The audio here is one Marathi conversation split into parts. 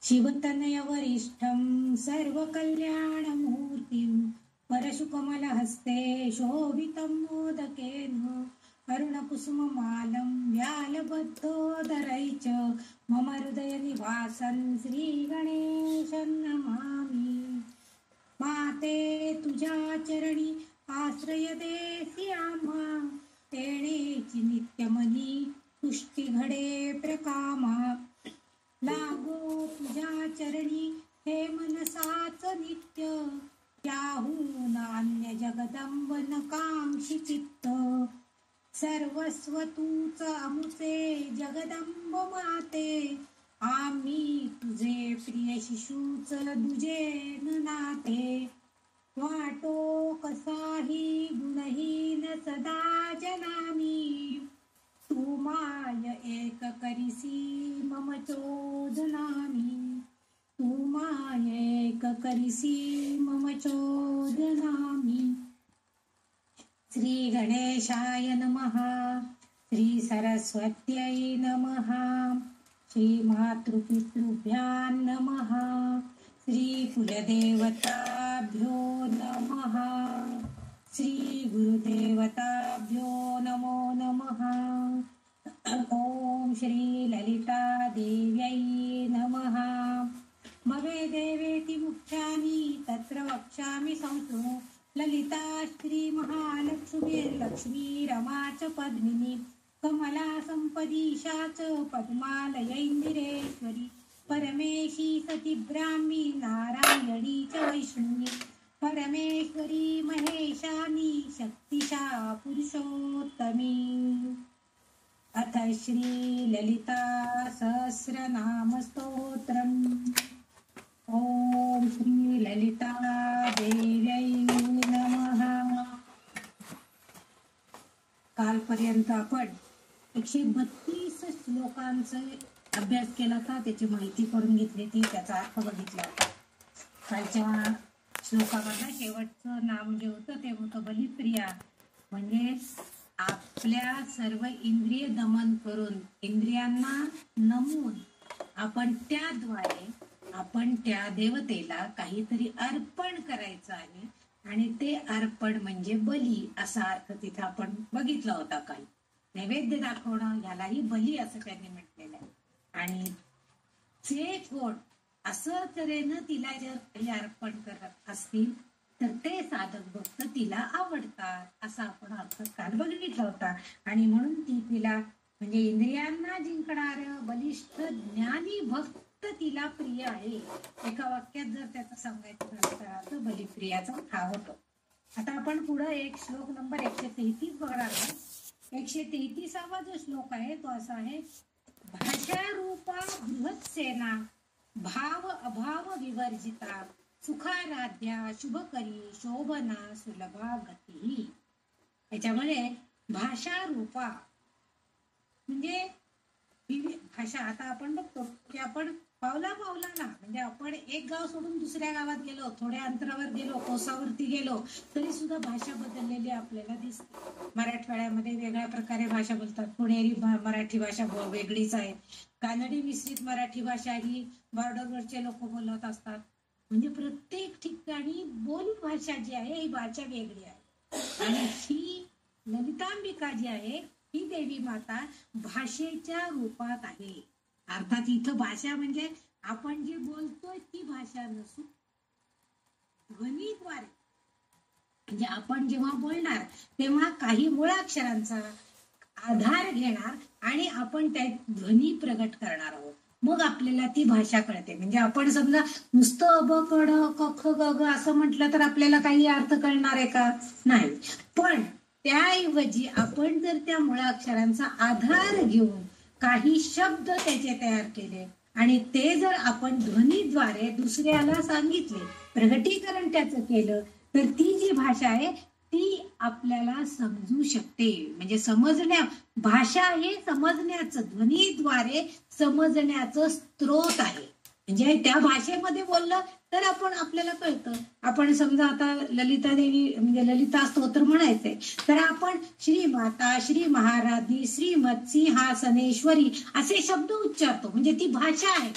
शिवतनय वरिष्ठं सर्वकल्याणमूर्तिं परशुकमलहस्ते शोभितं मोदकेन अरुणकुसुममालं व्यालबद्धोदरै च मम हृदयनिवासं श्रीगणेशं नमामि। माते तुझ्या चरणी आश्रय देसी आम्हा, तेणेची नित्यमनी तुष्टी घडे प्रकामा। लागो तुझ्या चरणी हे मनसाच नित्य, त्याहून अन्य जगदंबन कांक्षी चित्त। सर्वस्व तूच अमुचे जगदंब माते, आम्ही तुझे प्रिय शिशूच दुजे नाते। वाटो कसाही गुणहीन सदा जनानी, तू माय एक करिसी मम चोदनामी। तू माय एक करिसी मम चोदनामी। श्री गणेशाय नमः। श्री सरस्वत्यै नमः। श्री मातृपितृभ्यां नमः। श्री कुलदेवताभ्यो नमः। श्री गुरुदेवताभ्यो नमो नमः। ओम श्री ललिता देव्यै नमः। मवे देवेति मुख्यानि तत्र वक्ष्यामि संशृणु। ललिता श्री महालक्ष्मी रमा च पद्मिनी, कमला संपदीशा च पद्मालयैन्दिरेश्वरी। परमेशी सती ब्राह्मी नारायणी च वैष्णवी। परमेश्वरी महेशानी शक्तिशा पुरुषोत्तमी। अथ श्री ललिता सहस्रनाम स्तोत्रम्। ओम श्री ललिता देव्यै नमः। कालपर्यंत आपण 132 श्लोकांचा अभ्यास केला होता, त्याची माहिती करून घेतली होती, त्याचा अर्थ बघितला होता. कालच्या श्लोकामधलं शेवटचं नाम जे होतं ते होतं बलिप्रिया. म्हणजे आपल्या सर्व इंद्रिय दमन करून इंद्रियांना नमून आपण त्याद्वारे आपण त्या देवतेला काहीतरी अर्पण करायचं आहे, आणि ते अर्पण म्हणजे बली असा अर्थ तिथे आपण बघितला होता. काल नैवेद्य दाखवणं यालाही बली असं त्यांनी म्हटलेलं आहे. आणि जे कोण असं तऱ्हेनं तिला जर काही अर्पण करत असतील तर ते साधक भक्त तिला आवडतात असा आपण अर्थ काल बघितला होता. आणि म्हणून ती तिला म्हणजे इंद्रियांना जिंकणार बलिष्ठ ज्ञानी भक्त तिला प्रिय आहे. एका वाक्यात जर त्याचं सांगायचं झालं तर बलिप्रियाचा हा होतो. आता आपण पुढे एक श्लोक नंबर 133 बघणार आहोत. 133वा जो श्लोक आहे तो असा आहे, भाषा रूपा बृहत सेना भाव अभाव विवर्जिता सुखाराध्या शुभकरी शोभना सुलभा गती. याच्यामध्ये भाषा रूपा म्हणजे भाषा. आता आपण बघतो की आपण पावला पावलाला म्हणजे आपण एक गाव सोडून दुसऱ्या गावात गेलो, थोड्या अंतरावर गेलो, कोसावरती गेलो तरी सुद्धा भाषा बदललेली आपल्याला दिसते. मराठवाड्यामध्ये वेगळ्या प्रकारे भाषा बोलतात. पुणेरी मराठी भाषा वेगळीच आहे. कानडी मिश्रित मराठी भाषा ही बॉर्डरवरचे लोक बोलत असतात. म्हणजे प्रत्येक ठिकाणी बोली भाषा जी आहे ही भाषा वेगळी आहे. आणि ही ललितांबिका जी आहे ही देवी माता भाषेच्या रूपात आहे. अर्थात इथं भाषा म्हणजे आपण जे बोलतोय ती भाषा नसून ध्वनीद्वारे, म्हणजे आपण जेव्हा बोलणार तेव्हा काही मुळाक्षरांचा आधार घेणार आणि आपण त्या ध्वनी प्रगट करणार आहोत. मग आपल्याला ती भाषा कळते. म्हणजे आपण समजा नुसतं ब क ड क ख ग घ असं म्हटलं तर आपल्याला काही अर्थ कळणार आहे का? नाही. पण त्याऐवजी आपण जर त्या मुळाक्षरांचा आधार घेऊन काही शब्द त्याचे तयार केले आणि ते जर आपण ध्वनीद्वारे दुसऱ्याला सांगितले, प्रगटीकरण त्याचं केलं, तर ती जी भाषा आहे ती आपल्याला समजू शकते. म्हणजे भाषा हे समजण्याचं, ध्वनीद्वारे समजण्याचं स्त्रोत आहे. म्हणजे त्या भाषेमध्ये बोललं तर आपल्याला कळतं. आपण समजा आता ललिता देवी म्हणजे ललिता स्तोत्र म्हणायचंय तर आपण श्री माता, श्री महारानी, श्रीमत सिंहासनेश्वरी असे शब्द उच्चारतो. म्हणजे ती भाषा आहे.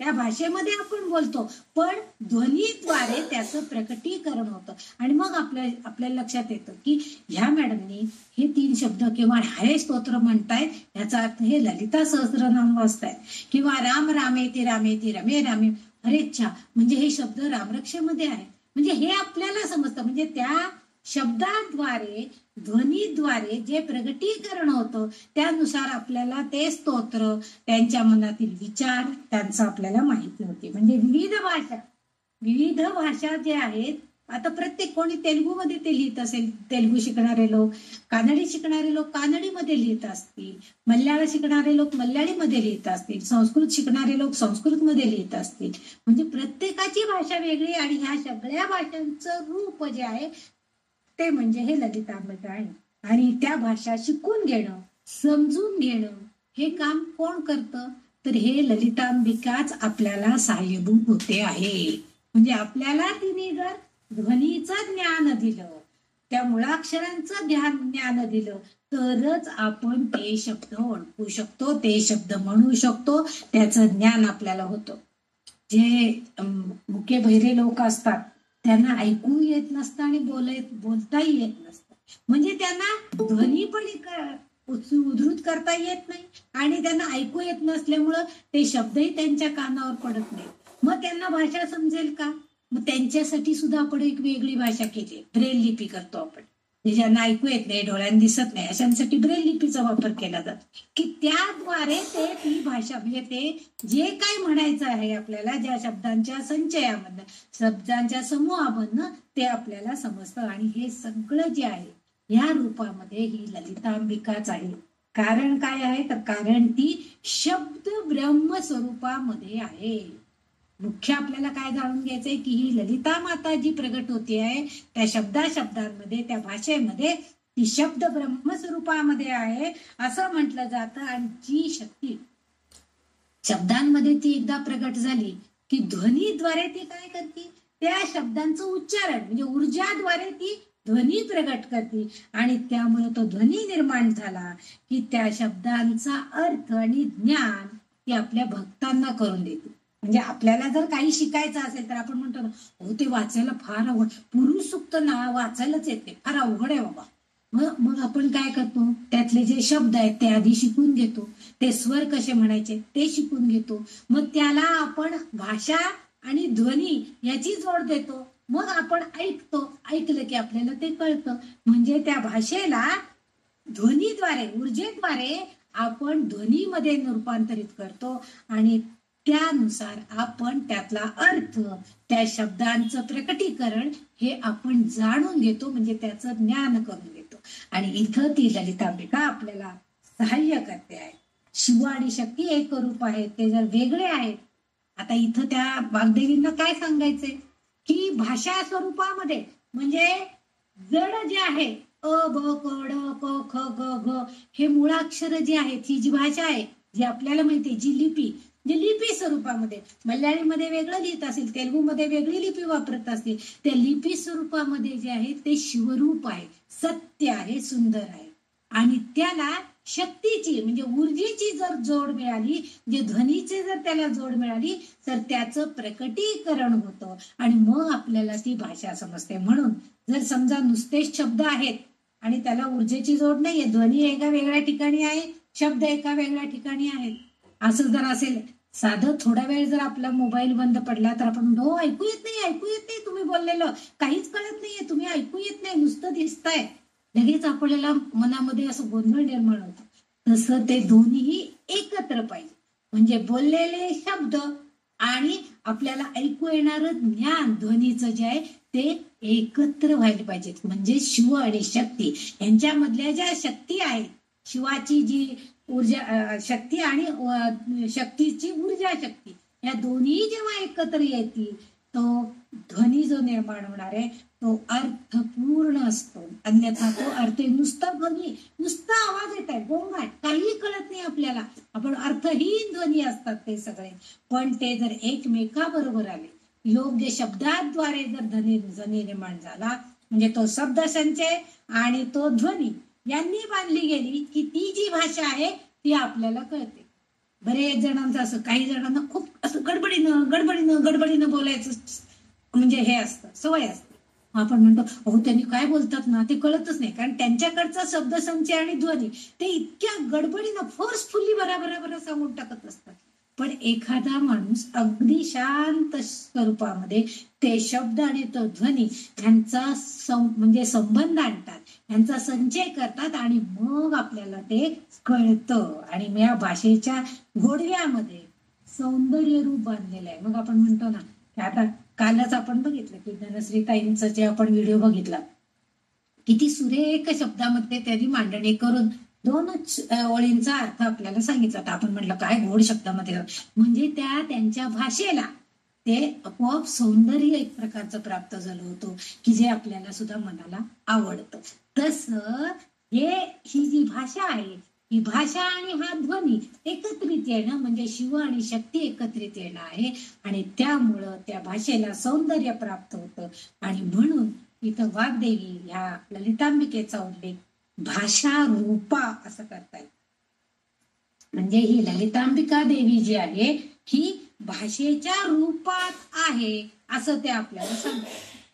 त्या भाषेमध्ये आपण बोलतो, पण ध्वनीद्वारे त्याचं प्रकटीकरण होतं. आणि मग आपल्याला लक्षात येतं की ह्या मॅडमनी हे 3 शब्द किंवा हे स्तोत्र म्हणतायत याचा अर्थ हे ललिता सहस्रनाम वाचतायत किंवा राम रामेति रामेति रमे रामे हरेच्छा म्हणजे हे शब्द रामरक्षेमध्ये आहेत. म्हणजे हे आपल्याला समजतं. म्हणजे त्या शब्दाद्वारे ध्वनीद्वारे जे प्रगटीकरण होतं त्यानुसार आपल्याला ते स्तोत्र त्यांच्या मनातील विचार त्यांचं आपल्याला माहिती होते. म्हणजे विविध भाषा जे आहेत, आता प्रत्येक कोणी तेलुगूमध्ये ते लिहित असेल, तेलुगू शिकणारे लोक, कानडी शिकणारे लोक कानडीमध्ये लिहित असतील, मल्याळ शिकणारे लोक मल्याळीमध्ये लिहित असतील, संस्कृत शिकणारे लोक संस्कृतमध्ये लिहित असतील. म्हणजे प्रत्येकाची भाषा वेगळी आणि ह्या सगळ्या भाषांचं रूप जे आहे ते म्हणजे हे ललितांबिका आहे. आणि त्या भाषा शिकून घेणं, समजून घेणं हे काम कोण करतं, तर हे ललितांबिकाच आपल्याला सहाय्यभूत होते आहे. म्हणजे आपल्याला तिने जर ध्वनीचं ज्ञान दिलं, त्या मुळाक्षरांचं ज्ञान दिलं, तरच आपण ते शब्द ओळखू शकतो, ते शब्द म्हणू शकतो, त्याचं ज्ञान आपल्याला होतं. जे मुके बहिरे लोक असतात त्यांना ऐकू येत नसतं आणि बोलताही येत नसतं. म्हणजे त्यांना ध्वनी पण उद्धृत करता येत नाही आणि त्यांना ऐकू येत नसल्यामुळं ते शब्दही त्यांच्या कानावर पडत नाही. मग त्यांना भाषा समजेल का? मग त्यांच्यासाठी सुद्धा आपण एक वेगळी भाषा केली, ब्रेल लिपी करतो आपण. ज्यांना ऐकू येत नाही, डोळ्यांना दिसत नाही, अशांसाठी ब्रेल लिपीचा वापर केला जातो की त्याद्वारे ते ती भाषा म्हणजे ते जे काही म्हणायचं आहे आपल्याला, ज्या शब्दांच्या संचयामधनं, शब्दांच्या समूहामधनं ते आपल्याला समजतं. आणि हे सगळं जे आहे या रूपामध्ये ही ललितांबिकाच आहे. कारण काय आहे, तर कारण ती शब्द ब्रह्म स्वरूपामध्ये आहे. मुख्य आपल्याला काय जाणून घ्यायचंय की ही ललिता माता जी प्रगट होती आहे त्या शब्दांमध्ये, त्या भाषेमध्ये ती शब्द ब्रह्मस्वरूपामध्ये आहे असं म्हटलं जातं. आणि जी शक्ती शब्दांमध्ये ती एकदा प्रगट झाली की ध्वनीद्वारे ती काय करते, त्या शब्दांचं उच्चारण म्हणजे ऊर्जाद्वारे ती ध्वनी प्रगट करते. आणि त्यामुळे तो ध्वनी निर्माण झाला की त्या शब्दांचा अर्थ आणि ज्ञान ती आपल्या भक्तांना करून देते. म्हणजे आपल्याला जर काही शिकायचं असेल तर आपण म्हणतो ना, हो ते वाचायला फार अवघड, पुरुष सूक्त ना वाचायलाच येते, फार अवघड आहे बाबा. मग आपण काय करतो, त्यातले जे शब्द आहेत ते आधी शिकून घेतो, ते स्वर कसे म्हणायचे ते शिकून घेतो, मग त्याला आपण भाषा आणि ध्वनी याची जोड देतो, मग आपण ऐकलं की आपल्याला ते कळतं. म्हणजे त्या भाषेला ध्वनीद्वारे, ऊर्जेद्वारे आपण ध्वनीमध्ये रूपांतरित करतो आणि त्यानुसार आपण त्यातला अर्थ, त्या शब्दांचं प्रकटीकरण हे आपण जाणून घेतो, म्हणजे त्याचं ज्ञान करून घेतो. आणि इथं ती ललितांबिका आपल्याला सहाय्य करते आहे. शिव आणि शक्ती एक रूप आहेत, ते जर वेगळे आहेत. आता इथं त्या वाग्देवींना काय सांगायचंय की भाषा स्वरूपामध्ये म्हणजे जड जे आहे अ ब क ड क ख ग घ हे मुळाक्षर जे आहेत, ही जी भाषा आहे जी आपल्याला माहिती, जी लिपी, जे लिपी स्वरूपामध्ये, मल्याळीमध्ये वेगळं लिहित असेल, तेलुगूमध्ये वेगळी लिपी वापरत असतील, त्या लिपी स्वरूपामध्ये जे आहे ते शिवरूप आहे, सत्य आहे, सुंदर आहे. आणि त्याला शक्तीची म्हणजे ऊर्जेची जर जोड मिळाली, जे ध्वनीची जर त्याला जोड मिळाली तर त्याचं प्रकटीकरण होतं आणि मग आपल्याला ती भाषा समजते. म्हणून जर समजा नुसतेच शब्द आहेत आणि त्याला ऊर्जेची जोड नाहीये, ध्वनी एका वेगळ्या ठिकाणी आहे, शब्द एका वेगळ्या ठिकाणी आहेत, असं जर असेल, साधं थोडा वेळ जर आपला मोबाईल बंद पडला तर आपण हो ऐकू येत नाही तुम्ही बोललेलं, काहीच कळत नाहीये, तुम्ही ऐकू येत नाही, नुसतं दिसतंय, लगेच आपल्याला मनामध्ये असं गोंधळ निर्माण होतो. तसं ते दोन्ही एकत्र पाहिजे. म्हणजे बोललेले शब्द आणि आपल्याला ऐकू येणारं ज्ञान ध्वनीचं जे आहे ते एकत्र व्हायला पाहिजेत. म्हणजे शिव आणि शक्ती यांच्यामधल्या ज्या शक्ती आहेत, शिवाची जी ऊर्जा शक्ती आणि शक्तीची ऊर्जा शक्ती, या दोन्ही जेव्हा एकत्र येतील तो ध्वनी जो निर्माण होणार आहे तो अर्थपूर्ण असतो. अन्यथा तो अर्थ नुसता ध्वनी, नुसता आवाज येत आहे, गोंगाट, काही कळत नाही आपल्याला, आपण अर्थहीन ध्वनी असतात ते सगळे. पण ते जर एकमेकाबरोबर आले, योग्य शब्दाद्वारे जर ध्वनी निर्माण झाला, म्हणजे तो शब्द संचय आणि तो ध्वनी यांनी बांधली गेली की ती जी भाषा आहे ती आपल्याला कळते. बरेच जणांचं असं, काही जणांना खूप असं गडबडीनं बोलायचं म्हणजे हे असतं, सवय असते. आपण म्हणतो अहो त्यांनी काय बोलतात ना ते कळतच नाही, कारण त्यांच्याकडचा शब्दसंचय आणि ध्वनी ते इतक्या गडबडीनं फोर्सफुल्ली बराबर सांगून टाकत असतात. पण एखादा माणूस अगदी शांत स्वरूपामध्ये ते शब्द आणि तो ध्वनी यांचा म्हणजे संबंध आणतात, यांचा संचय करतात आणि मग आपल्याला ते कळतं. आणि या भाषेच्या गोडव्यामध्ये सौंदर्य रूप बांधलेलं आहे. मग आपण म्हणतो ना की आता कालच आपण बघितलं की धनश्रीताईंचं जे आपण व्हिडिओ बघितला, किती सुरेख शब्दामध्ये त्यांनी मांडणी करून 2च ओळींचा अर्थ आपल्याला सांगितला. तर आपण म्हटलं काय गोड शब्दामध्ये, म्हणजे त्यांच्या भाषेला ते आपोआप सौंदर्य एक प्रकारचं प्राप्त झालं होतं की जे आपल्याला सुद्धा मनाला आवडतं. तसं ही जी भाषा आहे, ही भाषा आणि हा ध्वनी एकत्रित येणं म्हणजे शिव आणि शक्ती एकत्रित येणं आहे. आणि त्यामुळं त्या भाषेला सौंदर्य प्राप्त होतं. आणि म्हणून इथं वाग्देवी ह्या ललितांबिकेचा उल्लेख भाषा रूपा असं करतायत. म्हणजे ही ललितांबिका देवी जी आहे ही भाषेच्या रूपात आहे असं ते आपल्याला सांगतात.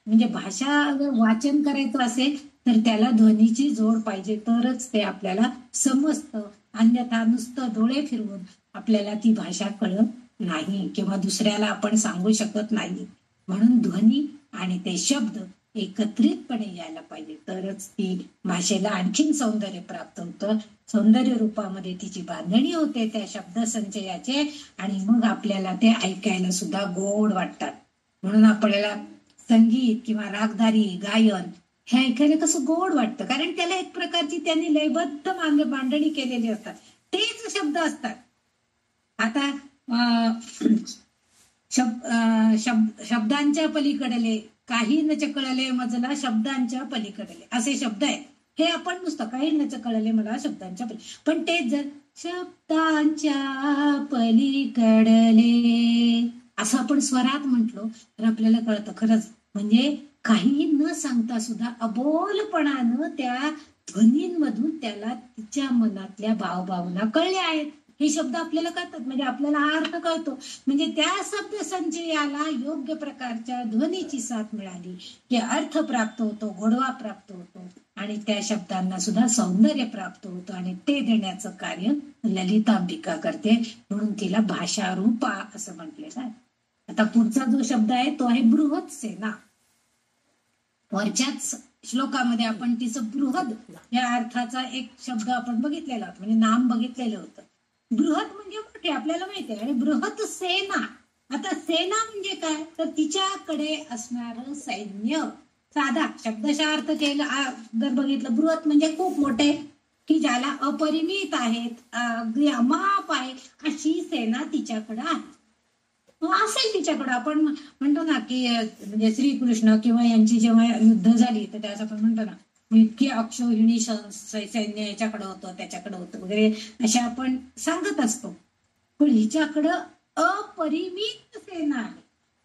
म्हणजे भाषा वाचन करायचं असेल तर त्याला ध्वनीची जोड पाहिजे, तरच ते आपल्याला समजतं. अन्यथा नुसतं डोळे फिरवून आपल्याला ती भाषा कळत नाही किंवा दुसऱ्याला आपण सांगू शकत नाही. म्हणून ध्वनी आणि ते शब्द एकत्रितपणे यायला पाहिजे, तरच ती भाषेला आणखीन सौंदर्य प्राप्त होतं. सौंदर्य रूपामध्ये तिची बांधणी होते त्या शब्द संचयाचे, आणि मग आपल्याला ते ऐकायला सुद्धा गोड वाटतात. म्हणून आपल्याला संगीत किंवा रागदारी गायन हे ऐकायला कसं गोड वाटतं, कारण त्याला एक प्रकारची त्यांनी लयबद्ध मांडणी केलेली असतात, तेच शब्द असतात. आता शब्दांच्या पलीकडले काही न चकळले मजला शब्दांच्या पलीकडले असे शब्द आहेत. हे आपण नुसतं काही न चकळले मला शब्दांच्या पण तेच जर शब्दांच्या पलीकडले असं आपण स्वरात म्हटलो तर आपल्याला कळतं खरंच, म्हणजे काही न सांगता सुद्धा अबोलपणानं त्या ध्वनींमधून त्याला तिच्या मनातल्या भावभावना कळल्या आहेत. हे शब्द आपल्याला कळतात, म्हणजे आपल्याला हा अर्थ कळतो. म्हणजे त्या शब्द संचयाला योग्य प्रकारच्या ध्वनीची साथ मिळाली की अर्थ प्राप्त होतो, गोडवा प्राप्त होतो आणि त्या शब्दांना सुद्धा सौंदर्य प्राप्त होतं. आणि ते देण्याचं कार्य ललितांबिका करते, म्हणून तिला भाषा रूपा असं म्हटलेलं आहे. आता पुढचा जो शब्द आहे तो आहे बृहत सेना. वरच्याच श्लोकामध्ये आपण तिचं बृहद या अर्थाचा एक शब्द आपण बघितलेला होता, म्हणजे नाम बघितलेलं होतं. बृहत म्हणजे मोठे आपल्याला माहिती आहे, आणि बृहत सेना. आता सेना म्हणजे काय, तर तिच्याकडे असणार सैन्य. साधा शब्दशः अर्थ केला जर बघितलं, बृहत म्हणजे खूप मोठे, की ज्याला अपरिमित आहेत, अगदी अमाप आहे अशी सेना तिच्याकडे आहे. असेल तिच्याकडे. आपण म्हणतो ना की म्हणजे श्रीकृष्ण किंवा यांची जेव्हा युद्ध झाली तर त्याच आपण म्हणतो ना इतकी अक्षोहिणी सैन्य याच्याकडे होतं, त्याच्याकडे होतं वगैरे अशा आपण सांगत असतो. पण हिच्याकडं अपरिमित सेना आहे.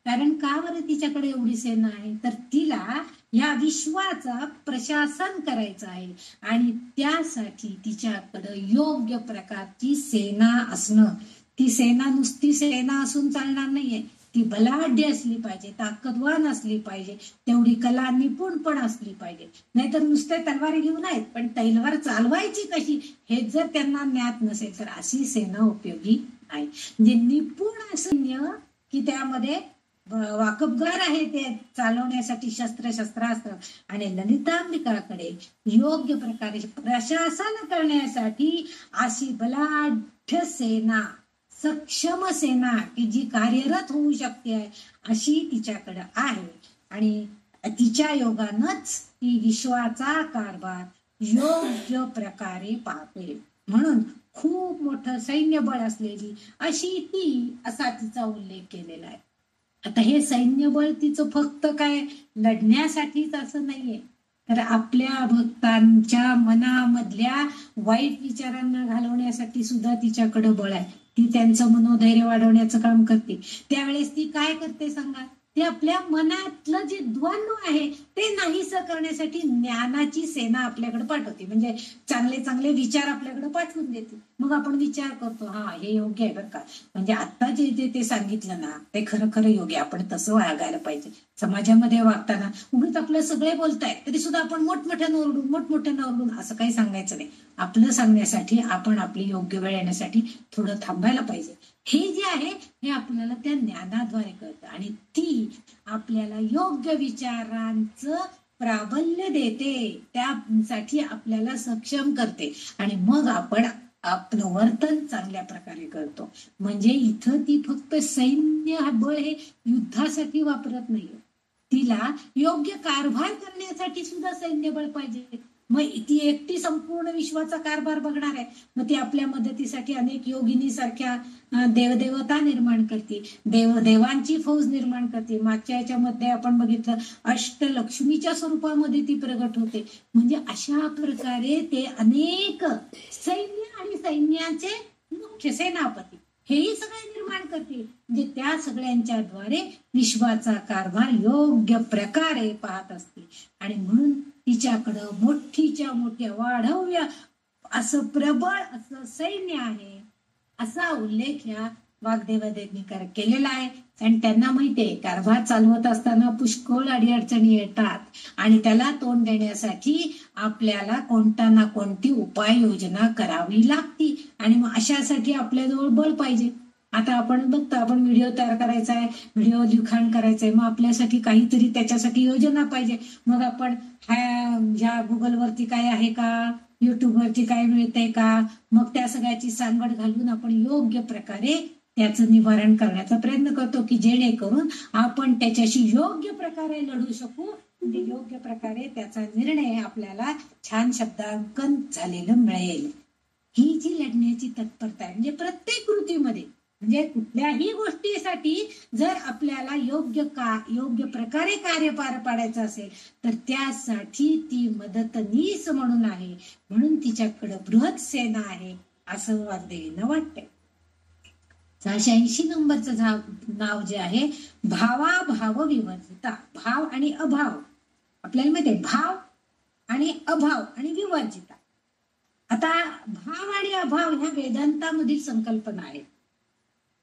कारण का बरं तिच्याकडे एवढी सेना आहे, तर तिला या विश्वाचा प्रशासन करायचं आहे आणि त्यासाठी तिच्याकडं योग्य प्रकारची सेना असणं. ती सेना नुसती सेना असून चालणार नाहीये, ती बलाढ्य असली पाहिजे, ताकदवान असली पाहिजे, तेवढी कला निपुण पण असली पाहिजे. नाहीतर नुसते तलवारी घेऊन आहेत पण तलवार चालवायची कशी हे जर त्यांना ज्ञात नसेल तर अशी सेना उपयोगी आहे. म्हणजे निपुण सैन्य की त्यामध्ये वाकबगार आहे ते चालवण्यासाठी शस्त्रास्त्र. आणि ललितांबिकाकडे योग्य प्रकारे प्रशासन करण्यासाठी अशी बलाढ्य सेना, सक्षम सेना की जी कार्यरत होऊ शकते अशी तिच्याकडे आहे. आणि तिच्या योगानच ती विश्वाचा कारभार योग्य प्रकारे पाहते. म्हणून खूप मोठं सैन्यबळ असलेली अशी ती असा तिचा उल्लेख केलेला आहे. आता हे सैन्यबळ तिचं फक्त काय लढण्यासाठीच असं नाहीये, तर आपल्या भक्तांच्या मनामधल्या वाईट विचारांना घालवण्यासाठी सुद्धा तिच्याकडे बळ आहे. ती त्यांचं मनोधैर्य वाढवण्याचं काम करते. त्यावेळेस ती काय करते सांगा, ते आपल्या मनातलं जे द्वंद्व आहे ते नाहीसं करण्यासाठी ज्ञानाची सेना आपल्याकडे पाठवते. म्हणजे चांगले चांगले विचार आपल्याकडे पाठवून देते. मग आपण विचार करतो, हा हे योग्य आहे बरं का, म्हणजे आता जे ते सांगितलं ना ते खरं खरं योग्य, आपण तसं वागायला पाहिजे. समाजामध्ये वागताना उगीच आपलं सगळे बोलताय तरी सुद्धा आपण मोठमोठ्यानं ओरडून असं काही सांगायचं नाही. आपलं सांगण्यासाठी आपण आपली योग्य वेळ येण्यासाठी थोडं थांबायला पाहिजे. हे जे आहे हे आपल्याला त्या ज्ञानाद्वारे कळतं आणि ती आपल्याला योग्य विचारांचं प्राबल्य देते, त्यासाठी आपल्याला सक्षम करते आणि मग आपण आपलं वर्तन चांगल्या प्रकारे करतो. म्हणजे इथं ती फक्त सैन्य बळ हे युद्धासाठी वापरत नाहीये, तिला योग्य कारभार करण्यासाठी सुद्धा सैन्यबळ पाहिजे. मग ती एकटी संपूर्ण विश्वाचा कारभार बघणार आहे, मग ती आपल्या मदतीसाठी अनेक योगिनी सारख्या देवदेवता निर्माण करते, देवांची फौज निर्माण करते. मागच्या याच्यामध्ये आपण बघितलं अष्टलक्ष्मीच्या स्वरूपामध्ये ती प्रगट होते. म्हणजे अशा प्रकारे ते अनेक सैन्य आणि सैन्याचे मुख्य सेनापती हेही सगळे निर्माण करते. म्हणजे त्या सगळ्यांच्या द्वारे विश्वाचा कारभार योग्य प्रकारे पाहत असते आणि म्हणून तिच्याकडं मोठीच्या मोठ्या वाढव्य असं प्रबळ असं सैन्य आहे, असा उल्लेख या वाग्देवतेंनी केलेला आहे. आणि त्यांना माहितीये कारभार चालवत असताना पुष्कळ अडीअडचणी येतात आणि त्याला तोंड देण्यासाठी आपल्याला कोणता ना कोणती उपाययोजना करावी लागती आणि मग अशासाठी आपल्याजवळ बळ पाहिजे. आता आपण बघतो, आपण व्हिडिओ तयार करायचा आहे, व्हिडिओ लिखाण करायचंय, मग आपल्यासाठी काहीतरी त्याच्यासाठी योजना पाहिजे. मग आपण ह्या गुगलवरती काय आहे का, युट्यूबवरती काय मिळतंय का, मग त्या सगळ्याची सांगड घालून आपण योग्य प्रकारे त्याचं निवारण करण्याचा प्रयत्न करतो की जेणेकरून आपण त्याच्याशी योग्य प्रकारे लढू शकू. म्हणजे योग्य प्रकारे त्याचा निर्णय आपल्याला छान शब्दांकन झालेलं मिळेल. ही जी लढण्याची तत्परता आहे म्हणजे प्रत्येक कृतीमध्ये, म्हणजे कुठल्याही गोष्टीसाठी जर आपल्याला योग्य प्रकारे कार्य पार पाडायचं असेल तर त्यासाठी ती मदतनीस म्हणून आहे, म्हणून तिच्याकडे बृहत सेना आहे असं वाग्देवींना वाटतंय. 680 नंबरचं नाव जे आहे भावाभाव विवर्जिता. भाव आणि अभाव आपल्याला माहितीये, भाव आणि अभाव आणि विवर्जिता. आता भाव आणि अभाव ह्या वेदांतामधील संकल्पना आहेत.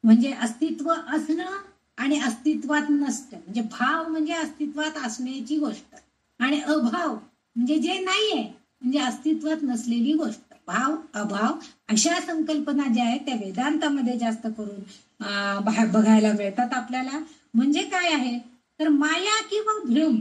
म्हणजे अस्तित्व असणं आणि अस्तित्वात नसतं. म्हणजे भाव म्हणजे अस्तित्वात असण्याची गोष्ट आणि अभाव म्हणजे जे नाहीये म्हणजे अस्तित्वात नसलेली गोष्ट. भाव अभाव अशा संकल्पना ज्या आहेत त्या वेदांतामध्ये जास्त करून बघायला मिळतात आपल्याला. म्हणजे काय आहे तर माया किंवा भ्रम.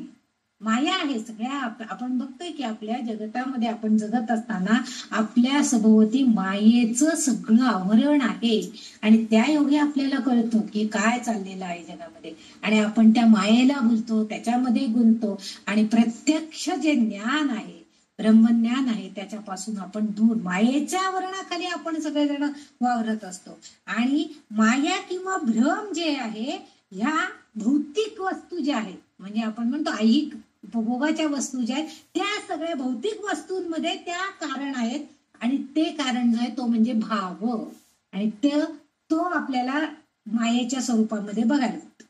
माया आहे सगळ्या आपण बघतोय की आपल्या जगतामध्ये आपण जगत असताना आपल्या सभोवती मायेचं सगळं आवरण आहे आणि त्या योगे आपल्याला कळतं की काय चाललेलं आहे जगामध्ये आणि आपण त्या मायेला भुलतो, त्याच्यामध्ये गुंततो आणि प्रत्यक्ष जे ज्ञान आहे, ब्रह्मज्ञान आहे, त्याच्यापासून आपण दूर, मायेच्या आवरणाखाली आपण सगळेजण वावरत असतो. आणि माया किंवा भ्रम जे आहे ह्या भौतिक वस्तू ज्या आहेत, म्हणजे आपण म्हणतो ऐहिक उपभोगाच्या वस्तू ज्या आहेत त्या सगळ्या भौतिक वस्तूंमध्ये त्या कारण आहेत आणि ते कारण जो आहे तो म्हणजे भाव आणि तो आपल्याला मायेच्या स्वरूपामध्ये बघायला मिळतो.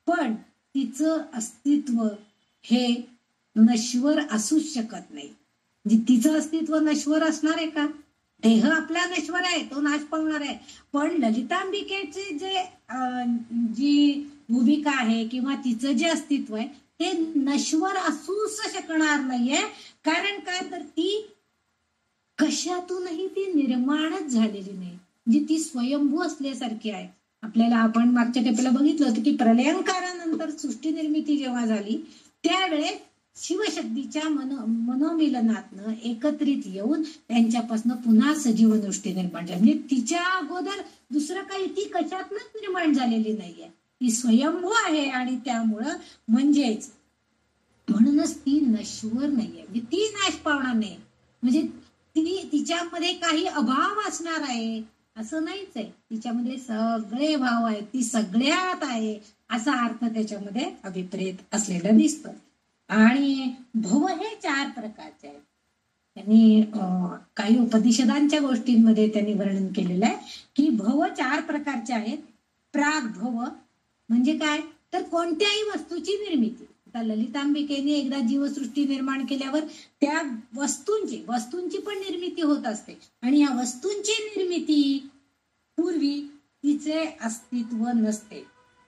पण तिचं अस्तित्व हे नश्वर असूच शकत नाही. म्हणजे तिचं अस्तित्व नश्वर असणार आहे का? देह आपला नश्वर आहे, तो नाश पावणार आहे, पण ललितांबिकेची जी भूमिका आहे किंवा तिचं जे अस्तित्व आहे ते नश्वर असूच शकणार नाहीये. कारण काय तर ती कशातूनही ती निर्माणच झालेली नाही, म्हणजे ती स्वयंभू असल्यासारखी आहे. आपल्याला आपण मागच्या टेपला बघितलं होतं की प्रलयंकारानंतर सृष्टी निर्मिती जेव्हा झाली त्यावेळेस शिवशक्तीच्या मनोमिलनातनं एकत्रित येऊन त्यांच्यापासून पुन्हा सजीव दृष्टी निर्माण झाली. म्हणजे तिच्या अगोदर दुसरं काही ती कशातनच निर्माण झालेली नाहीये, ती स्वयंभू आहे आणि त्यामुळं म्हणूनच ती नश्वर नाहीये, म्हणजे ती नाश पावणार नाही. म्हणजे तिच्यामध्ये काही अभाव असणार आहे असं नाहीच आहे, तिच्यामध्ये सगळे भाव आहेत, ती सगळ्यात आहे असा अर्थ त्याच्यामध्ये अभिप्रेत असलेला दिसतो. आणि भव हे 4 प्रकारचे आहेत. त्यांनी काही उपनिषदांच्या गोष्टींमध्ये त्यांनी वर्णन केलेलं आहे की भव 4 प्रकारचे आहेत. प्राग भव म्हणजे काय तर कोणत्याही वस्तूची निर्मिती, आता ललितांबिकेने एकदा जीवसृष्टी निर्माण केल्यावर त्या वस्तूंची पण निर्मिती होत असते. आणि या वस्तूंची निर्मिती पूर्वी तिचे अस्तित्व नसते.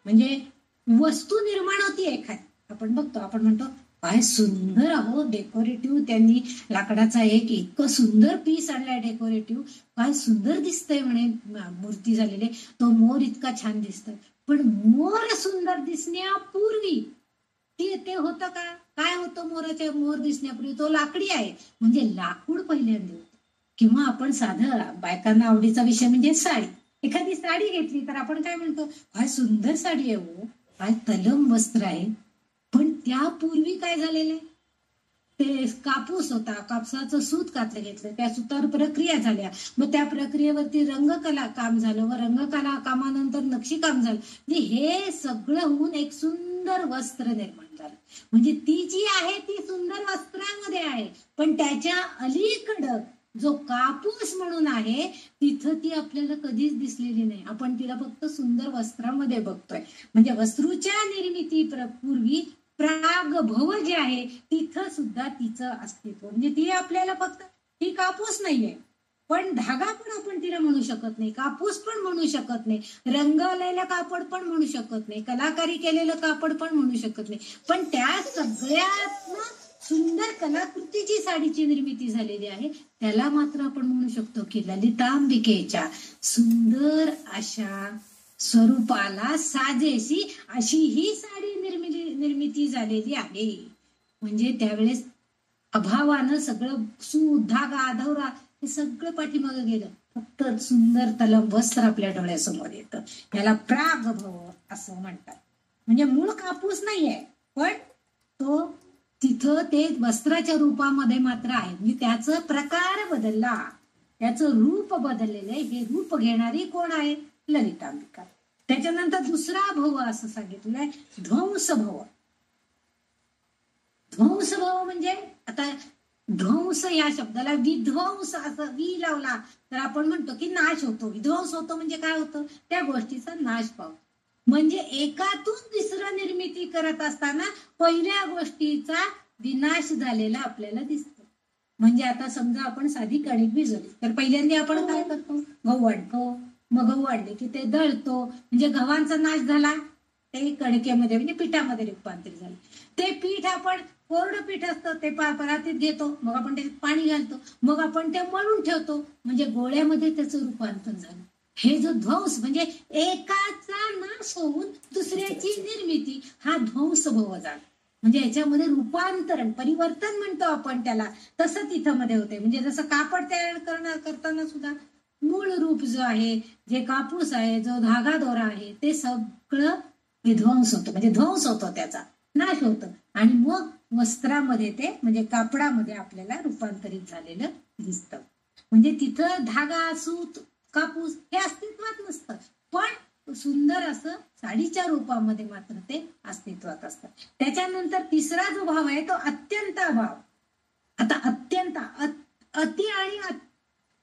म्हणजे वस्तू निर्माण होती एखादी, आपण बघतो, आपण म्हणतो काय सुंदर अहो डेकोरेटिव्ह, त्यांनी लाकडाचा एक इतकं सुंदर पीस आणलाय डेकोरेटिव्ह, काय सुंदर दिसतंय म्हणे मूर्ती झालेले, तो मोर इतका छान दिसतोय. पण मोर सुंदर दिसण्यापूर्वी ते होतं का? काय होतं मोर दिसण्यापूर्वी? तो लाकडी आहे, म्हणजे लाकूड पहिल्यांदा होतं. किंवा आपण साधं बायकांना आवडीचा विषय म्हणजे साडी, एखादी साडी घेतली तर आपण काय म्हणतो, काय सुंदर साडी आहे हो, काय तलम वस्त्र आहे. पण त्यापूर्वी काय झालेलं आहे, ते कापूस होता, कापसाचं सूत कातलं घेतलं, त्या सुतावर प्रक्रिया झाल्या, मग त्या प्रक्रियेवरती रंगकला काम झालं, व रंगकला कामानंतर नक्षीकाम झालं. म्हणजे हे सगळं होऊन एक सुंदर वस्त्र निर्माण झालं. म्हणजे ती जी आहे ती सुंदर वस्त्रामध्ये आहे, पण त्याच्या अलीकडं जो कापूस म्हणून आहे तिथं ती आपल्याला कधीच दिसलेली नाही. आपण तिला फक्त सुंदर वस्त्रामध्ये बघतोय. म्हणजे वस्त्रूच्या निर्मिती पूर्वी प्रागभव जे आहे तिथं सुद्धा तिचं अस्तित्व, म्हणजे ती आपल्याला फक्त, ही कापूस नाहीये, पण धागा पण आपण तिला म्हणू शकत नाही, कापूस पण म्हणू शकत नाही, रंगवलेलं कापड पण म्हणू शकत नाही, कलाकारी केलेलं कापड पण म्हणू शकत नाही. पण त्या सगळ्यात सुंदर कलाकृतीची साडीची निर्मिती झालेली आहे, त्याला मात्र आपण म्हणू शकतो की ललितांबिकेच्या सुंदर अशा स्वरूपाला साजेशी अशी ही साडी निर्मिती झालेली आहे. म्हणजे त्यावेळेस अभावानं सगळं सूत, धागा, दौरा हे सगळं पाठीमागं गेलं, फक्त सुंदर तलम वस्त्र आपल्या डोळ्यासमोर येतं. याला प्रागभव असं म्हणतात. म्हणजे मूळ कापूस नाहीये, पण तो तिथं ते वस्त्राच्या रूपामध्ये मात्र आहे. म्हणजे त्याचं प्रकार बदलला, त्याचं रूप बदललेलं आहे. हे रूप घेणारी कोण आहे? ललितांबिका. त्याच्यानंतर दुसरा भव असं सांगितलंय ध्वंसभव. ध्वंसभव म्हणजे, आता ध्वंस या शब्दाला विध्वंस असं वी लावला तर आपण म्हणतो की नाश होतो. विध्वंस होतो म्हणजे काय होतं, त्या गोष्टीचा नाश पावतो. म्हणजे एकातून दुसरं निर्मिती करत असताना पहिल्या गोष्टीचा विनाश झालेला आपल्याला दिसतो. म्हणजे आता समजा आपण साधी कणिक भिजवली तर पहिल्यांदा आपण काय करतो, गहू वाढतो, मग गहू वाढले की ते दळतो, म्हणजे गव्हांचा नाश झाला, ते कणकेमध्ये म्हणजे पिठामध्ये रूपांतरित झालं. ते पीठ आपण कोरडं पीठ असतं ते परातीत घेतो, मग आपण त्याच्यात पाणी घालतो, मग आपण ते मळून ठेवतो, म्हणजे गोळ्यामध्ये त्याचं रूपांतर झालं. हे जो ध्वंस म्हणजे एकाचा नाश होऊन दुसऱ्याची निर्मिती, हा ध्वंसभव झाला. म्हणजे याच्यामध्ये रूपांतरण, परिवर्तन म्हणतो आपण त्याला, तसं तिथं मध्ये होते. म्हणजे जसं कापड तयार करताना सुद्धा मूळ रूप जो आहे, जे कापूस आहे, जो धागा दोरा आहे, ते सगळं विध्वंस होतं, म्हणजे ध्वंस होतो, त्याचा नाश होतो, आणि मग वस्त्रामध्ये ते म्हणजे कापडामध्ये आपल्याला रूपांतरित झालेलं दिसतं. म्हणजे तिथं धागा, सूत, कापूस हे अस्तित्वात नसतं, पण सुंदर असं साडीच्या रूपामध्ये मात्र ते अस्तित्वात असतं. त्याच्यानंतर तिसरा जो भाव आहे तो अत्यंता भाव. आता अत्यंत, अति आणि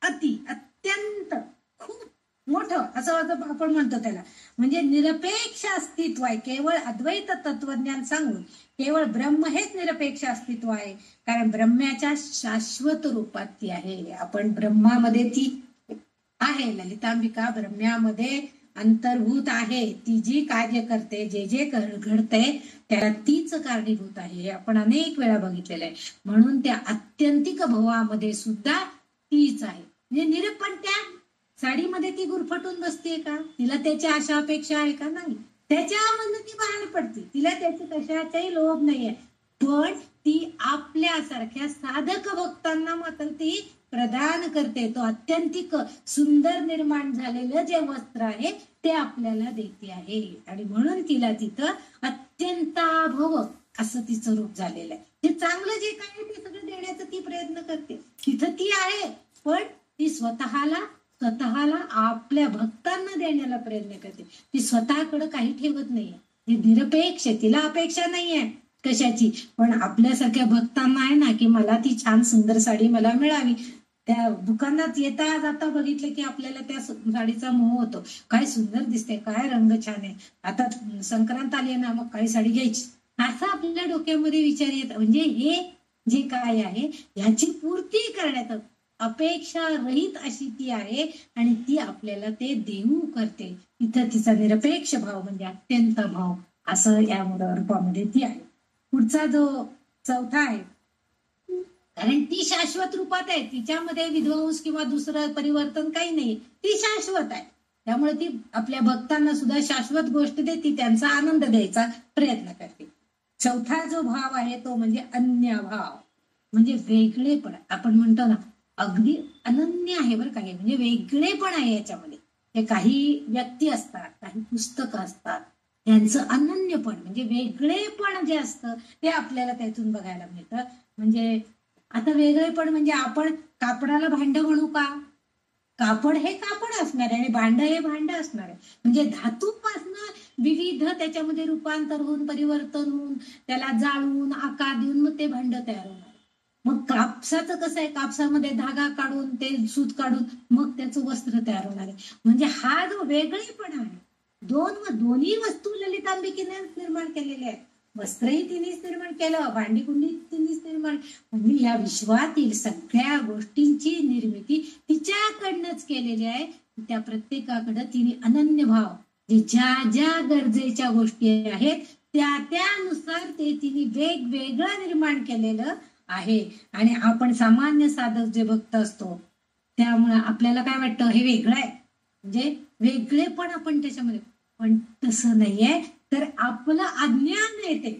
अति, अत्यंत खूप मोठं असं आपण म्हणतो त्याला. म्हणजे निरपेक्ष अस्तित्व आहे. केवळ अद्वैत तत्वज्ञान सांगून केवळ ब्रह्म हेच निरपेक्ष अस्तित्व आहे, कारण ब्रह्म्याच्या शाश्वत रूपात ती आहे. आपण ब्रह्मामध्ये ती आहे, ललितांबिका ब्रह्म्यामध्ये अंतर्भूत आहे. ती जी कार्य करते, जे जे घडते त्याला तीच कारणीभूत आहे, हे आपण अनेक वेळा बघितलेलं आहे. म्हणून त्या आत्यंतिक भवामध्ये सुद्धा तीच आहे. म्हणजे निरपण त्या साडीमध्ये ती गुरफटून बसते का? तिला त्याची आशा अपेक्षा आहे का? नाही. त्याच्यामधून ती बाहेर पडते, तिला त्याची कशाचाही लोभ नाहीये, पण ती आपल्यासारख्या साधक भक्तांना मात्र ती प्रदान करते. तो अत्यंतिक सुंदर निर्माण झालेलं जे वस्त्र आहे ते आपल्याला देते आहे, आणि म्हणून तिला तिथं अत्यंताभव असं तिचं रूप झालेलं आहे. ते चांगलं जे काय ते सगळं देण्याचा ती प्रयत्न करते. तिथं ती आहे, पण ती स्वतःला आपल्या भक्तांना देण्याला प्रयत्न करते. ती स्वतःकडे काही ठेवत नाहीये. ती निरपेक्ष, तिला अपेक्षा नाहीये कशाची, पण आपल्यासारख्या भक्तांना आहे ना की मला ती छान सुंदर साडी मला मिळावी, त्या दुकानात येता जाता बघितलं की आपल्याला त्या साडीचा मोह होतो. काय सुंदर दिसते, काय रंग छान आहे, आता संक्रांत आली ना मग काही साडी घ्यायची, असा आपल्या डोक्यामध्ये विचार येतात. म्हणजे हे जे काय आहे ह्याची पूर्ती करण्यात अपेक्षा रहित अशी ती आहे आणि ती आपल्याला ते देऊ करते. इथं तिचा निरपेक्ष भाव म्हणजे अत्यंत भाव असं या रूपामध्ये ती आहे. पुढचा जो चौथा आहे, कारण ती शाश्वत रूपात आहे, तिच्यामध्ये विध्वंस किंवा दुसरं परिवर्तन काही नाही, ती शाश्वत आहे. त्यामुळे ती आपल्या भक्तांना सुद्धा शाश्वत गोष्ट देते, त्यांचा आनंद द्यायचा प्रयत्न करते. चौथा जो भाव आहे तो म्हणजे अन्य भाव, म्हणजे वेगळेपण. आपण म्हणतो ना अगदी अनन्य आहे बरं काही, म्हणजे वेगळेपण आहे याच्यामध्ये. हे काही व्यक्ती असतात, काही पुस्तकं असतात, त्यांचं अनन्यपण म्हणजे वेगळेपण जे असतं ते आपल्याला त्यातून बघायला मिळतं. म्हणजे आता वेगळेपण म्हणजे आपण कापडाला भांड म्हणू का? कापड हे कापड असणार आहे आणि भांड हे भांड असणार आहे. म्हणजे धातूपासनं विविध त्याच्यामध्ये रूपांतर होऊन परिवर्तन होऊन त्याला जाळून आकार देऊन मग ते भांड तयार होणार. मग कापसाचं कसं आहे, कापसामध्ये धागा काढून ते सूत काढून मग त्याचं वस्त्र तयार होणार आहे. म्हणजे हा जो वेगळेपणा आहे, दोन्ही वस्तू ललितांबिकेने निर्माण केलेल्या आहेत. वस्त्रही तिनेच निर्माण केलं, भांडी कुंडी तिनेच निर्माण. म्हणजे या विश्वातील सगळ्या गोष्टींची निर्मिती तिच्याकडनंच केलेली आहे. त्या प्रत्येकाकडं तिने अनन्य भाव, ज्या ज्या गरजेच्या गोष्टी आहेत त्या त्यानुसार ते तिने वेगवेगळं निर्माण केलेलं आहे. आणि आपण सामान्य साधक जे भक्त असतो त्यामुळे आपल्याला काय वाटतं, हे वेगळं आहे, म्हणजे वेगळे पण आपण त्याच्यामध्ये, पण तसं नाहीये. तर आपलं अज्ञान येते,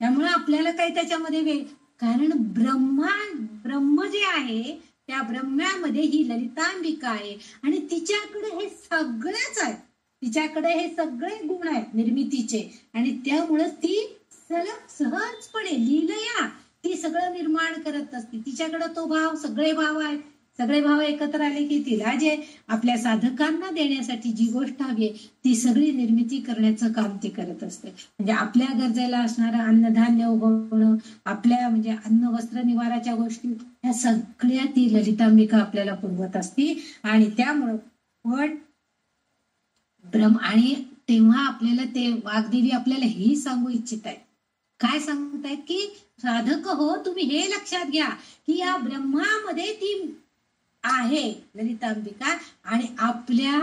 त्यामुळे आपल्याला काही त्याच्यामध्ये कारण ब्रह्म जे आहे त्या ब्रह्म्यामध्ये ही ललितांबिका आहे आणि तिच्याकडे हे सगळेच आहे, तिच्याकडे हे सगळे गुण आहेत निर्मितीचे आणि त्यामुळे ती सहजपणे लीलया ती सगळं निर्माण करत असते. तिच्याकडे तो भाव, सगळे भाव आहेत, सगळे भाव एकत्र आले की तिला जे आपल्या साधकांना देण्यासाठी जी गोष्ट हवी ती सगळी निर्मिती करण्याचं काम ती करत असते. म्हणजे आपल्या गरजेला असणारं अन्नधान्य उगवणं, आपल्या म्हणजे अन्न वस्त्र निवाराच्या गोष्टी, ह्या सगळ्या ती ललितांबिका आपल्याला पुरवत असते. आणि त्यामुळं पण आणि तेव्हा आपल्याला ते वाग्देवी आपल्याला हे सांगू इच्छित आहेत. काय सांगतायत की साधक हो, तुम्ही हे लक्षात घ्या की या ब्रह्मामध्ये ती आहे ललितांबिका आणि आपल्या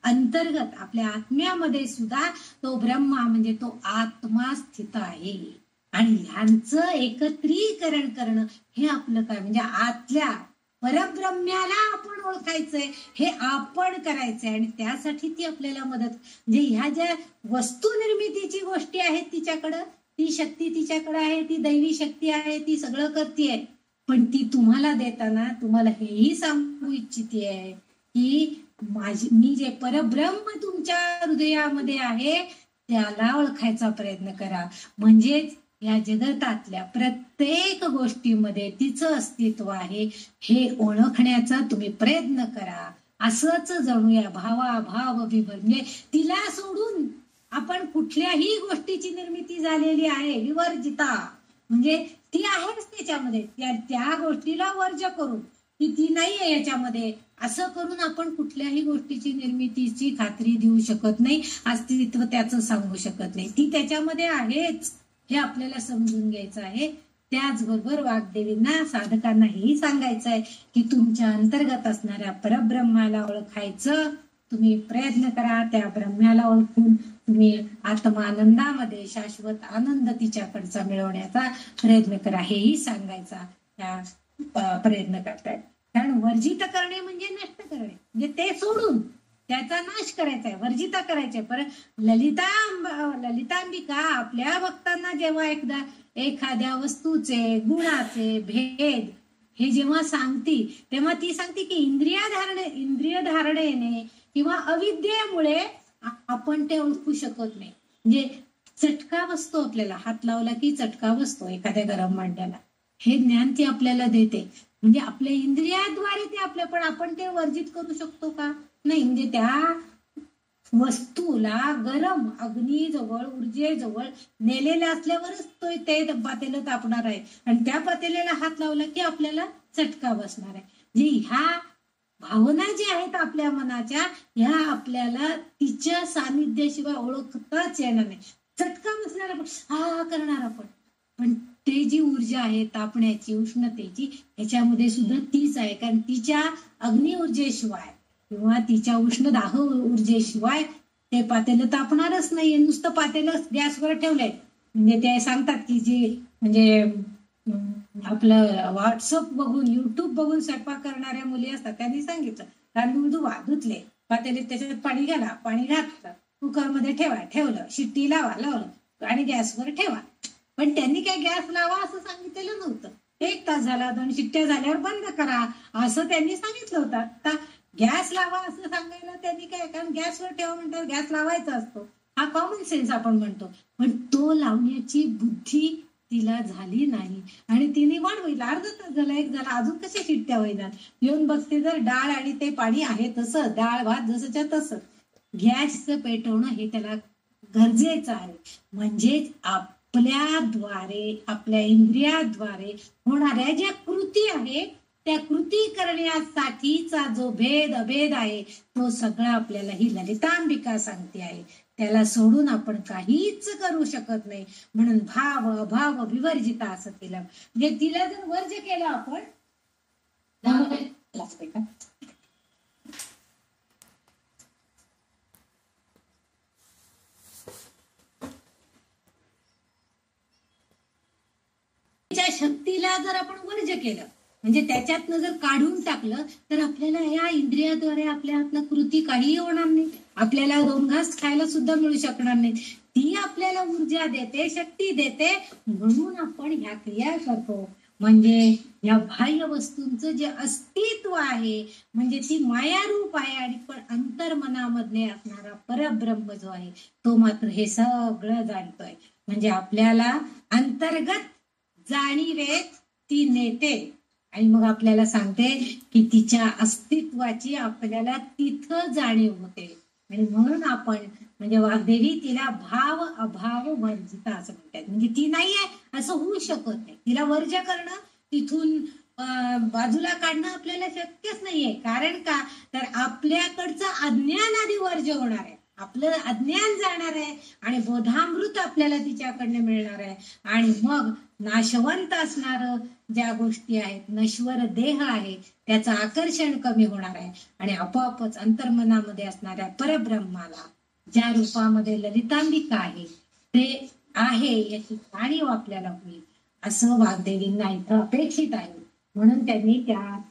अंतर्गत आपल्या आत्म्यामध्ये सुद्धा तो ब्रह्मा म्हणजे तो आत्मा स्थित आहे. आणि ह्यांचं एकत्रीकरण करणं हे आपलं काय, म्हणजे आतल्या परब्रह्म्याला आपण ओळखायचंय, हे आपण करायचंय. आणि त्यासाठी ती आपल्याला मदत, म्हणजे ह्या ज्या वस्तू निर्मितीची गोष्टी आहेत तिच्याकडं, ती शक्ती तिच्याकडे आहे, ती दैवी शक्ती आहे, ती सगळं करते. पण ती तुम्हाला देताना तुम्हाला हेही सांगू इच्छिते आहे की मी जे परब्रह्म तुमच्या हृदयामध्ये आहे त्याला ओळखायचा प्रयत्न करा. म्हणजेच या जगतातल्या प्रत्येक गोष्टीमध्ये तिचं अस्तित्व आहे हे ओळखण्याचा तुम्ही प्रयत्न करा. असंच जणू या भाव विभर, म्हणजे तिला सोडून आपण कुठल्याही गोष्टीची निर्मिती झालेली आहे विवर्जिता, म्हणजे ती आहेच त्याच्यामध्ये, त्या गोष्टीला वर्ज करून ती नाहीये याच्यामध्ये, असं करून आपण कुठल्याही गोष्टीची निर्मितीची खात्री देऊ शकत नाही, अस्तित्व त्याचं सांगू शकत नाही. ती त्याच्यामध्ये आहेच हे आपल्याला समजून घ्यायचं आहे. त्याचबरोबर वाग्देवींना साधकांना हेही सांगायचं आहे की तुमच्या अंतर्गत असणाऱ्या परब्रह्माला ओळखायचं तुम्ही प्रयत्न करा. त्या ब्रह्म्याला ओळखून तुम्ही आत्मानंदामध्ये शाश्वत आनंद तिच्याकडचा मिळवण्याचा प्रयत्न करा, हेही सांगायचा त्या प्रयत्न करतायत. कारण वर्जित करणे म्हणजे नष्ट करणे, म्हणजे ते सोडून त्याचा नाश करायचा आहे, वर्जिता करायचे. पर ललितांबिका आपल्या भक्तांना जेव्हा एकदा एखाद्या वस्तूचे गुणाचे भेद हे जेव्हा सांगती तेव्हा ती सांगते की इंद्रिय धारणेने किंवा अविद्येमुळे आपण ते ओळखू शकत नाही. म्हणजे चटका बसतो, आपल्याला हात लावला की चटका बसतो एखाद्या गरम भांड्याला, हे ज्ञान ती आपल्याला देते. म्हणजे आपल्या इंद्रियाद्वारे ते आपल्या, पण आपण ते वर्जित करू शकतो का? नाही. म्हणजे त्या वस्तूला गरम अग्नीजवळ ऊर्जेजवळ नेलेले असल्यावरच ते पातेलं तापणार आहे आणि त्या पातेल्याला हात लावला की आपल्याला चटका बसणार आहे. जे ह्या भावना ज्या आहेत आपल्या मनाच्या, ह्या आपल्याला तिच्या सानिध्याशिवाय ओळखताच येणार नाही. चटका बसणार आपण, हा करणार आपण, पण ते जी ऊर्जा आहे तापण्याची, उष्णतेची, ह्याच्यामध्ये सुद्धा तीच आहे. कारण तिच्या अग्नी ऊर्जेशिवाय किंवा तिच्या उष्णदाह ऊर्जेशिवाय ते पातेलं तापणारच नाहीये. नुसतं पातेलं गॅसवर ठेवलंय म्हणजे ते सांगतात की जे म्हणजे आपलं व्हॉट्सअप बघून, युट्यूब बघून स्वयंपाक करणाऱ्या मुली असतात, त्यांनी सांगितलं तांदूळ धुतले, पातेलीत त्याच्यात पाणी घाला, पाणी घातलं, कुकरमध्ये ठेवलं, शिट्टी लावलं आणि गॅसवर ठेवा. पण त्यांनी काय गॅस लावा असं सांगितलेलं नव्हतं. 1 तास झाला, 2 शिट्ट्या झाल्यावर बंद करा असं त्यांनी सांगितलं होतं. आता गॅस लावा असं सांगायला त्यांनी काय, कारण गॅसवर ठेवा म्हणतात, गॅस लावायचा असतो, हा कॉमन सेन्स आपण म्हणतो. पण तो लावण्याची बुद्धी तिला झाली नाही आणि तिने वाढवलं. अर्धा तास झाला, 1 झाला, अजून कशा शिट्ट्या होईनात. येऊन बघते तर डाळ आणि ते पाणी आहे तसं, डाळ भात जसंच्या तसं. गॅसचं पेटवणं हे त्याला गरजेचं आहे. म्हणजेच आपल्याद्वारे, आपल्या इंद्रियाद्वारे होणाऱ्या ज्या कृती आहेत, त्या कृती करण्यासाठीचा जो अभेद आहे, तो सगळा आपल्याला ही ललितांबिका सांगते आहे. त्याला सोडून आपण काहीच करू शकत नाही. म्हणून भाव अभाव विवर्जिता असं केलं. म्हणजे तिला जर वर्ज केलं आपण, शक्तीला जर आपण वर्ज केलं, म्हणजे त्याच्यातनं जर काढून टाकलं, तर आपल्याला या इंद्रियाद्वारे आपल्या हातनं कृती काहीही होणार नाही. आपल्याला 2 घास खायला सुद्धा मिळू शकणार नाही. ती आपल्याला ऊर्जा देते, शक्ती देते, म्हणून आपण ह्या क्रिया करतो. म्हणजे या बाह्य वस्तूंचं जे अस्तित्व आहे, म्हणजे ती मायारूप आहे, आणि पण अंतर्मनामध्ये असणारा परब्रह्म जो आहे, तो मात्र हे सगळं जाणतोय. म्हणजे आपल्याला अंतर्गत जाणीवेत ती नेते आणि मग आपल्याला सांगते की तिच्या अस्तित्वाची आपल्याला तिथं जाणीव होते. आणि म्हणून आपण म्हणजे वाग्देवी तिला भाव अभाव वर्जिता असं म्हणतात. म्हणजे ती नाहीये असं होऊ शकत नाही. तिला वर्ज करणं, तिथून बाजूला काढणं आपल्याला शक्यच नाहीये. कारण का, तर आपल्याकडचं अज्ञान आधी वर्ज होणार आहे, आपलं अज्ञान जाणार आहे आणि बोधामृत आपल्याला तिच्याकडनं मिळणार आहे. आणि मग नाशवंत असणार ज्या गोष्टी आहेत, नश्वर देह आहे, त्याचं आकर्षण कमी होणार आहे आणि आपोआपच अंतर्मनामध्ये असणाऱ्या परब्रह्माला, ज्या रूपामध्ये ललितांबिका आहे ते आहे, याची जाणीव आपल्याला होईल असं वाग्देवींना इथं अपेक्षित आहे. म्हणून त्यांनी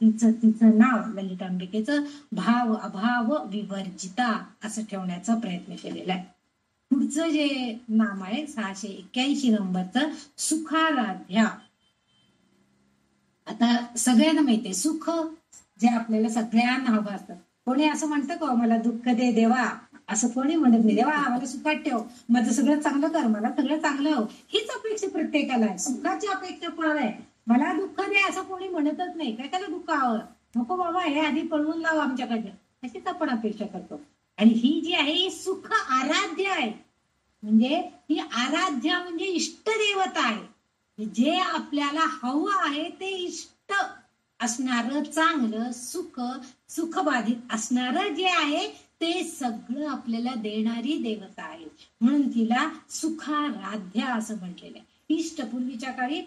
तिचं नाव ललितांबिकेचं भाव अभाव विवर्जिता असं ठेवण्याचा प्रयत्न केलेला आहे. पुढचं जे नाम आहे 681 नंबरचं सुखाराध्या. आता सगळ्यांना माहितीये सुख जे आपल्याला सगळ्यांना हवं असतं. कोणी असं म्हणतं का मला दुःख दे देवा, असं कोणी म्हणत नाही. देवा मला सुखात ठेव, माझं सगळं चांगलं कर, मला सगळं चांगलं हो, हीच अपेक्षा प्रत्येकाला आहे. सुखाची अपेक्षा कोणाला आहे? मला दुःख दे असं कोणी म्हणतच नाही. काय त्याला दुःख हवं, नको बाबा हे आधी पळवून लाव आमच्याकडनं, अशीच आपण अपेक्षा करतो. आणि ही जी आहे ही सुख आराध्य आहे. म्हणजे ही आराध्य म्हणजे इष्टदेवता आहे. जे आपल्याला हवं आहे ते इष्ट असणारं चांगलं सुखबाधित असणारं जे आहे ते सगळं आपल्याला देणारी देवता आहे. म्हणून तिला सुखाराध्या असं म्हटलेलं आहे. इष्ट पूर्वीच्या काळी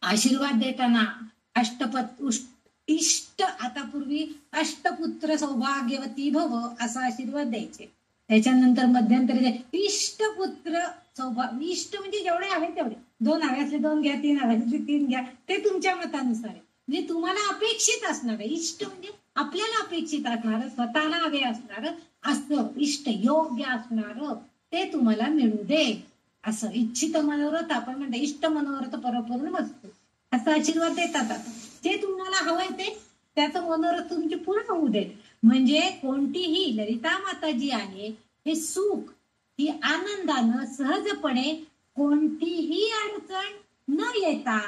आशीर्वाद देताना इष्ट, आता पूर्वी अष्टपुत्र सौभाग्यवती भव असा आशीर्वाद द्यायचे. त्याच्यानंतर मध्यंतरी इष्टपुत्र सौभाग्य, इष्ट म्हणजे जेवढे आहे तेवढे, 2 हवे असले 2 घ्या, 3 हवे असले 3 घ्या, ते तुमच्या मतानुसार आहे. म्हणजे तुम्हाला अपेक्षित असणार आहे. इष्ट म्हणजे आपल्याला अपेक्षित असणार, स्वतःला हवे असणार असं इष्ट योग्य असणार ते तुम्हाला मिळू दे असं. इच्छित मनोरथ आपण म्हणतो, इष्ट मनोरथ परपूर्ण वस्तू असा आशीर्वाद देतात. जे तुम्हाला हवंय ते त्याचं मनोरथ तुमचे पूर्ण होऊ दे. म्हणजे कोणतीही ललिता माता जी आहे हे सुख, ही आनंदानं सहजपणे कोणतीही अडचण न येता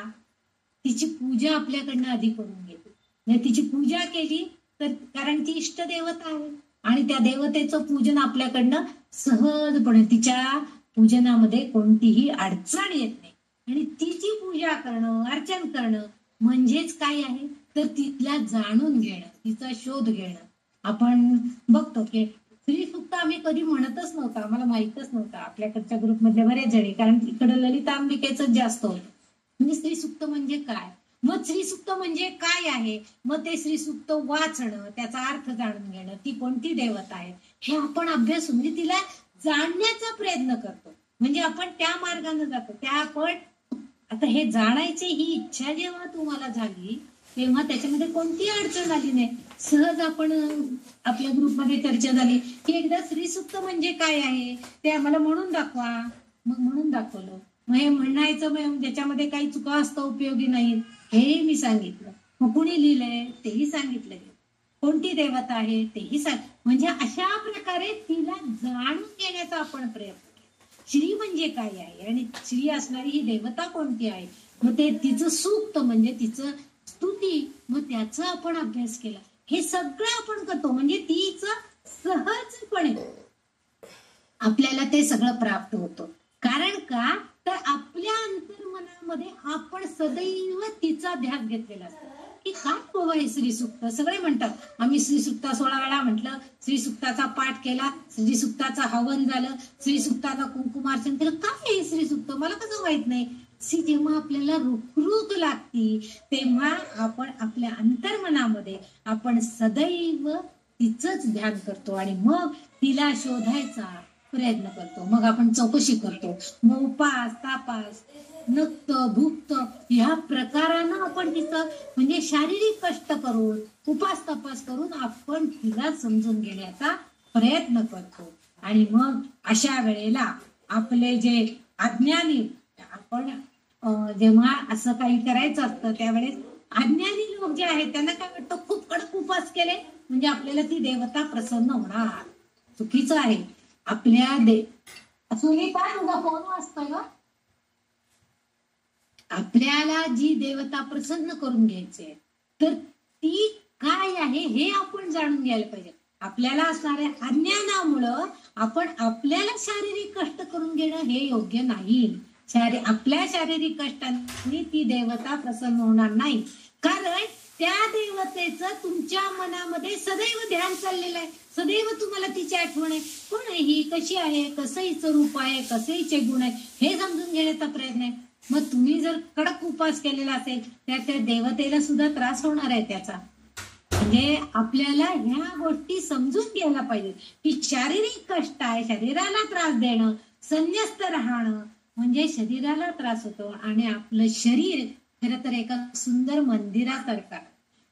तिची पूजा आपल्याकडनं आधी करून घेते. तिची पूजा केली तर, कारण ती इष्ट देवता आहे आणि त्या देवतेचं पूजन आपल्याकडनं सहजपणे, तिच्या पूजनामध्ये कोणतीही अडचण येत नाही. आणि तिची पूजा करणं, अर्चन करणं म्हणजेच काय आहे, तर तिथल्या जाणून घेणं, तिचा शोध घेणं. आपण बघतो की स्त्रीसुक्त आम्ही कधी म्हणतच नव्हतं, आम्हाला माहितच नव्हतं आपल्याकडच्या ग्रुपमधले बरेच जणी, कारण इकडे ललितांबिकेच जास्त होतं. म्हणजे स्त्रीसुक्त म्हणजे काय, मग स्त्रीसुक्त म्हणजे काय आहे, मग ते स्त्रीसुक्त वाचणं, त्याचा अर्थ जाणून घेणं, ती कोणती देवता आहे हे आपण अभ्यास म्हणजे तिला जाणण्याचा प्रयत्न करतो. म्हणजे आपण त्या मार्गाने जातो. त्या आपण आता हे जाणायची ही इच्छा जेव्हा तुम्हाला झाली तेव्हा त्याच्यामध्ये कोणती अडचण आली नाही. सहज आपण आपल्या ग्रुपमध्ये चर्चा झाली की एकदा स्त्रीसुक्त म्हणजे काय आहे ते आम्हाला म्हणून दाखवा. मग म्हणून दाखवलं. मग हे म्हणायचं मग ज्याच्यामध्ये काही चुका असतं उपयोगी नाही हे मी सांगितलं. मग कुणी लिहिलंय तेही सांगितलं. कोणती देवता आहे तेही सांग. म्हणजे अशा प्रकारे तिला जाणून घेण्याचा आपण प्रयत्न. श्री म्हणजे काय आहे आणि श्री असणारी ही देवता कोणती आहे, मग ते तिचं सूक्त म्हणजे तिचं स्तुती, मग त्याचा आपण अभ्यास केला. हे सगळं आपण करतो म्हणजे तिचं सहजपणे आपल्याला ते सगळं प्राप्त होतं. कारण का तर आपल्या अंतर्मनामध्ये आपण सदैव तिचा ध्यास घेतलेला असतो की काय बाबा हे श्रीसुक्त. सगळे म्हणतात आम्ही श्रीसुक्ता 16 वेळा म्हटलं, श्रीसुक्ताचा पाठ केला, श्रीसुक्ताचा हवन झालं, श्रीसुक्ताला कुंकुमार्चन केलं. काय हे श्रीसुक्त मला कसं माहित नाही. जेव्हा आपल्याला रुखरुख लागती तेव्हा आपण आपल्या अंतर्मनामध्ये आपण सदैव तिचंच ध्यान करतो आणि मग तिला शोधायचा प्रयत्न करतो. मग आपण चौकशी करतो. मग उपास तापास नक्त भुक्त ह्या प्रकारानं आपण तिचं म्हणजे शारीरिक कष्ट करून उपास तपास करून आपण तिला समजून घेण्याचा प्रयत्न करतो. आणि मग अशा वेळेला आपले जे अज्ञानी आपण जेव्हा असं काही करायचं असतं त्यावेळेस अज्ञानी लोक जे आहेत त्यांना काय वाटतं खूप कडक उपास केले म्हणजे आपल्याला ती देवता प्रसन्न होणार. चुकीचं आहे. आपल्या फोन वाजतोय ग. आपल्याला जी देवता प्रसन्न करून घ्यायची तर ती काय आहे हे आपण जाणून घ्यायला पाहिजे. आपल्याला असणाऱ्या अज्ञानामुळं आपण आपल्याला शारीरिक कष्ट करून घेणं हे योग्य नाही. आपल्या शारीरिक कष्टाने ती देवता प्रसन्न होणार नाही. कारण त्या देवतेचं तुमच्या मनामध्ये सदैव ध्यान चाललेलं आहे. सदैव तुम्हाला तिची आठवण आहे. कोण आहे ही, कशी आहे, कसं हिचं रूप आहे, कसे हिचे गुण आहे हे समजून घेण्याचा प्रयत्न आहे. मग तुम्ही जर कडक उपास केलेला असेल तर त्या देवतेला सुद्धा त्रास होणार आहे त्याचा. म्हणजे आपल्याला ह्या गोष्टी समजून घ्यायला पाहिजे की शारीरिक कष्ट आहे, शरीराला त्रास देणं, संन्यस्त राहणं म्हणजे शरीराला त्रास होतो. आणि आपलं शरीर खरं तर एका सुंदर मंदिरासारखं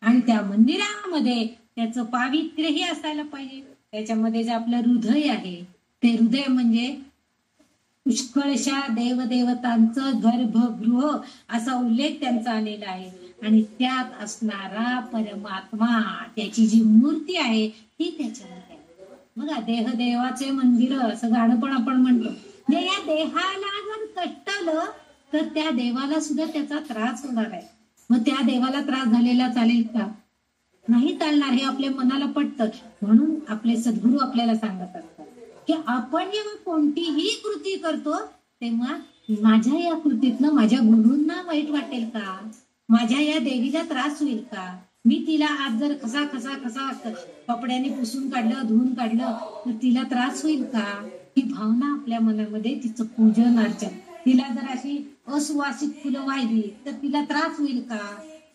आणि त्या मंदिरामध्ये त्याचं पावित्र्यही असायला पाहिजे. त्याच्यामध्ये जे आपलं हृदय आहे ते हृदय म्हणजे पुष्कळशा देवदेवतांचं गर्भगृह असा उल्लेख त्यांचा आलेला आहे. आणि त्यात असणारा परमात्मा त्याची जी मूर्ती आहे ती त्याच्यामध्ये आहे. बघा देहदेवाचे मंदिर असं गाणं पण आपण म्हणतो. म्हणजे या देहाला जर कष्ट आलं तर त्या देवाला सुद्धा त्याचा त्रास होणार आहे. मग त्या देवाला त्रास झालेला चालेल का? नाही चालणार. हे आपल्या मनाला पटतं. म्हणून आपले सद्गुरू आपल्याला सांगत असतात की आपण जेव्हा कोणतीही कृती करतो तेव्हा माझ्या या कृतीतनं माझ्या गुरूंना वाईट वाटेल का, माझ्या या देवीला त्रास होईल का, मी तिला आज जर कसा कसा कसा कपड्याने पुसून काढलं धुवून काढलं तर तिला त्रास होईल का. ही भावना आपल्या मनामध्ये तिचं पूजन अर्चन. तिला जर अशी असुवासिक फुलं वाहिली तर तिला त्रास होईल का.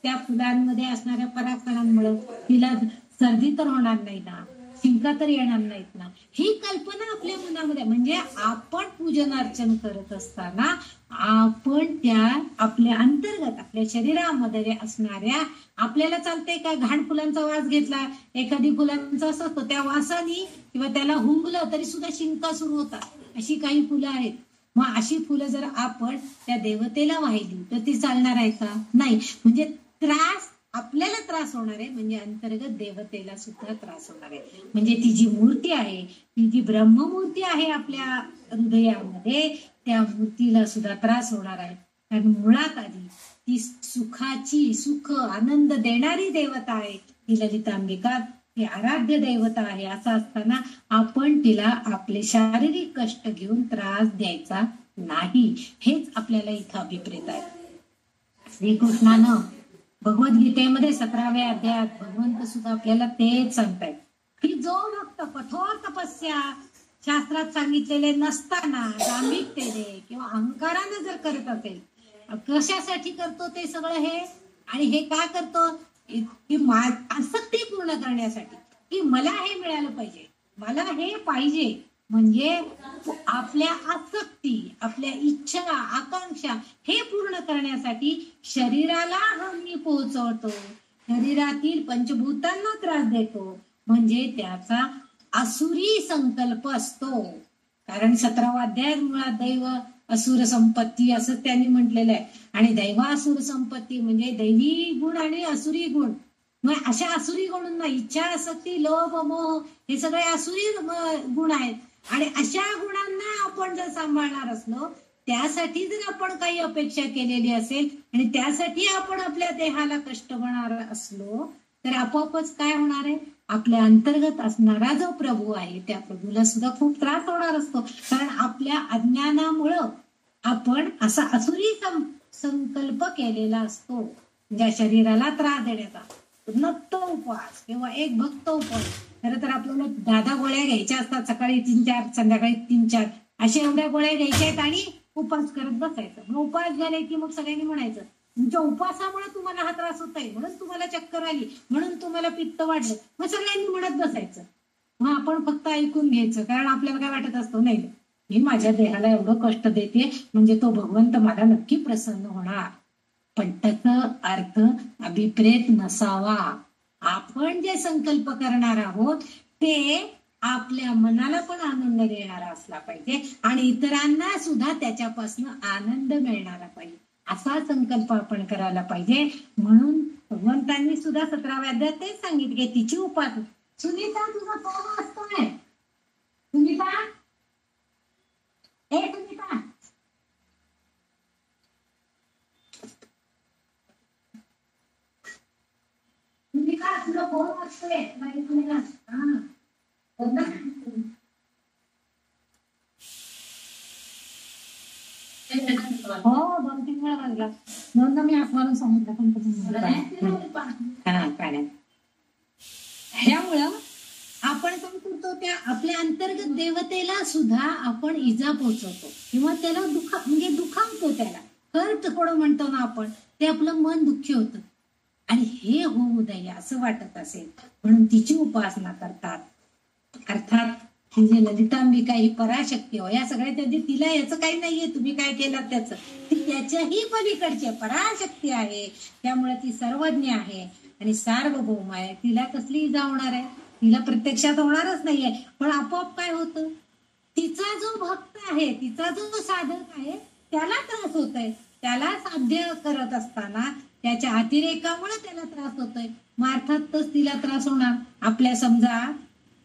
त्या फुलांमध्ये असणाऱ्या परागकणांमुळे तिला सर्दी तर होणार नाही ना, शिंका तर येणार नाहीत ना. ही कल्पना आपल्या मनामध्ये म्हणजे आपण पूजन अर्चन करत असताना आपण त्या आपल्या अंतर्गत आपल्या शरीरामध्ये असणाऱ्या आपल्याला चालतंय का घाण फुलांचा वास घेतला, एखादी फुलांचा असं असतो त्या वासाने किंवा त्याला हुंगलं तरी सुद्धा शिंका सुरू होतात. अशी काही फुलं आहेत. मग अशी फुलं जर आपण त्या देवतेला वाहिली तर ती चालणार आहे का? नाही. म्हणजे त्रास आपल्याला त्रास होणार आहे म्हणजे अंतर्गत देवतेला सुद्धा त्रास होणार आहे. म्हणजे ती जी मूर्ती आहे ती जी ब्रह्ममूर्ती आहे आपल्या हृदयामध्ये त्या मूर्तीला सुद्धा त्रास होणार आहे. कारण मुळात आधी ती सुखाची सुख आनंद देणारी देवता आहे. ती ललितांबिका ही आराध्य देवता आहे. असं असताना आपण तिला आपले शारीरिक कष्ट घेऊन त्रास द्यायचा नाही. हेच आपल्याला इथं अभिप्रेत आहे. श्रीकृष्णानं भगवद्गीतेमध्ये 17व्या अध्यायात भगवंत सुद्धा आपल्याला तेच सांगतायत की जो भक्त कठोर तपस्या शास्त्रात सांगितलेले नसताना दांभिकतेने किंवा अहंकाराने जर करत असेल, कशासाठी करतो ते सगळं हे, आणि हे का करतो की आसक्ती पूर्ण करण्यासाठी, की मला हे मिळालं पाहिजे, मला हे पाहिजे, म्हणजे आपल्या आसक्ती, आपल्या इच्छा, आकांक्षा हे पूर्ण करण्यासाठी शरीराला हानी पोहोचवतो, शरीरातील पंचभूतांना त्रास देतो, म्हणजे त्याचा आसुरी संकल्प असतो. कारण 17वा अध्याय मुळात दैव असुर संपत्ती असं त्यांनी म्हटलेलं आहे. आणि दैवासुर संपत्ती म्हणजे दैवी गुण आणि असुरी गुण. मग अशा असुरी गुणांना इच्छा, आसक्ती, लोभ, मोह हे सगळे असुरी गुण आहेत. आणि अशा गुणांना आपण जर सांभाळणार असलो, त्यासाठी जर आपण काही अपेक्षा केलेली असेल आणि त्यासाठी आपण आपल्या देहाला कष्ट होणार असलो, तर आपोआपच काय होणार आहे, आपल्या अंतर्गत असणारा जो प्रभू आहे त्या प्रभूला सुद्धा खूप त्रास होणार असतो. कारण आपल्या अज्ञानामुळं आपण असा असुरी संकल्प केलेला असतो, ज्या शरीराला त्रास देण्याचा. नक्त उपवास किंवा एक भक्त उपवास, खरं तर आपल्याला 10 गोळ्या घ्यायच्या असतात, सकाळी 3-4, संध्याकाळी 3-4, अशा एवढ्या गोळ्या घ्यायच्या आहेत आणि उपास करत बसायचं. मग उपास झाले की मग सगळ्यांनी म्हणायचं तुमच्या उपासामुळे तुम्हाला हा त्रास होत आहे, म्हणून तुम्हाला चक्कर आली, म्हणून तुम्हाला पित्त वाढलं, मग सगळ्यांनी म्हणत बसायचं. मग आपण फक्त ऐकून घ्यायचं, कारण आपल्याला काय वाटत असतं, नाही मी माझ्या देहाला एवढं कष्ट देते म्हणजे तो भगवंत मला नक्की प्रसन्न होणार. पण त्याचा अर्थ अभिप्रेत नसावा. आपण जे संकल्प करणार आहोत ते आपल्या मनाला पण आनंद देणारा असला पाहिजे आणि इतरांना सुद्धा त्याच्यापासून आनंद मिळणारा पाहिजे, असा संकल्प आपण करायला पाहिजे. म्हणून भगवंतांनी सुद्धा 17व्या अध्यायात तेच सांगितले, तिची उपासना. सुनीता, तुझा कोण वाचतोय? सुनीता, ए सुनीता, सुनीता तुला कोण वाचतोय? हो, 2-3 वेळा वाजला. दोनदा मी आठवण सांगितलं पण पाण्यात. ह्यामुळं आपण काय करतो, त्या आपल्या अंतर्गत देवतेला सुद्धा आपण इजा पोहोचवतो किंवा त्याला म्हणजे दुखावतो, त्याला हर्ट थोडं म्हणतो ना आपण, ते आपलं मन दुःखी होतं. आणि हे होऊ नये असं वाटत असेल म्हणून तिची उपासना करतात. अर्थात ही जे ललितांबिका ही पराशक्ती हो, या सगळ्या त्याची तिला याचं काही नाहीये, तुम्ही काय केलं त्याचं, ती त्याच्याही पलीकडची पराशक्ती आहे. त्यामुळे ती सर्वज्ञ आहे आणि सार्वभौम आहे. तिला कसली इजा होणार आहे? तिला प्रत्यक्षात होणारच नाहीये. पण आपोआप काय होतं, तिचा जो भक्त आहे, तिचा जो साधक आहे, त्याला त्रास होतोय. त्याला साध्य करत असताना त्याच्या अतिरेकामुळे त्याला त्रास होतोय. मग अर्थातच तिला त्रास होणार. आपल्या समजा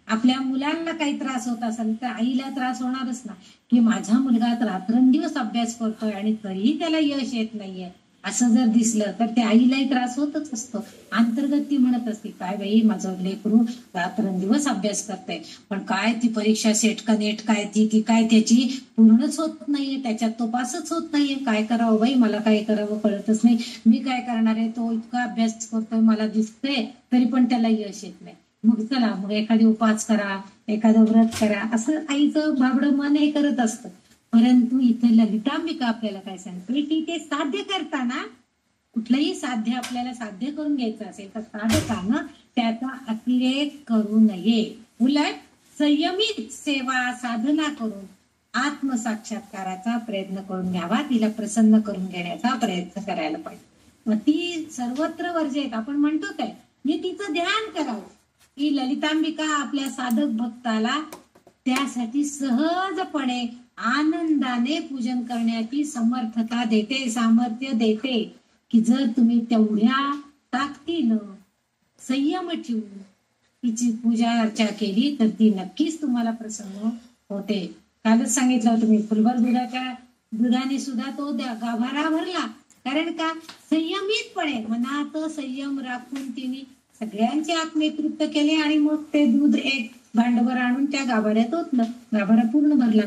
आपल्या मुलांना काही त्रास होत असेल तर आईला त्रास होणारच ना, की माझा मुलगा रात्रंदिवस अभ्यास करतोय आणि तरीही त्याला यश येत नाहीये असं जर दिसलं तर त्या आईलाही त्रास होतच असतो. अंतर्गत ती म्हणत असते, काय बाई माझं लेकरू रात्रंदिवस अभ्यास करतंय, पण काय ती परीक्षा सेट का नेट काय ती काय त्याची पूर्णच होत नाहीये, त्याच्यात तो पासच होत नाहीये. काय करावं बाई, मला काय करावं कळतच नाही, मी काय करणार आहे, तो इतका अभ्यास करतोय मला दिसतंय तरी पण त्याला यश येत नाही. मग चला, मग एखादी उपास करा, एखादं व्रत करा, असं आईचं बाबडं मन हे करत असतं. परंतु इथे ललितांबिका आपल्याला काय सांगते की ते साध्य करताना, कुठलंही साध्य आपल्याला साध्य करून घ्यायचं असेल तर साधकानं त्याचा अतिरेक करू नये. उलट संयमित सेवा साधना करून आत्मसाक्षात्काराचा प्रयत्न करून घ्यावा, तिला प्रसन्न करून घेण्याचा प्रयत्न करायला पाहिजे. मग ती सर्वत्र वर्जित आपण म्हणतो काय, मी तिचं ध्यान करावं. ही ललितांबिका आपल्या साधक भक्ताला त्यासाठी सहजपणे आनंदाने पूजन करण्याची समर्थता देते, सामर्थ्य देते, की जर तुम्ही तेवढ्या ताकदीनं संयम ठेवून तिची पूजा अर्चा केली तर ती नक्कीच तुम्हाला प्रसन्न होते. कालच सांगितलं तुम्ही, फुलभर दुधाने सुद्धा तो गाभारा भरला. कारण का, संयमितपणे मनात संयम राखून तिने सगळ्यांचे आत्मतृप्त केले आणि मग ते दूध एक भांडवर आणून त्या गाभाऱ्यात ओतलं, गाभारा पूर्ण भरला.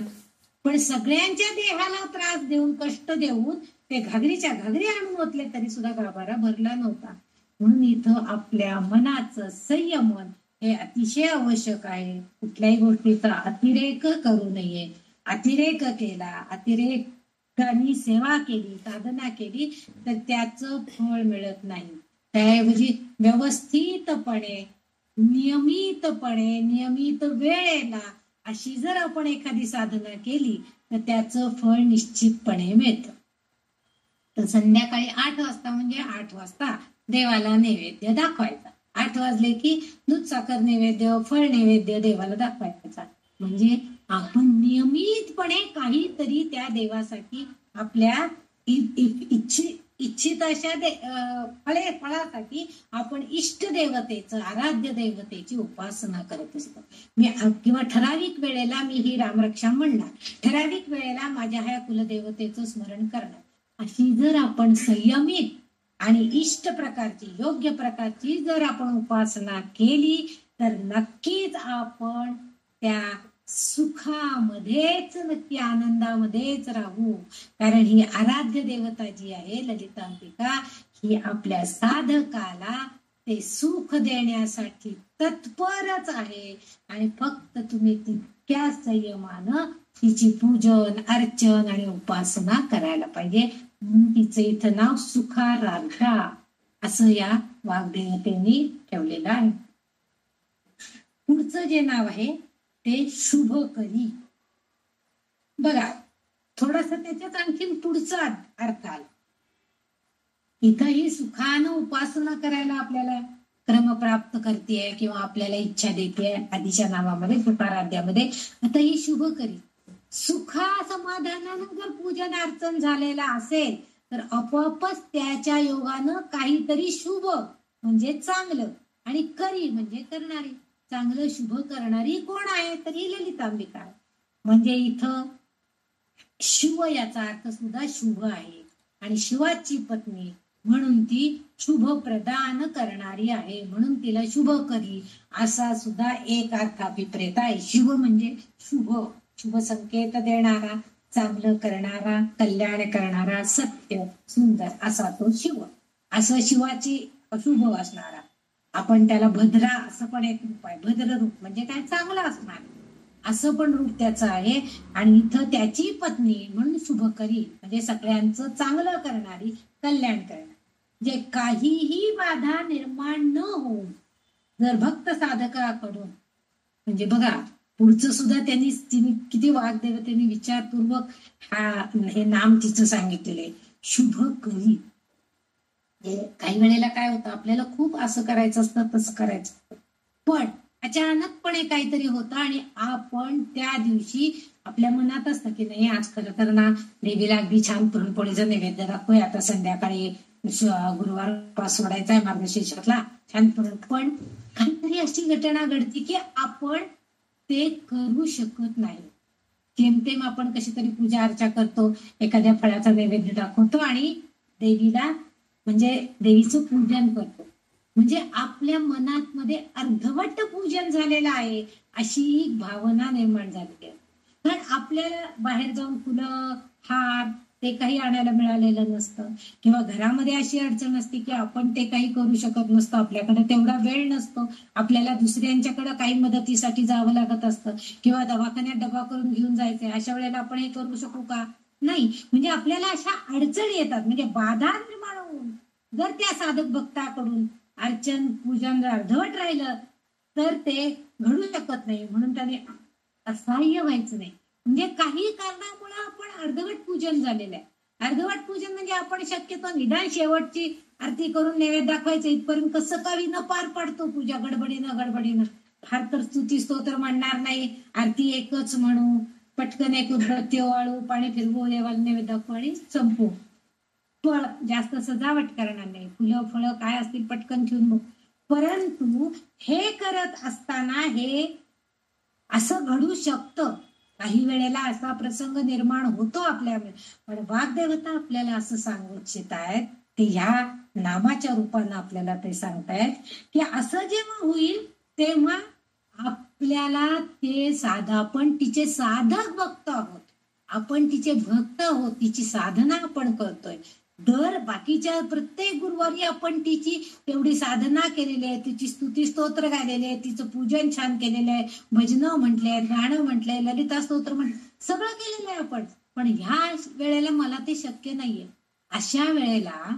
पण सगळ्यांच्या देहाला त्रास देऊन, कष्ट देऊन ते घागरीच्या घागरी आणून ओतले तरी सुद्धा गाभारा भरला नव्हता. म्हणून इथं आपल्या मनाचं संयमन हे अतिशय आवश्यक आहे. कुठल्याही गोष्टीचा अतिरेक करू नये. अतिरेक केला, अतिरेकाने सेवा केली, साधना केली तर त्याचं फळ मिळत नाही. त्याऐवजी व्यवस्थितपणे, नियमित वेळेला अशी जर आपण एखादी साधना केली तर त्याचं फळ निश्चितपणे मिळतं. तर संध्याकाळी 8 वाजता म्हणजे 8 वाजता देवाला नैवेद्य दाखवायचा. 8 वाजले की दूध साखर नैवेद्य, फळ नैवेद्य देवाला दाखवायचा. म्हणजे आपण नियमितपणे काहीतरी त्या देवासाठी आपल्या इच्छित अशा फळासाठी आपण इष्ट देवतेचं, आराध्य देवतेची उपासना करत असतो. किंवा ठराविक वेळेला मी ही रामरक्षा म्हणणार, ठराविक वेळेला माझ्या ह्या कुलदेवतेचं स्मरण करणार. अशी जर आपण संयमित आणि इष्ट प्रकारची, योग्य प्रकारची जर आपण उपासना केली तर नक्कीच आपण त्या सुखामध्येच, नक्की आनंदामध्येच राहू. कारण ही आराध्य देवता जी आहे ललितांबिका, ही आपल्या साधकाला ते सुख देण्यासाठी तत्परच आहे. आणि फक्त तुम्ही तितक्या संयमानं तिची पूजन, अर्चन आणि उपासना करायला पाहिजे. म्हणून तिचं इथं नाव सुखाराध्या असं या वाग्देवतेने ठेवलेलं आहे. पुढचं जे नाव आहे ते शुभकरी. बघा, थोडस त्याच्यात आणखीन पुढचा अर्थ आला. इथंही सुखानं उपासना करायला आपल्याला क्रम प्राप्त करते किंवा आपल्याला इच्छा देते आधीच्या नावामध्ये, सुखाराध्यामध्ये. आता ही शुभकरी, सुखा समाधानानं जर पूजन अर्चन झालेलं असेल तर आपोआपच त्याच्या योगानं काहीतरी शुभ म्हणजे चांगलं, आणि करी म्हणजे करणारी, चांगलं शुभ करणारी कोण आहे तर ही ललितांबिका आहे. म्हणजे इथं शिव याचा अर्थ सुद्धा शुभ आहे, आणि शिवाची पत्नी म्हणून ती शुभ प्रदान करणारी आहे, म्हणून तिला शुभ करी असा सुद्धा एक अर्थ अभिप्रेत आहे. शिव म्हणजे शुभ, शुभ संकेत देणारा, चांगलं करणारा, कल्याण करणारा, सत्य, सुंदर असा तो शिव. असं शिवाची शुभ असणारा. आपण त्याला भद्रा असं पण एक रूप आहे. भद्र रूप म्हणजे काय, चांगलं असणार असं पण रूप त्याचं आहे. आणि इथं त्याची पत्नी म्हणून शुभकरी म्हणजे सगळ्यांचं चांगलं करणारी, कल्याण करणारी. जे काहीही बाधा निर्माण न होऊन जर भक्त साधकाकडून, म्हणजे बघा पुढचं सुद्धा त्यांनी किती वाग्देवतेने विचारपूर्वक हे नाम तिचं सांगितलेलं, शुभकरी. काही वेळेला काय होतं, आपल्याला खूप असं करायचं असतं, तसं करायचं असतं, पण अचानकपणे काहीतरी होतं आणि आपण त्या दिवशी आपल्या मनात असतं की नाही, आज खरं तर ना देवीला अगदी छान पुरणपोळीचा नैवेद्य दाखवूया, आता संध्याकाळी गुरुवार उपास सोडायचा आहे मार्गशीर्षातला, छान पुरण. पण काहीतरी अशी घटना घडते की आपण ते करू शकत नाही. जेमतेम आपण कशी तरी पूजा अर्चा करतो, एखाद्या फळाचा नैवेद्य दाखवतो आणि देवीला म्हणजे देवीचं पूजन करतो. म्हणजे आपल्या मनात मध्ये अर्धवट पूजन झालेलं आहे अशी भावना निर्माण झालेली आहे. कारण आपल्याला बाहेर जाऊन फुलं, हार ते काही आणायला मिळालेलं नसतं, किंवा घरामध्ये अशी अडचण असते की आपण ते काही करू शकत नसतो, आपल्याकडे तेवढा वेळ नसतो, आपल्याला दुसऱ्यांच्याकडे काही मदतीसाठी जावं लागत असतं, किंवा दवाखान्यात डबा करून घेऊन जायचंय, अशा वेळेला आपण हे करू शकू का, नाही. म्हणजे आपल्याला अशा अडचणी येतात. म्हणजे बाधा निर्माण होऊन जर त्या साधक भक्ताकडून अर्चन पूजन अर्धवट राहिलं तर ते घडू शकत नाही. म्हणून त्याने असहाय्य व्हायचं नाही. म्हणजे काही कारणामुळे आपण अर्धवट पूजन झालेलं आहे. अर्धवट पूजन म्हणजे आपण शक्यतो निदान शेवटची आरती करून नैवेद्य दाखवायचं इथपर्यंत कसं का विना पार पाडतो पूजा, गडबडीनं. फार तर स्तुती स्तोत्र म्हणणार नाही, आरती एकच म्हणू, पटकन एक उदबत्ती वाळू, पाणी फिरवू, देवाला नैवेद्य दाखवू आणि संपू. फळ जास्त सजावट करणार नाही, फुलं काय असतील पटकन ठेवून बघ. परंतु हे करत असताना हे असं घडू शकतं, काही वेळेला असा प्रसंग निर्माण होतो आपल्यामध्ये. पण वाग्देवता आपल्याला असं सांगू इच्छित आहेत, ते ह्या नामाच्या रूपानं आपल्याला ते सांगतायत की असं जेव्हा होईल तेव्हा आपल्याला ते आपण तिचे साधक भक्त आहोत आपण तिचे भक्त आहोत, तिची साधना आपण करतोय. दर बाकीच्या प्रत्येक गुरुवारी आपण तिची तेवढी साधना केलेली आहे, तिची स्तुती स्तोत्र गायलेले आहे, तिचं पूजन छान केलेलं आहे, भजनं म्हटले, गाणं म्हटलंय, ललिता स्तोत्र म्हटलं, सगळं केलेलं आहे आपण. पण ह्या वेळेला मला ते शक्य नाहीये. अशा वेळेला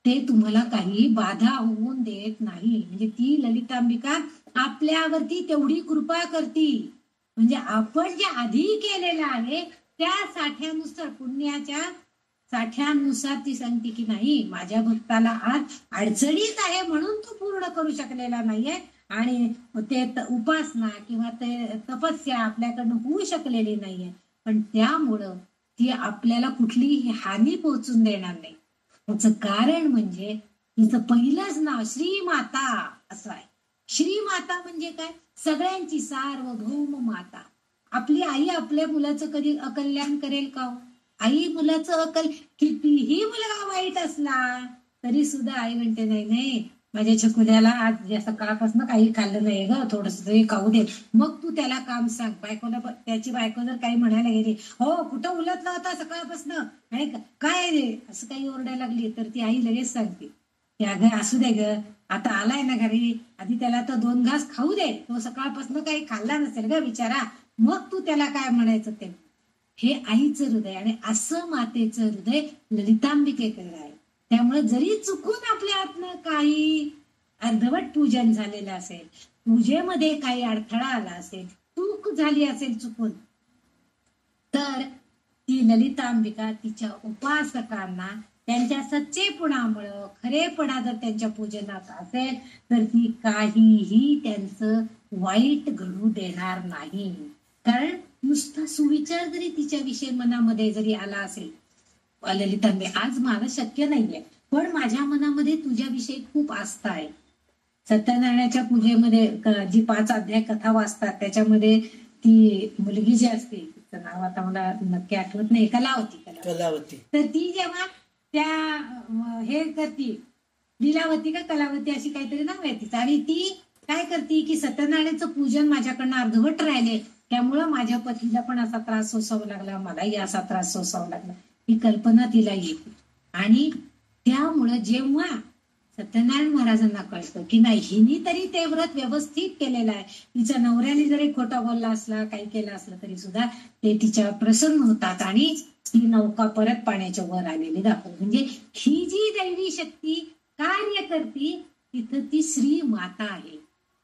ते तुम्हाला काही बाधा होऊन देत नाही. म्हणजे ती ललितांबिका आपल्यावरती तेवढी कृपा करती. म्हणजे आपण जे आधी केलेलं आहे त्या साठ्यानुसार, पुण्याच्या साठ्यानुसार ती सांगते की नाही, माझ्या भक्ताला आज अडचणीत आहे म्हणून तो पूर्ण करू शकलेला नाहीये, आणि ते उपासना किंवा ते तपस्या आपल्याकडनं होऊ शकलेली नाहीये. पण त्यामुळं ती आपल्याला कुठलीही हानी पोहोचून देणार नाही. त्याचं कारण म्हणजे तिचं पहिलंच नाव श्रीमाता असं आहे. श्रीमाता म्हणजे काय? सगळ्यांची सार्वभौम माता. आपली आई आपल्या मुलाचं कधी अकल्याण करेल का? आई मुलाचं कितीही मुलगा वाईट असला तरी सुद्धा आई म्हणते नाही नाही, माझ्या छकुल्याला आज सकाळपासून काही खाल्लं नाही ग, थोडस तरी खाऊ दे, मग तू त्याला काम सांग. बायकोला, त्याची बायको जर काही म्हणायला गेली, हो कुठं उलटला होता सकाळपासून आणि काय रे असं काही ओरडायला लागली, तर ती आई लगेच सांगते की अगं असू दे ग, आता आलाय ना घरी, आधी त्याला तर 2 घास खाऊ दे, तो सकाळपासून काही खाल्ला नसेल ग बिचारा, मग तू त्याला काय म्हणायचं ते. हे आईचं हृदय, आणि असं मातेचं हृदय ललितांबिकेकडे आहे. त्यामुळे जरी चुकून आपल्या हातनं काही अर्धवट पूजन झालेलं असेल, पूजेमध्ये काही अडथळा आला असेल, चूक झाली असेल चुकून, तर ती ललितांबिका तिच्या उपासकांना त्यांच्या सच्चेपणामुळं, खरेपणा जर त्यांच्या पूजनात असेल तर ती काहीही त्यांचं वाईट घडू देणार नाही. कारण नुसता सुविचार जरी तिच्याविषयी मनामध्ये जरी आला असेल, ललितांबे आज मला शक्य नाहीये पण माझ्या मनामध्ये तुझ्याविषयी खूप आस्था आहे. सत्यनारायणाच्या पूजेमध्ये जी 5 अध्याय कथा वाचतात त्याच्यामध्ये ती मुलगी जी असते, तिचं नाव आता मला नक्की आठवत नाही, कलावती. तर ती जेव्हा त्या हे करती, लीलावती का कलावती अशी काहीतरी नाव आहे तिचं, आणि ती काय करते की सत्यनारायणाचं पूजन माझ्याकडनं अर्धवट राहिले, त्यामुळं माझ्या पतीला पण असा त्रास सोसावा लागला, मलाही असा त्रास सोसावा लागला, ही कल्पना तिला येते. आणि त्यामुळं जेव्हा सत्यनारायण महाराजांना कळतं की नाही, हिनी तरी ते व्रत व्यवस्थित केलेलं आहे, तिच्या नवऱ्याने जरी खोटा बोलला असला, काही केलं असलं तरी सुद्धा ते तिच्या प्रसन्न होतात आणि ती नौका परत पाण्याच्या वर आलेली दाखवते. म्हणजे ही जी दैवी शक्ती कार्य करती तिथं ती श्री माता आहे.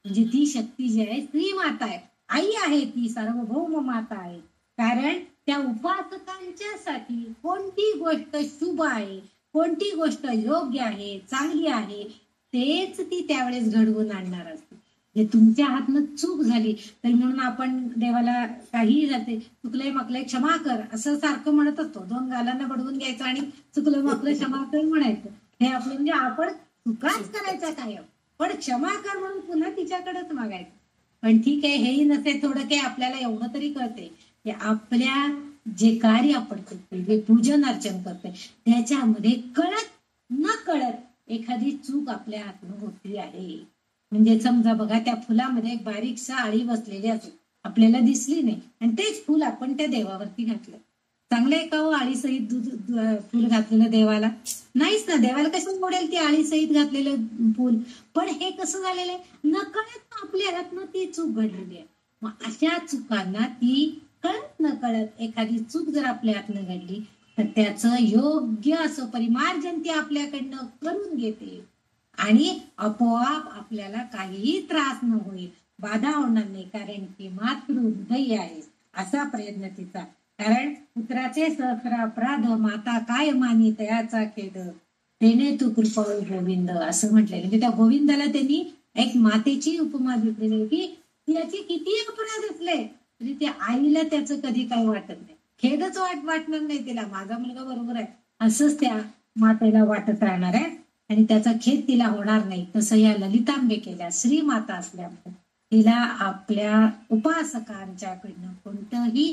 म्हणजे ती शक्ती जी आहे श्री माता आहे, आई आहे, ती सार्वभौम माता आहे. कारण त्या उपासकांच्यासाठी कोणती गोष्ट शुभ आहे, कोणती गोष्ट योग्य आहे, चांगली आहे, तेच ती त्यावेळेस घडवून आणणार असते. जे तुमच्या हातनं चूक झाली तर म्हणून आपण देवाला काही जाते, चुकलंय मकलंय क्षमा कर असं सारखं म्हणत असतो, 2 गालांना बडवून घ्यायचं आणि चुकलं मकलं क्षमा कर म्हणायचं. हे आपलं म्हणजे आपण चुकाच करायचा कायम, पण क्षमा कर म्हणून पुन्हा तिच्याकडेच मागायचं. पण ठीक आहे, हेही नसे थोडं काही आपल्याला एवढं तरी कळते की आपल्या जे कार्य आपण करतोय, जे पूजन अर्चन करतोय, त्याच्यामध्ये कळत न कळत एखादी चूक आपल्या हातून होती आहे. म्हणजे समजा बघा, त्या फुलामध्ये एक बारीकसा आळी बसलेली असेल, आपल्याला दिसली नाही, आणि तेच फुल आपण त्या देवावरती घातलं, चांगलं आहे का हो आळी सहित फुल घातलेलं देवाला? नाहीच ना, देवाला कसं मोडेल ती आळी सहित घातलेलं फुल. पण हे कसं झालेलं आहे, नकळत आपल्या हातनं ती चूक घडलेली आहे. मग अशा चुकांना ती कळत न कळत एखादी चूक जर आपल्या हातनं घडली तर त्याचं योग्य असं परिमार्जन ती आपल्याकडनं करून घेते, आणि आपोआप आपल्याला काहीही त्रास न होईल, बाधा होणार नाही. कारण ती मातृ हृदय आहे, असा प्रयत्न तिचा. कारण पुत्राचे सहस्र अपराध, माता काय मानी तयाचा खेद, तेने तू कृपा गोविंद असं म्हटलंय. म्हणजे त्या गोविंदाला त्यांनी एक मातेची उपमा दिलेली की त्याचे किती अपराध असले तरी त्या आईला त्याचं कधी काही वाटत नाही, खेदच वाटणार नाही तिला, माझा मुलगा बरोबर आहे असंच त्या मातेला वाटत राहणार आहे, आणि त्याचा खेद तिला होणार नाही. तसं या ललितांबे केल्या श्री माता असल्यामुळे तिला आपल्या उपासकांच्याकडनं कोणतंही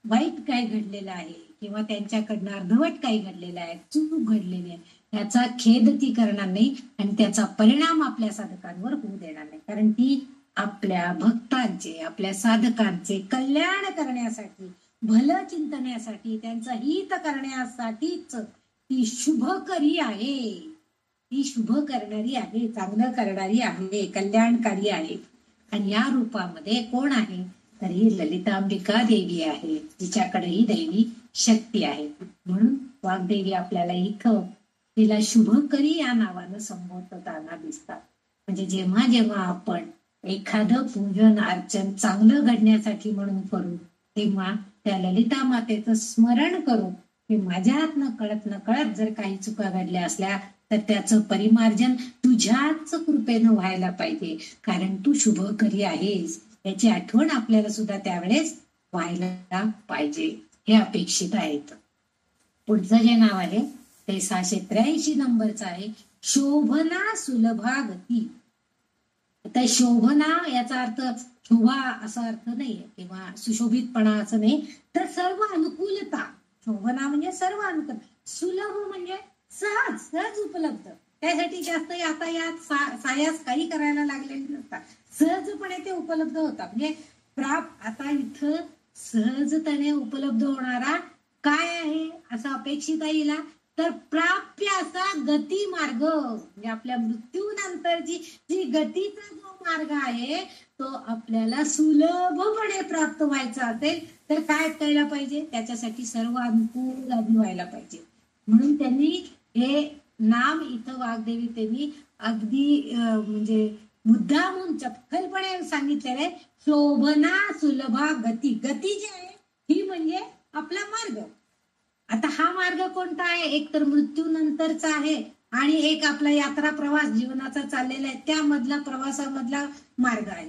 वाईट काही घडलेलं आहे किंवा त्यांच्याकडनं अर्धवट काही घडलेलं आहे, चूक घडलेली आहे, त्याचा खेद ती करणार नाही आणि त्याचा परिणाम आपल्या साधकांवर होऊ देणार नाही. कारण ती आपल्या भक्तांचे, आपल्या साधकांचे कल्याण करण्यासाठी भलं चिंतण्यासाठी, त्यांचं हित करण्यासाठीच ती शुभकरी आहे. ती शुभ करणारी आहे, चांगलं करणारी आहे, कल्याणकारी आहे. आणि या रूपामध्ये कोण आहे? तर ही ललितांबिका देवी आहे, जिच्याकडे ही दैवी शक्ती आहे. म्हणून वाग्देवी आपल्याला इथं तिला शुभकरी या नावानं संबोधताना दिसतात. म्हणजे जेव्हा जेव्हा आपण एखादं पूजन अर्चन चांगलं घडण्यासाठी म्हणून करू, तेव्हा त्या ललिता मातेचं स्मरण करू की माझ्या हात न कळत जर काही चुका घडल्या असल्या तर त्याचं परिमार्जन तुझ्याच कृपेनं व्हायला पाहिजे, कारण तू शुभकरी आहेस याची आठवण आपल्याला सुद्धा त्यावेळेस व्हायला पाहिजे, हे अपेक्षित आहे. पुढचं जे नाव आहे ते 683 नंबरचं आहे, शोभना सुलभा गती. आता शोभना याचा अर्थ शोभा असा अर्थ नाहीये किंवा सुशोभितपणा असं नाही, तर सर्व अनुकूलता. शोभना म्हणजे सर्व अनुकूल. सुलभ म्हणजे सहज सहज उपलब्ध. त्यासाठी जास्त यातायात सायास काही करायला लागलेले नसतात, सहजपणे ते उपलब्ध होतात. म्हणजे आता इथं सहजतेने उपलब्ध होणारा काय आहे असं अपेक्षित आहे, तर प्राप्य असा गती मार्ग. म्हणजे आपल्या मृत्यूनंतरची जी गतीचा जो मार्ग आहे तो आपल्याला सुलभपणे प्राप्त व्हायचा असेल तर काय करायला पाहिजे? त्याच्यासाठी सर्व अनुकूल आधी व्हायला पाहिजे. म्हणून त्यांनी हे नाम इथं वाग्देवी त्यांनी अगदी म्हणजे मुद्दामून चपखलपणे सांगितलेलं आहे, शोभना सुलभा गती. गती जी आहे ही म्हणजे आपला मार्ग. आता हा मार्ग कोणता आहे? एक तर मृत्यूनंतरचा आहे आणि एक आपला यात्रा प्रवास जीवनाचा चाललेला आहे त्यामधला प्रवासामधला मार्ग आहे.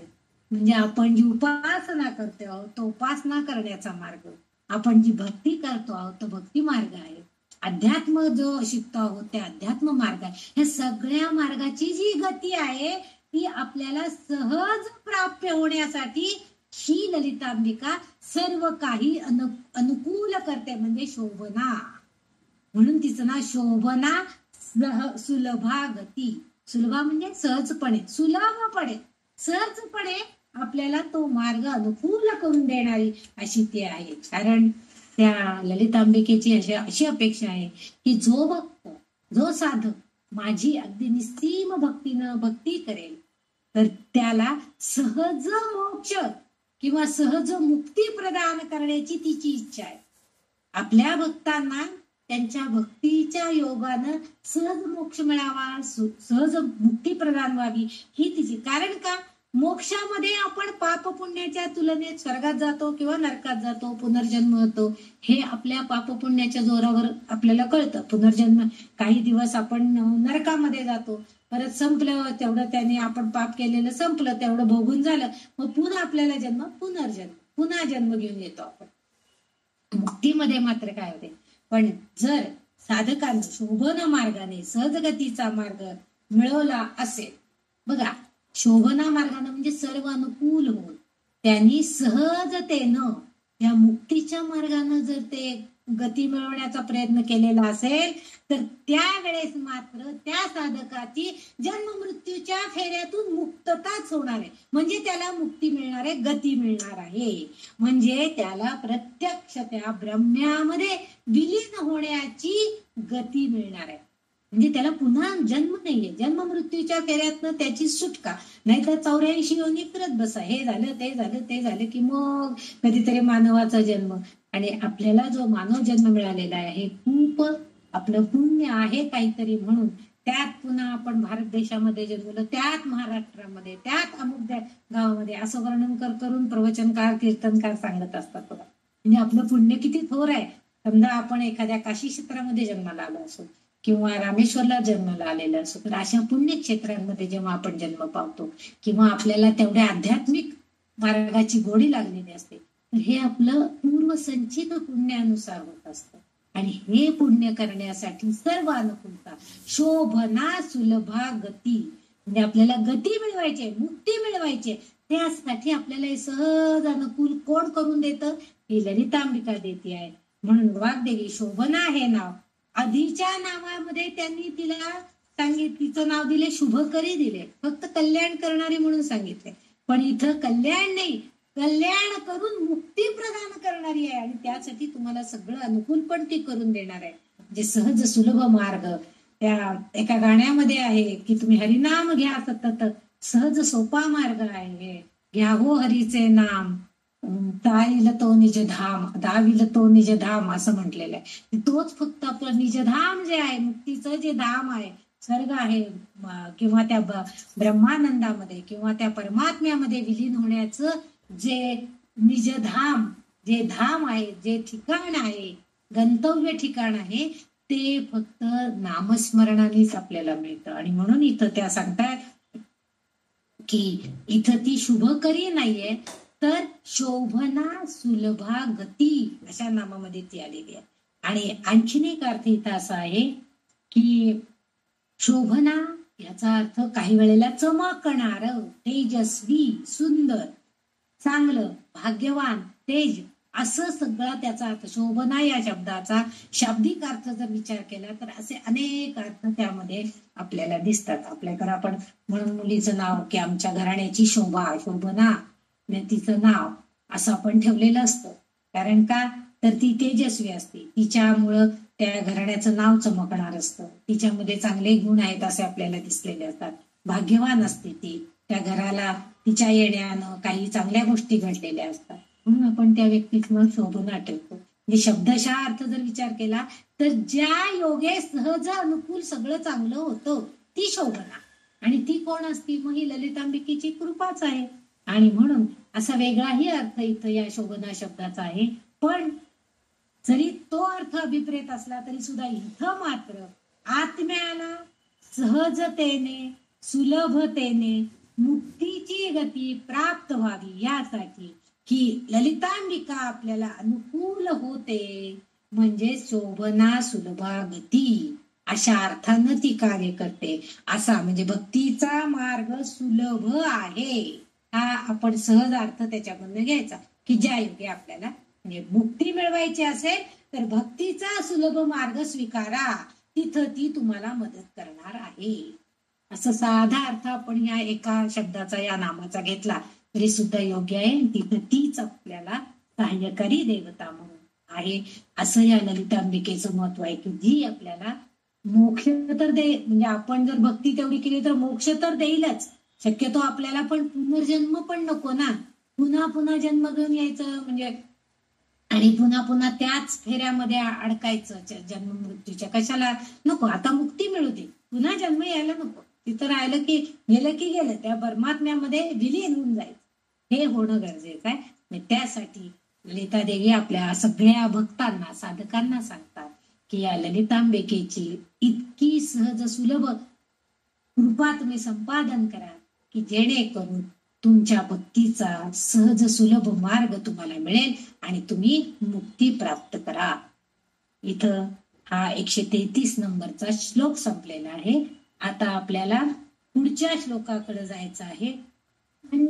म्हणजे आपण जी उपासना करतो आहोत तो उपासना करण्याचा मार्ग, आपण जी भक्ती करतो आहोत तो भक्ती मार्ग आहे, अध्यात्म जो शिकतो आहोत ते अध्यात्म मार्ग आहे. या सगळ्या मार्गाची जी गती आहे ती आपल्याला सहज प्राप्य होण्यासाठी ही ललितांबिका सर्व काही अनुकूल करते, म्हणजे शोभना. म्हणून तिचं नाव शोभना सुलभा गती. सुलभा म्हणजे सहजपणे, सुलभपणे सहजपणे आपल्याला तो मार्ग अनुकूल करून देणारी अशी ती आहे. कारण त्या ललितांबिकेची अशी अपेक्षा आहे की जो भक्त, जो साधक माझी अगदी निस्सीम भक्तीनं भक्ती करेल तर त्याला सहज मोक्ष किंवा सहज मुक्ती प्रदान करण्याची तिची इच्छा आहे. आपल्या भक्तांना त्यांच्या भक्तीच्या योगानं सहज मोक्ष मिळावा, सहज मुक्ती प्रदान व्हावी ही तिची. कारण का? मोक्षामध्ये आपण पाप पुण्याच्या तुलनेत स्वर्गात जातो किंवा नरकात जातो, पुनर्जन्म होतो, हे आपल्या पाप पुण्याच्या जोरावर आपल्याला कळतं. पुनर्जन्म, काही दिवस आपण नरकामध्ये जातो, परत संपलं तेवढं, त्याने आपण पाप केलेलं संपलं, तेवढं भोगून झालं, मग पुन्हा आपल्याला जन्म, पुनर्जन्म, पुन्हा जन्म घेऊन येतो आपण. मुक्तीमध्ये मात्र काय होते? पण जर साधकांना शोभन मार्गाने सहजगतीचा मार्ग मिळवला असेल, बघा शोभना मार्गाने म्हणजे सर्व अनुकूल होऊन त्यांनी सहजतेनं या मुक्तीच्या मार्गाने जर ते गती मिळवण्याचा प्रयत्न केलेला असेल तर त्यावेळेस मात्र त्या साधकाची जन्म मृत्यूच्या फेऱ्यातून मुक्तताच होणार आहे. म्हणजे त्याला मुक्ती मिळणार आहे, गती मिळणार आहे. म्हणजे त्याला प्रत्यक्ष त्या ब्रह्म्यामध्ये विलीन होण्याची गती मिळणार आहे. म्हणजे त्याला पुन्हा जन्म नाहीये, जन्म मृत्यूच्या फेऱ्यातनं त्याची सुटका. नाहीतर 84 योनी करत बसा, हे झालं ते झालं ते झालं की मग कधीतरी मानवाचा जन्म. आणि आपल्याला जो मानव जन्म मिळालेला आहे खूप आपलं पुण्य आहे काहीतरी, म्हणून त्यात पुन्हा आपण भारत देशामध्ये जन्मलो, त्यात महाराष्ट्रामध्ये, त्यात अमुक गावामध्ये, असं वर्णन करून प्रवचनकार कीर्तनकार सांगत असतात बघा. म्हणजे आपलं पुण्य किती थोर आहे. समजा आपण एखाद्या काशी क्षेत्रामध्ये जन्माला आलो असो किंवा रामेश्वरला जन्माला आलेला असो, तर अशा पुण्यक्षेत्रांमध्ये जेव्हा आपण जन्म पावतो किंवा आपल्याला तेवढ्या आध्यात्मिक मार्गाची गोडी लागलेली असते, तर हे आपलं पूर्वसंचित पुण्यानुसार होत असतं. आणि हे पुण्य करण्यासाठी सर्व अनुकूलता, शोभना सुलभा गती, म्हणजे आपल्याला गती मिळवायची, मुक्ती मिळवायची, त्यासाठी आपल्याला हे सहज अनुकूल कोण करून देतं? ही ललितांबिका देती आहे. म्हणून वाग्देवी शोभना हे नाव, आधीच्या नावामध्ये त्यांनी तिला तिचं नाव दिले शुभकरी दिले, फक्त कल्याण करणारी म्हणून सांगितले. पण इथं कल्याण नाही कल्याण करून मुक्ती प्रदान करणारी आहे आणि त्यासाठी तुम्हाला सगळं अनुकूल पण ती करून देणार आहे. म्हणजे सहज सुलभ मार्ग. त्या एका गाण्यामध्ये आहे की तुम्ही हरिनाम घ्या सतत, सहज सोपा मार्ग आहे, घ्या हो हरीचे नाम, दाविल तो निज धाम, दाविल तो निज धाम असं म्हटलेलं आहे. तोच फक्त आपलं निजधाम जे आहे, मुक्तीचं जे धाम आहे, स्वर्ग आहे, किंवा त्या ब्रह्मानंदामध्ये किंवा त्या परमात्म्यामध्ये विलीन होण्याचं जे निजधाम, जे धाम आहे, जे ठिकाण आहे, गंतव्य ठिकाण आहे, ते फक्त नामस्मरणानेच आपल्याला मिळतं. आणि म्हणून इथं त्या सांगतात की इथं ती शुभकरी नाहीये, तर शोभना सुलभा गती अशा नामामध्ये ती आलेली आहे. आणि आणखीन एक अर्थ इथं असा आहे की शोभना याचा अर्थ काही वेळेला चमकणार, तेजस्वी, सुंदर, चांगलं, भाग्यवान, तेज असं सगळं त्याचा अर्थ. शोभना या शब्दाचा शाब्दिक अर्थ जर विचार केला तर असे अनेक अर्थ त्यामध्ये आपल्याला दिसतात. आपल्याकडे आपण म्हणून मुलीचं नाव की आमच्या घराण्याची शोभा, शोभना तिचं नाव असं आपण ठेवलेलं असतं. कारण का, तर ती तेजस्वी असते, तिच्यामुळं त्या घराण्याचं नाव चमकणार असतं, तिच्यामध्ये चांगले गुण आहेत असे आपल्याला दिसलेले असतात. भाग्यवान असते ती, त्या घराला तिच्या येण्यानं काही चांगल्या गोष्टी घडलेल्या असतात, म्हणून आपण त्या व्यक्तीचं शोभना ठेवतो. म्हणजे शब्दशः अर्थ जर विचार केला तर ज्या योगे सहज अनुकूल सगळं चांगलं होतं ती शोभना. आणि ती कोण असती, मग ही ललितांबिकेची कृपाच आहे. आणि म्हणून असा वेगळाही अर्थ इथं या शोभना शब्दाचा आहे. पण जरी तो अर्थ अभिप्रेत असला तरी सुद्धा इथं मात्र आत्म्याला सहजतेने, सुलभतेने मुक्तीची गती प्राप्त व्हावी यासाठी की ललितांबिका आपल्याला अनुकूल होते, म्हणजे शोभना सुलभा गती अशा अर्थानं ती कार्य करते. असा म्हणजे भक्तीचा मार्ग सुलभ आहे, हा आपण सहज अर्थ त्याच्यामधून घ्यायचा की ज्या योगे आपल्याला म्हणजे मुक्ती मिळवायची असेल तर भक्तीचा सुलभ मार्ग स्वीकारा, तिथं ती तुम्हाला मदत करणार आहे. असं साधा अर्थ आपण या एका शब्दाचा, या नामाचा घेतला तरी सुद्धा योग्य आहे. तिथं तीच आपल्याला सहाय्यकारी देवता म्हणून आहे, असं या ललितांबिकेचं महत्व आहे की जी आपल्याला मोक्ष तर दे, म्हणजे आपण जर भक्ती तेवढी केली तर मोक्ष तर देईलच, शक्यतो आपल्याला पण पुनर्जन्म पण नको ना, पुन्हा पुन्हा जन्म घेऊन यायचं म्हणजे आणि पुन्हा पुन्हा त्याच फेऱ्यामध्ये अडकायचं जन्म मृत्यूच्या, कशाला नको. आता मुक्ती मिळू दे, पुन्हा जन्म यायला नको, तिथं राहिलं की गेलं त्या परमात्म्यामध्ये विलीन होऊन जायचं, हे होणं गरजेचं आहे. त्यासाठी ललिता देवी आपल्या सगळ्या भक्तांना, साधकांना सांगतात की या ललितांबिकेची इतकी सहज सुलभ कृपा तुम्ही संपादन करा की जेणेकरून तुमच्या भक्तीचा सहज सुलभ मार्ग तुम्हाला मिळेल आणि तुम्ही मुक्ती प्राप्त करा. इथं हा 133 नंबरचा श्लोक संपलेला आहे. आता आपल्याला पुढच्या श्लोकाकडे जायचं आहे. आणि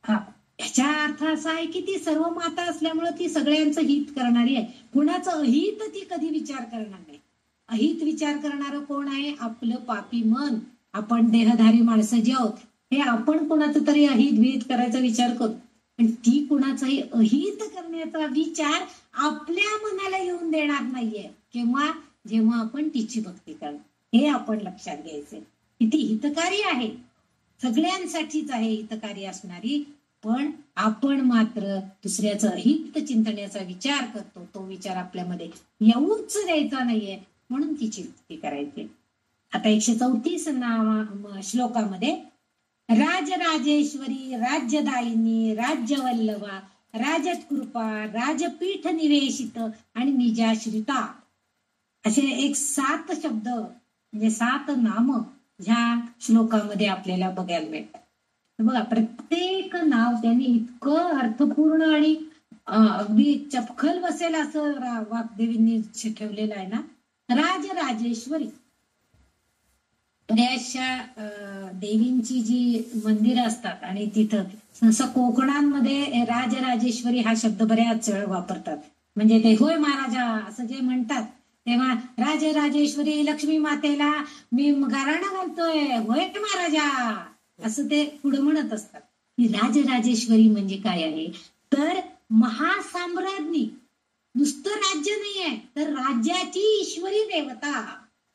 ह्याचा अर्थ असा आहे की ती सर्व माता असल्यामुळे ती सगळ्यांचं हित करणारी आहे, कुणाचं अहित ती कधी विचार करणार नाही. अहित विचार करणारं कोण आहे, आपलं पापी मन. आपण देहधारी माणसं जे आहोत हे आपण कुणाचं तरी अहित भीत करायचा विचार करू, पण ती कुणाचाही अहित करण्याचा विचार आपल्या मनाला येऊन देणार नाहीये, केव्हा, जेव्हा आपण तिची भक्ती करणार. हे आपण लक्षात घ्यायचंय. ती हितकारी आहे, सगळ्यांसाठीच आहे हितकारी असणारी, पण आपण मात्र दुसऱ्याचं हित चिंतण्याचा विचार करतो, तो विचार आपल्यामध्ये येऊच द्यायचा नाहीये, म्हणून तिची भक्ती करायची. आता 134 श्लोकामध्ये राजराजेश्वरी, राज्यदायिनी, राज्यवल्लभा, राजकृपा, राजपीठ निवेशित आणि निजाश्रिता असे एक 7 शब्द म्हणजे 7 नाम ह्या श्लोकामध्ये आपल्याला बघायला मिळतात. बघा, प्रत्येक नाव त्यांनी इतकं अर्थपूर्ण आणि अगदी चपखल बसेल असं वाग्देवींनी ठेवलेलं आहे ना. राजराजेश्वरी, बऱ्याचशा देवींची जी मंदिरं असतात आणि तिथं असं कोकणांमध्ये राजराजेश्वरी हा शब्द बऱ्याच वेळ वापरतात. म्हणजे ते होय महाराजा असं जे म्हणतात तेव्हा राजराजेश्वरी लक्ष्मी मातेला मी गाराणं घालतोय, होय महाराजा असं ते पुढे म्हणत असतात. ही राजराजेश्वरी म्हणजे काय आहे, तर महासाम्राज्ञी, नुसतं राज्य नाही आहे तर राज्याची ईश्वरी देवता,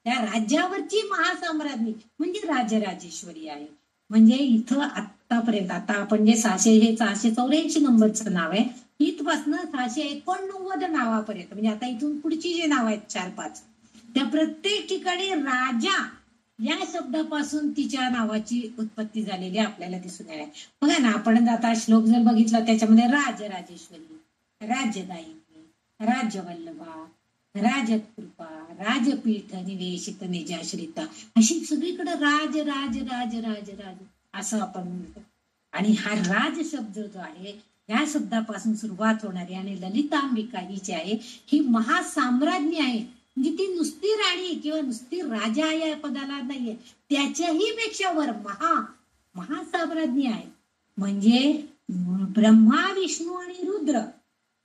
त्या राज्यावरची महासाम्राज्ञी म्हणजे राजराजेश्वरी आहे. म्हणजे इथं आतापर्यंत, आता आपण जे 684 नंबरचं नाव आहे, इथपासून 689 नावापर्यंत, म्हणजे आता इथून पुढची जे नाव आहेत 4-5, त्या प्रत्येक ठिकाणी राजा या शब्दापासून तिच्या नावाची उत्पत्ती झालेली आपल्याला दिसून येईल. बघा ना, आपण आता श्लोक जर बघितला त्याच्यामध्ये राजराजेश्वरी, राज्यदायिनी, राज्यवल्लभा, राजकृपा, राजपीठ निवेशित निजाश्रिता, अशी सगळीकडे राज राज राज राज राज असं आपण म्हणतो. आणि हा राज शब्द जो आहे, या शब्दापासून सुरुवात होणारी आणि ललितांबिका ही जी आहे ही महासाम्राज्ञी आहे. म्हणजे ती नुसती राणी किंवा नुसती राजा या पदाला नाहीये, त्याच्याही पेक्षा वर महासाम्राज्ञी आहे. म्हणजे ब्रह्मा, विष्णू आणि रुद्र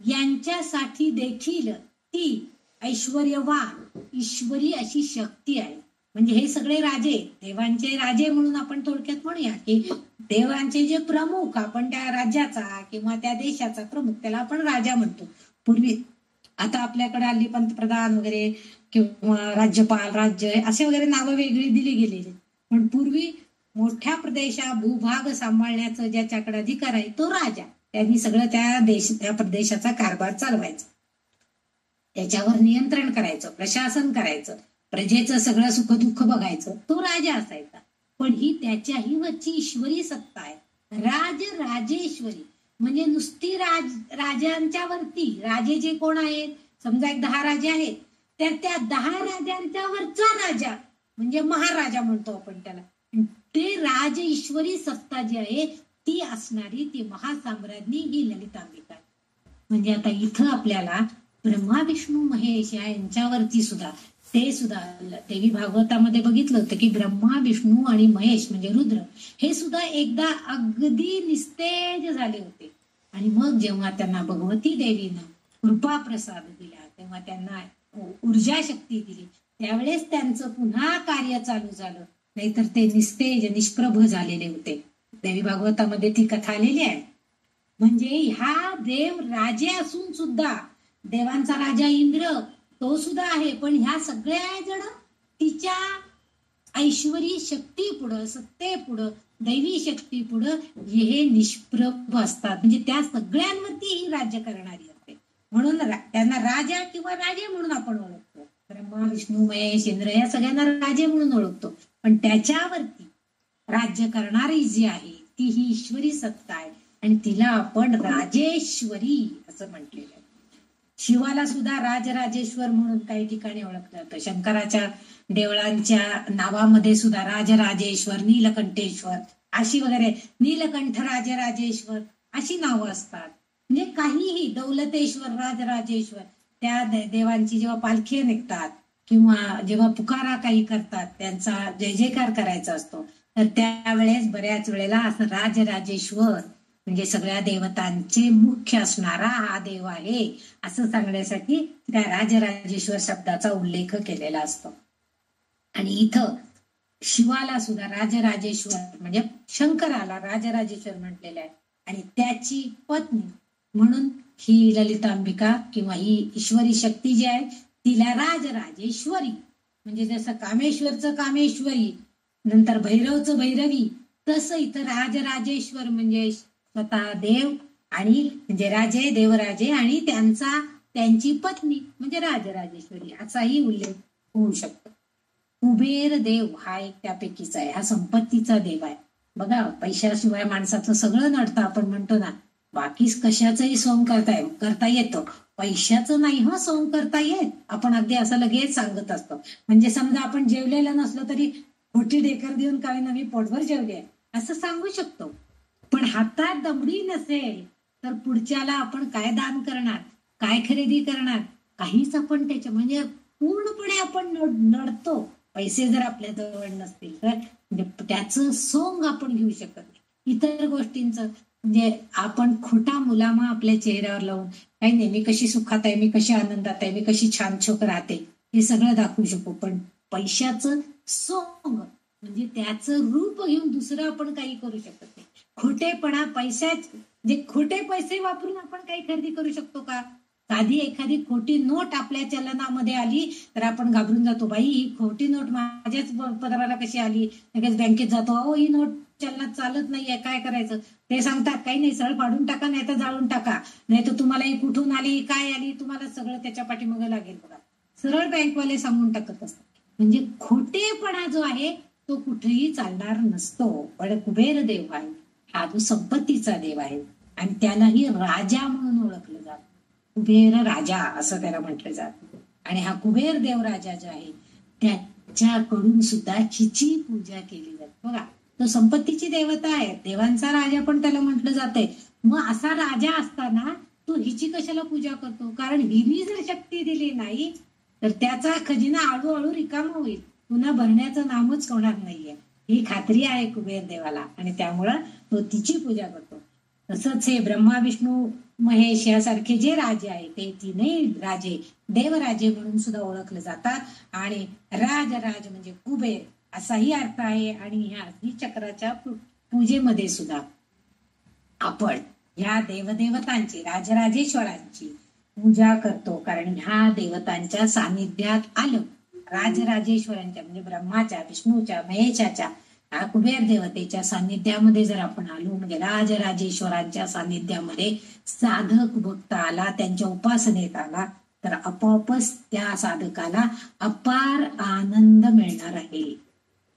यांच्यासाठी देखील ती ऐश्वर्यवान ईश्वरी अशी शक्ती आहे. म्हणजे हे सगळे राजे, देवांचे राजे म्हणून आपण थोडक्यात म्हणूया की देवांचे जे प्रमुख, आपण त्या राज्याचा किंवा त्या देशाचा प्रमुख त्याला आपण राजा म्हणतो पूर्वी. आता आपल्याकडे हल्ली पंतप्रधान वगैरे किंवा राज्यपाल, राज्य असे वगैरे नावं वेगळी दिली गेलेली, पण पूर्वी मोठ्या भूभाग सांभाळण्याचा ज्याच्याकडे अधिकार आहे तो राजा. त्यांनी सगळं त्या प्रदेशाचा कारभार चालवायचा, त्याच्यावर नियंत्रण करायचं, प्रशासन करायचं, प्रजेचं सगळं सुखदुःख बघायचं, तो राजा असायचा. पण ही त्याच्याही वरची ईश्वरी सत्ता आहे, राजराजेश्वरी. म्हणजे नुसती राजांच्या वरती, राजे जे कोण आहेत, समजा एक 10 राजे आहेत, तर त्या 10 राजांच्या वरचा राजा म्हणजे महाराजा म्हणतो आपण त्याला. ते राज ईश्वरी सत्ता जी आहे ती असणारी ती महासाम्राज्ञी ही ललितांबिका. म्हणजे आता इथं आपल्याला ब्रह्मा, विष्णू, महेश यांच्यावरती सुद्धा, ते सुद्धा देवी भागवतामध्ये बघितलं होतं की ब्रह्मा, विष्णू आणि महेश म्हणजे रुद्र हे सुद्धा एकदा अगदी निस्तेज झाले होते. आणि मग जेव्हा त्यांना भगवती देवीनं कृपा प्रसाद दिला, तेव्हा त्यांना ऊर्जा शक्ती दिली, त्यावेळेस त्यांचं पुन्हा कार्य चालू झालं. नाहीतर ते निस्तेज निष्प्रभ झालेले होते. देवी भागवतामध्ये ती कथा आलेली आहे. म्हणजे ह्या देव राजे असून सुद्धा, देवांचा राजा इंद्र तो सुद्धा आहे, पण ह्या सगळ्या जण तिच्या ऐश्वरी शक्ती पुढं, सत्ते पुढं, दैवी शक्ती पुढं हे निष्प्रभ असतात. म्हणजे त्या सगळ्यांवरती ही राज्य करणारी असते, म्हणून त्यांना राजा किंवा राजे म्हणून आपण ओळखतो. ब्रह्मा, विष्णू, महेश, इंद्र या सगळ्यांना राजे म्हणून ओळखतो, पण त्याच्यावरती राज्य करणारी जी आहे ती ही ईश्वरी सत्ता आहे आणि तिला आपण राजेश्वरी असं म्हटलेलं आहे. शिवाला सुद्धा राजराजेश्वर म्हणून काही ठिकाणी ओळखलं जातं. शंकराच्या देवळांच्या नावामध्ये सुद्धा राजराजेश्वर, नीलकंठेश्वर अशी वगैरे, नीलकंठ राजराजेश्वर अशी नावं असतात. म्हणजे काहीही, दौलतेश्वर, राजराजेश्वर, त्या देवांची जेव्हा पालखी निघतात किंवा जेव्हा पुकारा काही करतात, त्यांचा जय जयकार करायचा असतो, तर त्यावेळेस बऱ्याच वेळेला असं राजराजेश्वर म्हणजे सगळ्या देवतांचे मुख्य असणारा हा देव आहे असं सांगण्यासाठी त्या राजराजेश्वर शब्दाचा उल्लेख केलेला असतो. आणि इथं शिवाला सुद्धा राजराजेश्वर म्हणजे शंकराला राजराजेश्वर म्हटलेलं आहे. आणि त्याची पत्नी म्हणून ही ललितांबिका किंवा ही ईश्वरी शक्ती जी आहे तिला राजराजेश्वरी, म्हणजे जसं कामेश्वरचं कामेश्वरी, नंतर भैरवचं भैरवी, तसं इथं राजराजेश्वर म्हणजे स्वतः देव आणि म्हणजे राजे, देवराजे आणि त्यांची पत्नी म्हणजे राजराजेश्वरी असाही उल्लेख होऊ शकतो. कुबेर देव हा एक त्यापैकीच आहे, हा संपत्तीचा देव आहे. बघा, पैशाशिवाय माणसाचं सगळं नडतं आपण म्हणतो ना, बाकी कशाचंही सोंग करता येतो, पैशाचं नाही हो सोंग करता येत. आपण अगदी असं लगेच सांगत असतो. म्हणजे समजा आपण जेवलेलं नसलं तरी खोटी डेकर देऊन काही नवी पोटभर जेवले असं सांगू शकतो. पण हातात दमडी नसेल तर पुढच्याला आपण काय दान करणार, काय खरेदी करणार, काहीच आपण त्याच्या म्हणजे पूर्णपणे आपण नडतो. पैसे जर आपल्या जवळ नसतील तर म्हणजे त्याचं सोंग आपण घेऊ शकत नाही. इतर गोष्टींचं म्हणजे आपण खोटा मुलामा आपल्या चेहऱ्यावर लावून काही नाही, मी कशी सुखात आहे, मी कशी आनंदात आहे, मी कशी छान छोक राहते, हे सगळं दाखवू शकू. पण पैशाचं सोंग म्हणजे त्याचं रूप घेऊन दुसरं आपण काही करू शकत नाही. खोटेपणा जे खोटे पैसे वापरून आपण काही खरेदी करू शकतो का? साधी एखादी खोटी नोट आपल्या चलनामध्ये आली तर आपण घाबरून जातो, बाई ही खोटी नोट माझ्याच पदराला कशी आली. लगेच बँकेत जातो, अहो ही नोट चलनात चालत नाहीये, काय करायचं? ते सांगतात काही नाही, सरळ फाडून टाका, नाही तर जाळून टाका, नाही तर तुम्हाला ही कुठून आली काय आली तुम्हाला सगळं त्याच्या पाठीमागे लागेल बघा. सरळ बँकवाले सांगून टाकत असतात. म्हणजे खोटेपणा जो आहे तो कुठेही चालणार नसतो. पण कुबेर देव आहे हा जो संपत्तीचा देव आहे आणि त्यालाही राजा म्हणून ओळखलं जातं. कुबेर राजा असं त्याला म्हटलं जातं. आणि हा कुबेर देव राजा जो आहे त्याच्याकडून सुद्धा हिची पूजा केली जाते बघा. तो संपत्तीची देवता आहे, देवांचा राजा पण त्याला म्हटलं जातंय. मग असा राजा असताना तो हिची कशाला पूजा करतो? कारण हिनी जर शक्ती दिली नाही तर त्याचा खजिना हळूहळू रिकामा होईल, पुन्हा भरण्याचं नामच होणार नाहीये. ही खात्री आहे कुबेर देवाला आणि त्यामुळं तो तिची पूजा करतो. तसंच हे ब्रह्मा विष्णू महेश यासारखे जे राजे आहेत ते तीनही राजे देवराजे म्हणून सुद्धा ओळखले जातात. आणि राजराज म्हणजे कुबेर असाही अर्थ आहे. आणि ह्या चक्राच्या पूजेमध्ये सुद्धा आपण ह्या देवदेवतांची राजराजेश्वरांची पूजा करतो. कारण ह्या देवतांच्या सानिध्यात आलं, राजराजेश्वरांच्या म्हणजे ब्रह्माच्या विष्णूच्या महेशाच्या कुबेर देवतेच्या सानिध्यामध्ये जर आपण आलो, म्हणजे राजराजेश्वरांच्या सानिध्यामध्ये साधक भक्त आला, त्यांच्या उपासनेत आला, तर आपोआपच त्या साधकाला अपार आनंद मिळणार आहे.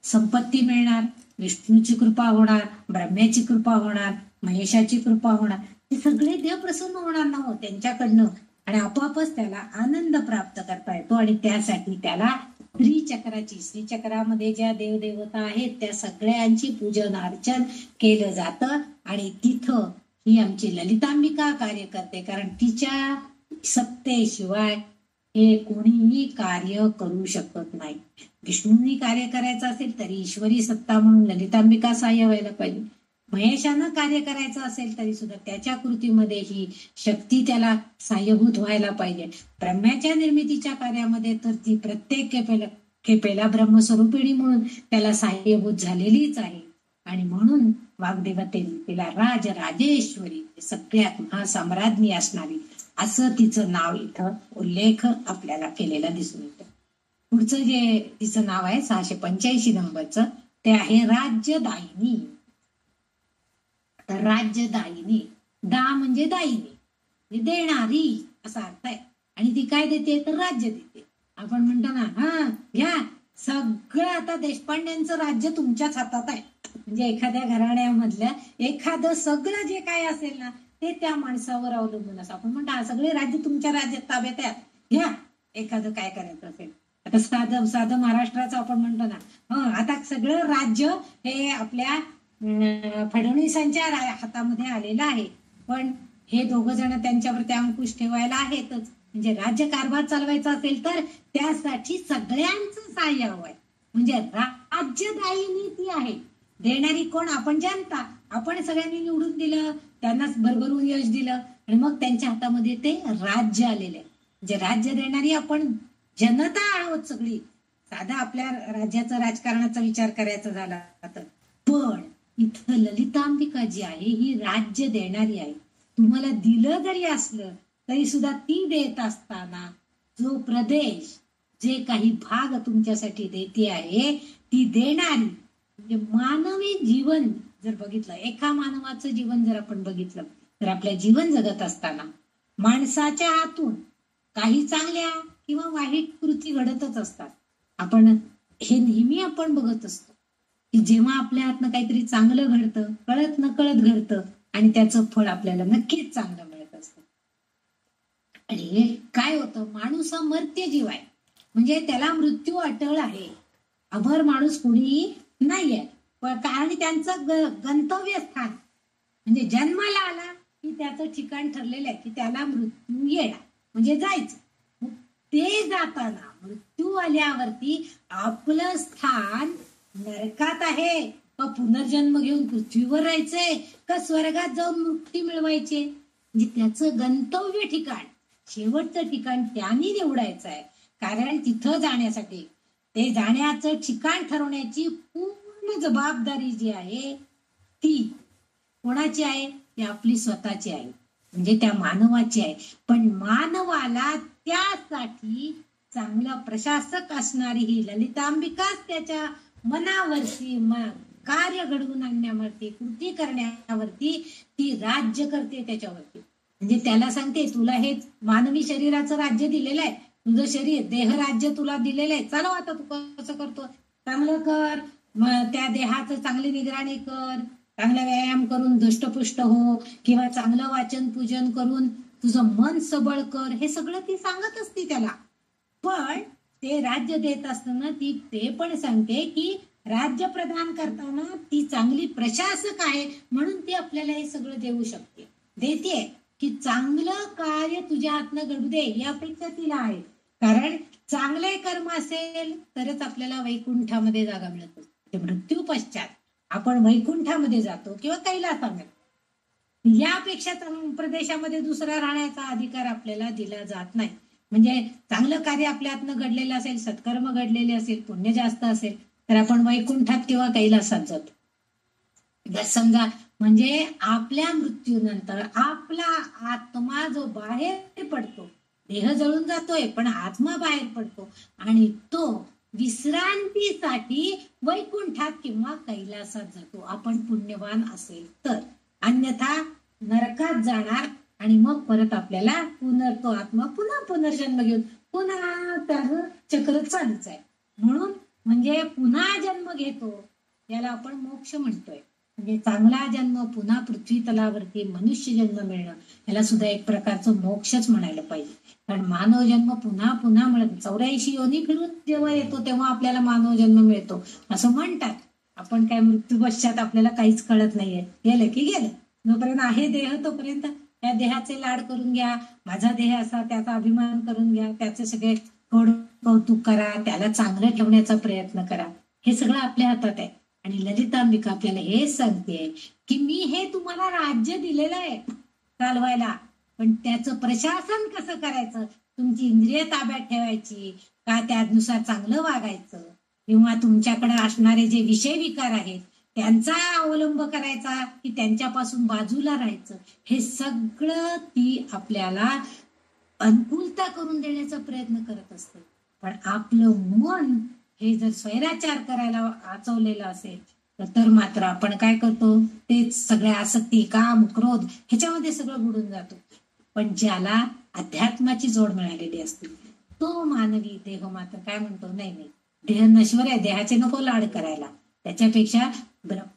संपत्ती मिळणार, विष्णूची कृपा होणार, ब्रह्म्याची कृपा होणार, महेशाची कृपा होणार. हे सगळे देव प्रसन्न होणार ना हो त्यांच्याकडनं आणि आपोआपच त्याला आनंद प्राप्त करता येतो. आणि त्यासाठी त्याला श्रीचक्रामध्ये ज्या देवदेवता आहेत त्या सगळ्यांची पूजन अर्चन केलं जातं. आणि तिथं ही आमची ललितांबिका कार्य करते. कारण तिच्या सत्तेशिवाय हे कोणीही कार्य करू शकत नाही. विष्णूंनी कार्य करायचं असेल तरी ईश्वरी सत्ता म्हणून ललितांबिका सहाय्य व्हायला पाहिजे. महेशानं कार्य करायचं असेल तरी सुद्धा त्याच्या कृतीमध्ये ही शक्ती त्याला सहाय्यभूत व्हायला पाहिजे. ब्रह्म्याच्या निर्मितीच्या कार्यामध्ये तर ती प्रत्येक खेपेला ब्रह्मस्वरूपिणी म्हणून त्याला सहाय्यभूत झालेलीच आहे. आणि म्हणून वाग्देवतेने तिला राजराजेश्वरी सगळ्यात महासाम्राज्ञी असणारी असं तिचं नाव इथं उल्लेख आपल्याला केलेला दिसून येतो. पुढचं जे तिचं नाव आहे 685 नंबरचं ते आहे राज्यदायिनी. तर राज्यदायिनी, दा म्हणजे दायिनी, देणारी असा अर्थ आहे. आणि ती काय देते तर राज्य देते. आपण म्हणतो ना हा घ्या सगळं आता देशपांड्यांचं राज्य तुमच्याच हातात आहे. म्हणजे एखाद्या घराण्यामधल्या एखादं सगळं जे काय असेल ना ते त्या माणसावर अवलंबून असं आपण म्हणतो सगळे राज्य तुमच्या राज्यात ताब्यात आहे, घ्या एखादं काय करायचं असेल. आता साधं महाराष्ट्राचं आपण म्हणतो ना आता सगळं राज्य हे आपल्या फडणवीसांच्या हातामध्ये आलेलं आहे. पण हे दोघं जण त्यांच्यावरती अंकुश ठेवायला आहेतच. म्हणजे राज्य कारभार चालवायचा असेल तर त्यासाठी सगळ्यांचं सहाय्य हवंय. म्हणजे राज्यदायिनी ती आहे. देणारी कोण? आपण जनता. आपण सगळ्यांनी निवडून दिलं, त्यांनाच भरभरून यश दिलं आणि मग त्यांच्या हातामध्ये ते राज्य आलेलं आहे. म्हणजे राज्य देणारी आपण जनता आहोत सगळी. साधा आपल्या राज्याचा राजकारणाचा विचार करायचा झाला तर. पण इथं ललितांबिका जी आहे ही राज्य देणारी आहे. तुम्हाला दिलं जरी असलं तरी सुद्धा ती देत असताना जो प्रदेश जे काही भाग तुमच्यासाठी देते आहे ती देणारी. म्हणजे मानवी जीवन जर बघितलं, एका मानवाचं जीवन जर आपण बघितलं तर आपल्या जीवन जगत असताना माणसाच्या हातून काही चांगल्या किंवा वाईट कृती घडतच असतात. आपण हे नेहमी आपण बघत असतो की जेव्हा आपल्या हातनं काहीतरी चांगलं घडतं, कळत नकळत घडतं आणि त्याचं फळ आपल्याला नक्कीच चांगलं मिळत असतं. आणि काय होतं, माणूस हा मर्त्य जीव आहे. म्हणजे त्याला मृत्यू अटळ आहे. अमर माणूस कुणीही नाहीये. कारण त्यांचं गंतव्य स्थान म्हणजे जन्माला आला की त्याचं ठिकाण ठरलेलं आहे की त्याला मृत्यू येणार म्हणजे जायचं. ते जाताना मृत्यू आल्यावरती आपलं स्थान नरकात आहे का पुनर्जन्म घेऊन पृथ्वीवर राहायचंय का स्वर्गात जाऊन मुक्ती मिळवायचे. म्हणजे त्याचं गंतव्य ठिकाण, शेवटचं ठिकाण त्यांनी निवडायचं आहे. कारण तिथं जाण्यासाठी ते जाण्याचं ठिकाण ठरवण्याची पूर्ण जबाबदारी जी आहे ती कोणाची आहे? ती आपली स्वतःची आहे, म्हणजे त्या मानवाची आहे. पण मानवाला त्यासाठी चांगला प्रशासक असणारी ही ललितांबिकाच त्याच्या मनावरती कार्य घडवून आणण्यावरती, कृती करण्यावरती ती राज्य करते त्याच्यावरती. म्हणजे त्याला सांगते, तुला हे मानवी शरीराचं राज्य दिलेलं आहे, तुझं शरीर देह राज्य तुला दिलेलं आहे, चालव आता तू कसं करतो चांगलं कर. मग त्या देहाचं चांगली निगराणी कर, चांगला व्यायाम करून धष्टपुष्ट हो, किंवा चांगलं वाचन पूजन करून तुझं मन सबळ कर. हे सगळं ती सांगत असते त्याला. पण ते राज्य देत असताना ती ते पण सांगते की राज्य प्रदान करताना ती चांगली प्रशासक आहे, म्हणून ती आपल्याला हे सगळं देऊ शकते, देते की चांगलं कार्य तुझ्या हातनं घडू दे, ही अपेक्षा तिला आहे. कारण चांगले कर्म असेल तरच आपल्याला वैकुंठामध्ये जागा मिळत असते. मृत्यू पश्चात आपण वैकुंठामध्ये जातो किंवा कैलासामध्ये. यापेक्षा प्रदेशामध्ये दुसरा राहण्याचा अधिकार आपल्याला दिला जात नाही. म्हणजे चांगलं कार्य आपल्या हातनं घडलेलं असेल, सत्कर्म घडलेले असेल, पुण्य जास्त असेल तर आपण वैकुंठात किंवा कैलासात जातो. जर समजा म्हणजे आपल्या मृत्यूनंतर आपला आत्मा जो बाहेर पडतो, देह जळून जातोय पण आत्मा बाहेर पडतो आणि तो विश्रांतीसाठी वैकुंठात किंवा कैलासात जातो, आपण पुण्यवान असेल तर. अन्यथा नरकात जाणार आणि मग परत आपल्याला तो आत्मा पुन्हा पुनर्जन्म घेऊन पुन्हा त्याचं चक्र चालूच आहे. म्हणून म्हणजे पुन्हा जन्म घेतो याला आपण मोक्ष म्हणतोय. म्हणजे चांगला जन्म पुन्हा पृथ्वी तलावरती मनुष्य जन्म मिळणं, याला सुद्धा एक प्रकारचं मोक्षच म्हणायला पाहिजे. कारण मानव जन्म पुन्हा पुन्हा मिळत, 84 योनी फिरून जेव्हा येतो तेव्हा आपल्याला मानव जन्म मिळतो असं म्हणतात. आपण काय मृत्यू पश्चात आपल्याला काहीच कळत नाहीये, गेलं की गेलं. जोपर्यंत आहे देह तोपर्यंत त्या देहाचे लाड करून घ्या, माझा देह असा, त्याचा अभिमान करून घ्या, त्याचे सगळे कौतुक करा, त्याला चांगलं ठेवण्याचा प्रयत्न करा. हे सगळं आपल्या हातात आहे. आणि ललितांबिका आपल्याला हे सांगते की मी हे तुम्हाला राज्य दिलेलं आहे चालवायला, पण त्याचं प्रशासन कसं करायचं, तुमची इंद्रिय ताब्यात ठेवायची का त्यानुसार चांगलं वागायचं, किंवा तुमच्याकडे असणारे जे विषय विकार आहेत त्यांचा अवलंब करायचा की त्यांच्यापासून बाजूला राहायचं, हे सगळं ती आपल्याला अनुकूलता करून देण्याचा प्रयत्न करत असते. पण आपलं मन हे जर स्वैराचार करायला आचवलेलं असेल तर मात्र आपण काय करतो, तेच सगळ्या आसक्ती, काम, क्रोध ह्याच्यामध्ये सगळं बुडून जातो. पण ज्याला अध्यात्माची जोड मिळालेली असते तो मानवी देह मात्र काय म्हणतो, नाही नाही, देह नश्वर आहे, देहाचे नको लाड करायला, त्याच्यापेक्षा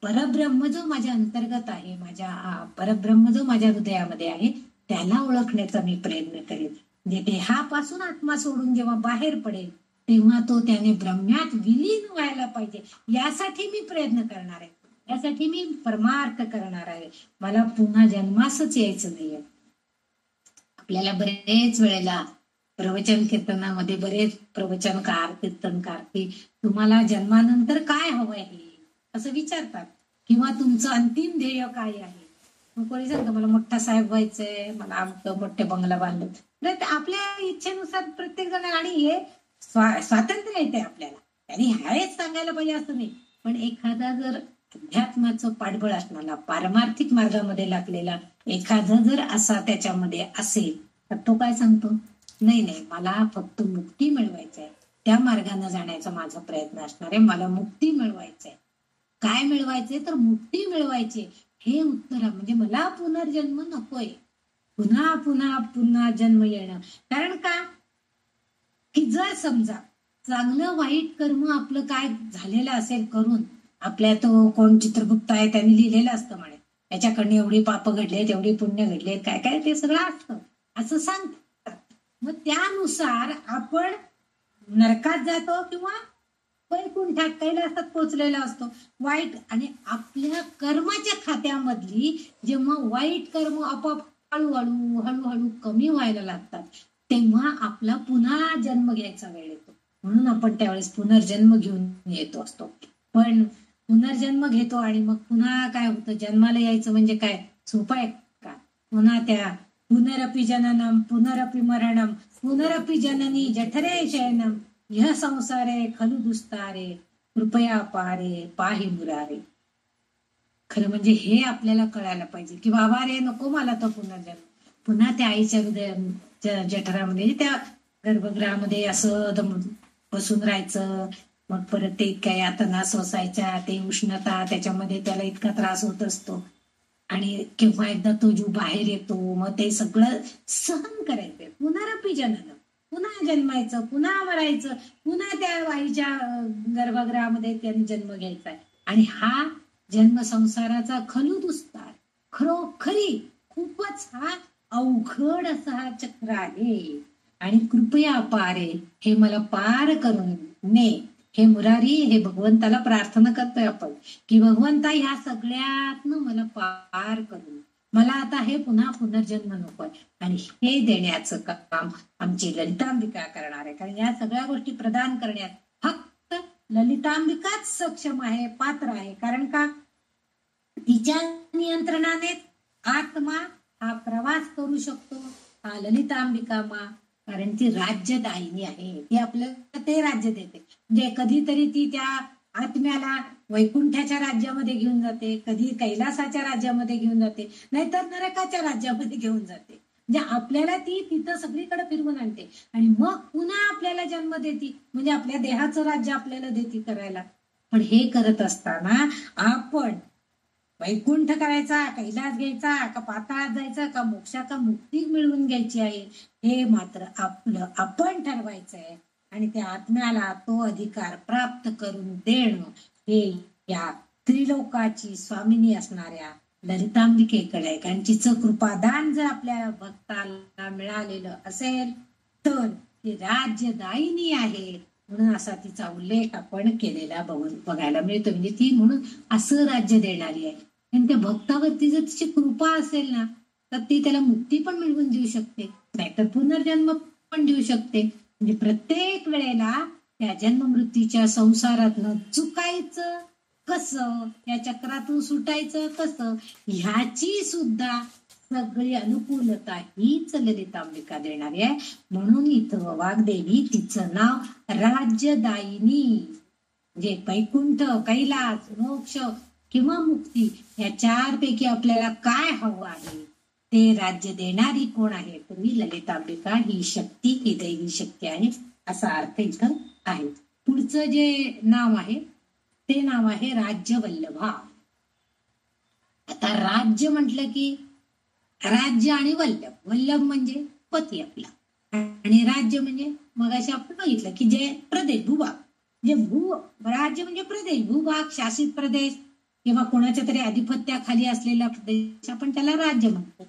परब्रह्म जो माझ्या अंतर्गत आहे, माझ्या परब्रह्म जो माझ्या हृदयामध्ये आहे त्याला ओळखण्याचा मी प्रयत्न करेन. म्हणजे देहापासून आत्मा सोडून जेव्हा बाहेर पडेल तेव्हा तो त्याने ब्रह्म्यात विलीन व्हायला पाहिजे, यासाठी मी प्रयत्न करणार आहे, यासाठी मी परमार्थ करणार आहे. मला पुन्हा जन्मासच यायचं नाहीये. आपल्याला बरेच वेळेला प्रवचन कीर्तनामध्ये बरेच प्रवचनकार कीर्तनकार की तुम्हाला जन्मानंतर काय हवं आहे असं विचारतात, किंवा तुमचं अंतिम ध्येय काय आहे. मग कोणी सांगतं मला मोठा साहेब व्हायचंय, मला आमचं मोठे बंगला बांधलं. आपल्या इच्छेनुसार प्रत्येक जण, आणि हे स्वातंत्र्य येते आपल्याला, आणि हेच सांगायला पाहिजे असं नाही. पण एखादा जर अध्यात्माचं पाठबळ असणारा, पारमार्थिक मार्गामध्ये लागलेला एखादा जर असा त्याच्यामध्ये असेल तर तो काय सांगतो, नाही नाही, मला फक्त मुक्ती मिळवायची आहे, त्या मार्गाने जाण्याचा माझा प्रयत्न असणार आहे, मला मुक्ती मिळवायचंय. काय मिळवायचंय तर मुक्ती मिळवायची, हे उत्तर. म्हणजे मला पुनर्जन्म नकोय, पुन्हा पुन्हा पुन्हा जन्म येणं. कारण का की जर समजा चांगलं वाईट कर्म आपलं काय झालेलं असेल करून, आपल्या तो कोण चित्रगुप्त आहे त्यांनी लिहिलेलं असतं म्हणे, त्याच्याकडनं एवढी पाप घडलेत, एवढी पुण्य घडलेत, काय काय ते सगळं असतं असं सांगतात. मग त्यानुसार आपण नरकात जातो किंवा वैकुंठात कैलासात पोचलेला असतो. वाईट आणि आपल्या कर्माच्या खात्यामधली जेव्हा वाईट कर्म आपोआप हळूहळू हळूहळू कमी व्हायला लागतात तेव्हा आपला पुन्हा जन्म घ्यायचा वेळ येतो. म्हणून आपण त्यावेळेस पुनर्जन्म घेऊन येतो असतो. पण पुनर्जन्म घेतो आणि मग पुन्हा काय होतं, जन्माला यायचं म्हणजे काय सोपं आहे का? पुन्हा त्या पुनरपि जननम पुनरपि मरणम पुनरपि जननी जठरे शयनम ह्य संसारे खलु दुस्तारे कृपया पारे पाहि मुरारे. खरं म्हणजे हे आपल्याला कळायला पाहिजे की बाबा रे नको मला तो पुनर्जन्म. पुन्हा त्या आईच्या हृदय जठरामध्ये त्या गर्भगृहामध्ये असं बसून राहायचं. मग परत ते काही यातना सोसायच्या, ते उष्णता, त्याच्यामध्ये त्याला इतका त्रास होत असतो. आणि केव्हा एकदा तो जीव बाहेर येतो, मग ते सगळं सहन करायचंय. पुनरपी जनन, पुन्हा जन्मायचं, पुन्हा मरायचं, पुन्हा त्या आईच्या गर्भगृहामध्ये त्यांनी जन्म घ्यायचा. आणि हा जन्म संसाराचा खलुदुस्तार, खरोखरी खूपच हा अवघड असा हा चक्र आहे. आणि कृपया पारे, हे मला पार करून ने. हे मुरारी, हे भगवंताला प्रार्थना करतोय आपण की भगवंता ह्या सगळ्यातनं मला पार करून, मला आता हे पुन्हा पुनर्जन्म नकोय. आणि हे देण्याचं काम आमची ललितांबिका करणार आहे. कारण या सगळ्या गोष्टी प्रदान करण्यात फक्त ललितांबिकाच सक्षम आहे, पात्र आहे. कारण का, तिच्या नियंत्रणाने आत्मा हा प्रवास करू शकतो. हा ललितांबिका मा, कारण ती राज्यदायिनी आहे. ती आपल्याला ते राज्य देते. म्हणजे कधीतरी ती त्या आत्म्याला वैकुंठाच्या राज्यामध्ये घेऊन जाते, कधी कैलासाच्या राज्यामध्ये घेऊन जाते, नाहीतर नरकाच्या राज्यामध्ये घेऊन जाते. म्हणजे आपल्याला ती तिथं सगळीकडे फिरवून आणते आणि मग पुन्हा आपल्याला जन्म देते. म्हणजे आपल्या देहाचं राज्य आपल्याला देते करायला. पण हे करत असताना आपण वैकुंठ करायचा, कैलास घ्यायचा, का पाताळात जायचा, का मोक्षा, का मुक्ती मिळवून घ्यायची आहे, हे मात्र आपलं आपण ठरवायचं आहे. आणि त्या आत्म्याला तो अधिकार प्राप्त करून देणं हे या त्रिलोकाची स्वामिनी असणाऱ्या ललितांबिकेकडे आहे. कारण तिचं कृपादान जर आपल्या भक्ताला मिळालेलं असेल तर ती राज्यदायिनी आहे. म्हणून असा तिचा उल्लेख आपण केलेला बघायला मिळतो. म्हणजे ती म्हणून असं राज्य देणारी आहे. आणि त्या भक्तावरती जर तिची कृपा असेल ना, तर ती त्याला मुक्ती पण मिळवून देऊ शकते, नाहीतर पुनर्जन्म पण देऊ शकते. म्हणजे प्रत्येक वेळेला त्या जन्म मृत्यूच्या संसारातनं चुकायचं कसं, या चक्रातून सुटायचं कसं, ह्याची सुद्धा सगळी अनुकूलता हीच ललितांबिका देणारी आहे. म्हणून इथं वाग्देवी तिचं नाव राज्यदायिनी, म्हणजे वैकुंठ, कैलास, मोक्ष किंवा मुक्ती, या चार पैकी आपल्याला काय हवं आहे ते राज्य देणारी कोण आहे, तर ही ललितांबिका ही शक्ती, ही दैवी शक्ती आहे, असा अर्थ इथं आहे. पुढचं जे नाव आहे ते नाव आहे राज्यवल्लभा. आता राज्य म्हटलं की राज्य आणि वल्लभ, वल्लभ म्हणजे पती आपला, आणि राज्य म्हणजे मग असे आपण बघितलं की जे प्रदेश, भूभाग, जे राज्य म्हणजे प्रदेश, भूभाग, शासित प्रदेश किंवा कोणाच्या तरी अधिपत्याखाली असलेला प्रदेश, आपण त्याला राज्य म्हणतो.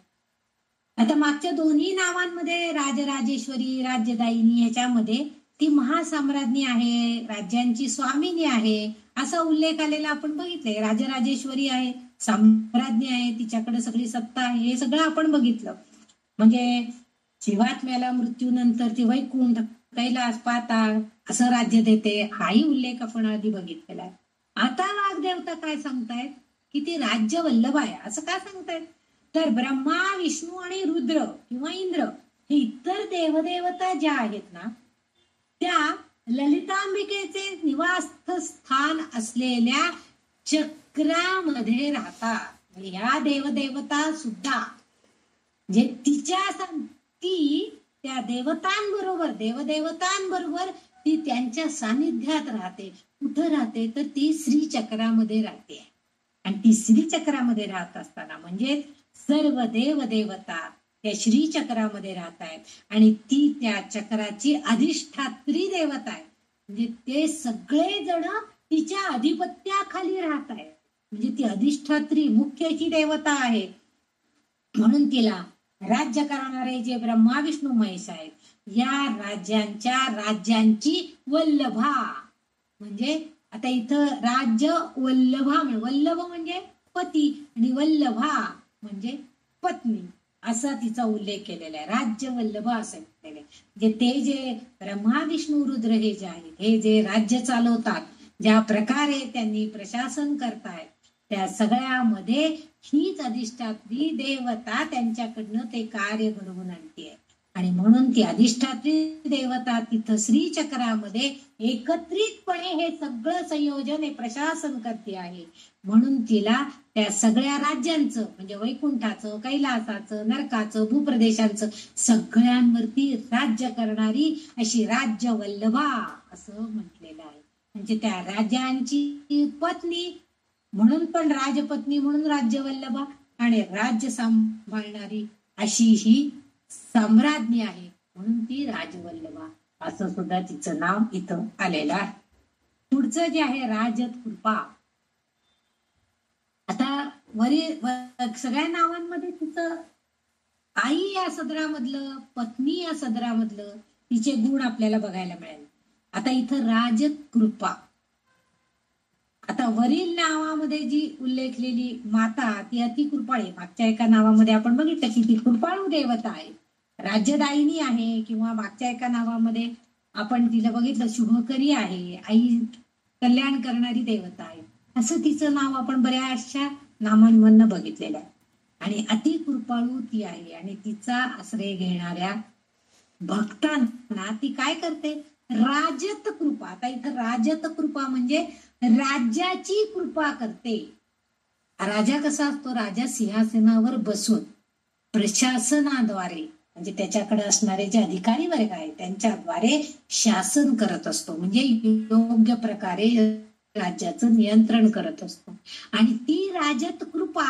आता मागच्या दोन्ही नावांमध्ये राजराजेश्वरी, राज्यदायिनी ह्याच्यामध्ये ती महासाम्राज्ञी आहे, राज्यांची स्वामिनी आहे असा उल्लेख आलेला आपण बघितलंय. राजराजेश्वरी आहे, साम्राज्ञी आहे, तिच्याकडे सगळी सत्ता आहे, हे सगळं आपण बघितलं. म्हणजे जीवात्म्याला मृत्यूनंतर ती वैकुंठ, कैलास, पाताळ असं राज्य देते, हाही उल्लेख आपण आधी बघितलेला आहे. आता वाग्देवता काय सांगतायत की ती राज्य वल्लभ आहे. असं का सांगतायत, तर ब्रह्मा, विष्णू आणि रुद्र किंवा इंद्र हे इतर देवदेवता ज्या आहेत ना, त्या ललितांबिकेचे निवासस्थान असलेल्या चक्रामध्ये राहतात. ह्या देवदेवता सुद्धा जे तिच्या ती त्या देवदेवतांबरोबर ती त्यांच्या सानिध्यात राहते. कुठं राहते, तर ती श्रीचक्रामध्ये राहते. आणि ती श्रीचक्रामध्ये राहत असताना म्हणजे सर्व देवदेवता त्या श्रीचक्रामध्ये राहत आहेत आणि ती त्या चक्राची अधिष्ठात्री देवता आहे. म्हणजे ते सगळे जण तिच्या अधिपत्याखाली राहत आहेत. म्हणजे ती अधिष्ठात्री, मुख्यची देवता आहे. म्हणून तिला राज्य करणारे जे ब्रह्मा, विष्णू, महेश आहेत, या राज्यांची वल्लभा, म्हणजे आता इथं राज्य वल्लभा, वल्लभ म्हणजे पती आणि वल्लभा म्हणजे पत्नी, असा तिचा उल्लेख केलेला आहे. राज्य वल्लभा असं केलेलं आहे. म्हणजे ते जे ब्रह्मा, विष्णू, रुद्र हे जे आहेत, हे जे राज्य चालवतात, ज्या प्रकारे त्यांनी प्रशासन करतायत, त्या सगळ्यामध्ये हीच अधिष्ठात्री देवता त्यांच्याकडनं ते कार्य घडवून आणते. आणि म्हणून ती अधिष्ठात्री देवता तिथं श्रीचक्रामध्ये एकत्रितपणे हे सगळं संयोजन हे प्रशासन करते आहे. म्हणून तिला त्या सगळ्या राज्यांचं म्हणजे वैकुंठाचं, कैलासाचं, नरकाचं, भूप्रदेशांचं सगळ्यांवरती राज्य करणारी अशी राज्यवल्लभा असं म्हटलेलं आहे. म्हणजे त्या राजांची पत्नी म्हणून पण राजपत्नी म्हणून राज्यवल्लभा आणि राज्य सांभाळणारी अशी ही सम्राज्ञी आहे म्हणून ती राजवल्लभा असं सुद्धा तिचं नाव इथं आलेलं आहे. पुढचं जे आहे राजत कृपा. आता सगळ्या नावांमध्ये तिचं आई या सदरामधलं, पत्नी या सदरामधलं तिचे गुण आपल्याला बघायला मिळाले. आता इथं राजत कृपा. आता वरील नावामध्ये जी उल्लेखलेली माता ती अति कृपाळी. मागच्या एका नावामध्ये आपण बघितलं की ती कृपाळू देवता आहे, राज्यदायिनी आहे. किंवा मागच्या एका नावामध्ये आपण तिला बघितलं शुभकरी आहे, आई कल्याण करणारी देवता आहे. असं तिचं नाव आपण बऱ्याचशा नामांमधनं बघितलेलं आहे. आणि अति कृपाळू ती आहे आणि तिचा आश्रय घेणाऱ्या भक्तांना ती काय करते? राजत कृपा. आता इथं राजत कृपा म्हणजे राज्याची कृपा करते. राजा कसा असतो? राजा सिंहासनावर बसून प्रशासनाद्वारे म्हणजे त्याच्याकडे असणारे जे अधिकारी वर्ग आहे त्यांच्याद्वारे शासन करत असतो. म्हणजे योग्य प्रकारे राज्याचं नियंत्रण करत असतो. आणि ती राजत कृपा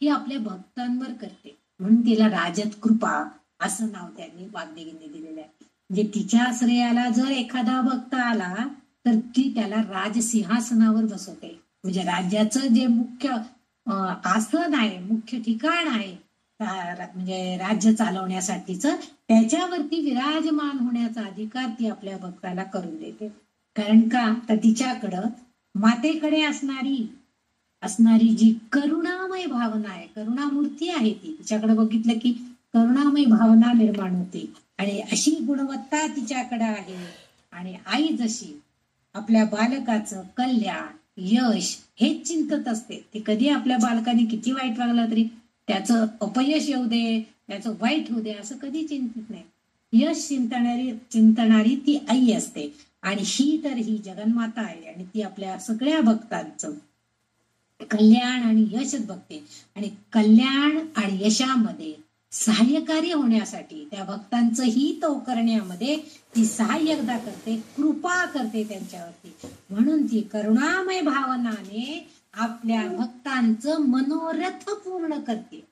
ही आपल्या भक्तांवर करते म्हणून तिला राजत कृपा असं नाव त्यांनी वाग्देवींनी दिलेलं आहे. म्हणजे तिच्या आश्रयाला जर एखादा भक्त आला तर ती त्याला राजसिंहासनावर बसवते. म्हणजे राज्याचं जे मुख्य आसन आहे, मुख्य ठिकाण आहे म्हणजे राज्य चालवण्यासाठीचं त्याच्यावरती विराजमान होण्याचा अधिकार ती आपल्या भक्ताला करून देते. कारण का? तर तिच्याकडं मातेकडे असणारी जी करुणामय भावना आहे, करुणामूर्ती आहे ती, तिच्याकडे बघितलं की करुणामय भावना निर्माण होते आणि अशी गुणवत्ता तिच्याकडे आहे. आणि आई जशी आपल्या बालकाचं कल्याण, यश हेच चिंतत असते. ती कधी आपल्या बालकाने किती वाईट वागलं तरी त्याचं अपयश येऊ दे, त्याचं वाईट होऊ दे असं कधी चिंतित नाही. यश चिंतणारी ती आई असते. आणि ही जगन्माता आहे आणि ती आपल्या सगळ्या भक्तांचं कल्याण आणि यशच बघते. आणि कल्याण आणि यशामध्ये सहाय्यकारी होण्यासाठी त्या भक्तांचं हित करण्यामध्ये ती सहाय्यता करते, कृपा करते त्यांच्यावरती. म्हणून ती करुणामय भावनाने आपल्या भक्तांचं मनोरथ पूर्ण करते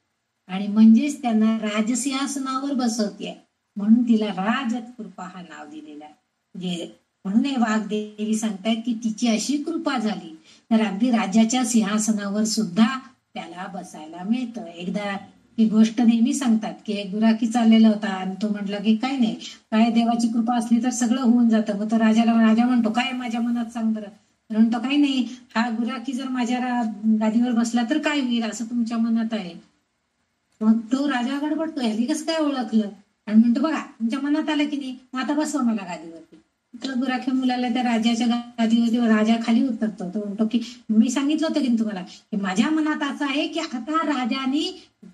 आणि म्हणजेच त्यांना राजसिंहासनावर बसवते. म्हणून तिला राजत कृपा हा नाव दिलेला आहे. म्हणजे म्हणून हे वाग्देवी सांगतायत की तिची अशी कृपा झाली तर अगदी राज्याच्या सिंहासनावर सुद्धा त्याला बसायला मिळतं. एकदा ही गोष्ट नेहमी सांगतात की एक गुराखी चाललेला होता आणि तो म्हटला की काय नाही, काय देवाची कृपा असली तर सगळं होऊन जातं. मग तो राजा म्हणतो काय माझ्या मनात सांग बरं. म्हणतो काही नाही, हा गुराखी जर माझ्या गादीवर बसला तर काय होईल असं तुमच्या मनात आहे. मग तो राजा गडबडतो, ह्यानी कसं काय ओळखलं? आणि म्हणतो बघा तुमच्या मनात आलं की नाही, मग आता बसवा मला गादीवरती. तर गुराख्या मुलाला त्या राजाच्या गादीवरती राजा खाली उतरतो. तो म्हणतो की मी सांगितलं होतं की तुम्हाला की माझ्या मनात असं आहे की आता राजाने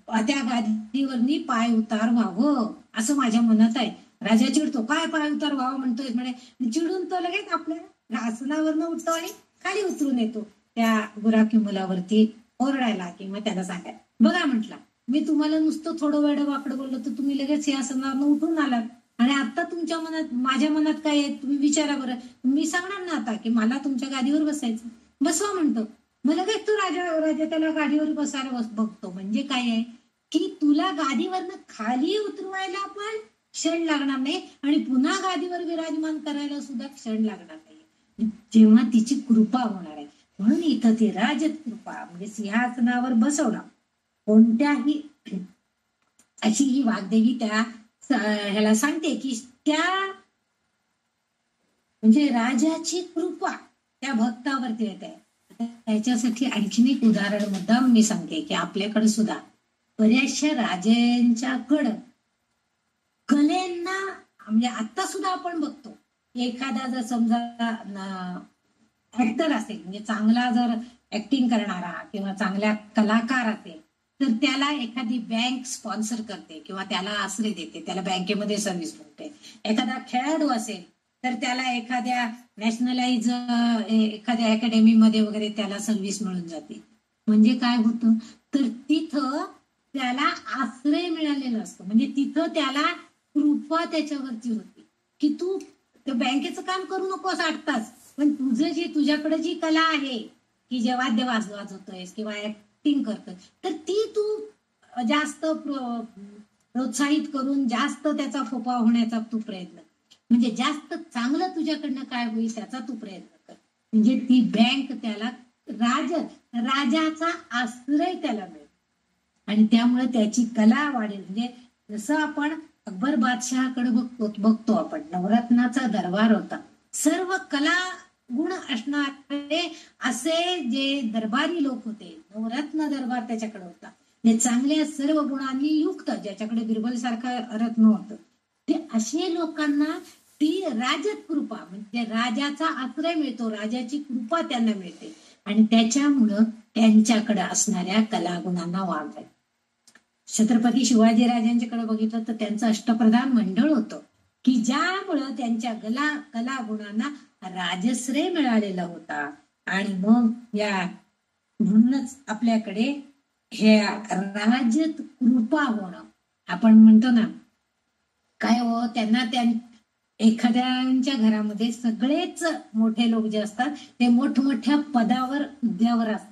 त्या गादीवरनी पाय उतार व्हावं असं माझ्या मनात आहे. राजा चिडतो, काय पाय उतार व्हावं म्हणतोय म्हणे. चिडून तो लगेच आपल्या आसनावरनं उठतो आणि खाली उतरून येतो. त्या गुराखी मुलावरती ओरडायला किंवा त्याला सांगायला, बघा म्हटला मी तुम्हाला नुसतं थोडं वेळं वाकडं बोललो तर तुम्ही लगेच या आसनावरनं उठून आलात आणि आता तुमच्या मनात माझ्या मनात काय आहे तुम्ही विचारा बरं. मी सांगणार ना आता की मला तुमच्या गादीवर बसायचं, बसवा म्हणतो. मग लगेच तू राजा त्याला गादीवर बसायला बघतो. म्हणजे काय आहे की तुला गादीवरनं खाली उतरवायला पण क्षण लागणार नाही आणि पुन्हा गादीवर विराजमान करायला सुद्धा क्षण लागणार नाही, जेव्हा तिची कृपा होणार आहे. म्हणून इथं ती राजत कृपा म्हणजे सिंहासनावर बसवणं कोणत्याही अशी ही वाग्देवी त्या ह्याला सांगते की त्या म्हणजे राजाची कृपा त्या भक्तावरती येते. त्याच्यासाठी आणखीन एक उदाहरण मुद्दाम मी सांगते की आपल्याकडे सुद्धा बऱ्याचशा राजांच्याकडं कलेंना म्हणजे आता सुद्धा आपण बघतो एखादा जर समजा ऍक्टर असेल म्हणजे चांगला जर ऍक्टिंग करणारा किंवा चांगल्या कलाकार असेल तर त्याला एखादी बँक स्पॉन्सर करते किंवा त्याला आश्रय देते, त्याला बँकेमध्ये सर्व्हिस मिळते. एखादा खेळाडू असेल तर त्याला एखाद्या नॅशनलाइज एखाद्या अकॅडमीमध्ये वगैरे त्याला सर्व्हिस मिळून जाते. म्हणजे काय होतं, तर तिथं त्याला आश्रय मिळालेला असतो. म्हणजे तिथं त्याला कृपा त्याच्यावरती होती की तू बँकेचं काम करू नकोस 8 तास, पण तुझ्याकडे जी कला आहे की जे वाद्य वाजवतोयस किंवा ऍक्टिंग करतोय, तर ती तू जास्त प्रोत्साहित करून जास्त त्याचा फोपा होण्याचा तू प्रयत्न, म्हणजे जास्त चांगलं तुझ्याकडनं काय होईल त्याचा तू प्रयत्न कर. म्हणजे ती बँक त्याला राजाचा आश्रय त्याला मिळेल आणि त्यामुळे त्याची कला वाढेल. म्हणजे जसं आपण अकबर बादशहाकडे बघतो आपण, नवरत्नाचा दरबार होता, सर्व कला गुण असणारे असे जे दरबारी लोक होते, नवरत्न दरबार त्याच्याकडे होता. ते चांगल्या सर्व गुणांनी युक्त, ज्याच्याकडे बिरबल सारखा रत्न होतं, ते असे लोकांना ती राजत कृपा म्हणजे राजाचा आश्रय मिळतो, राजाची कृपा त्यांना मिळते आणि त्याच्यामुळं त्यांच्याकडे असणाऱ्या कलागुणांना वाव आहे. छत्रपती शिवाजी राजांच्याकडे बघितलं तर त्यांचं अष्टप्रधान मंडळ होतं की ज्यामुळं त्यांच्या कला गुणांना राजश्रय मिळालेला होता. आणि मग या म्हणूनच आपल्याकडे हे राजत कृपा होणं, आपण म्हणतो ना काय हो, त्यांना एखाद्यांच्या घरामध्ये सगळेच मोठे लोक जे असतात ते मोठमोठ्या पदावर हुद्द्यावर असतात.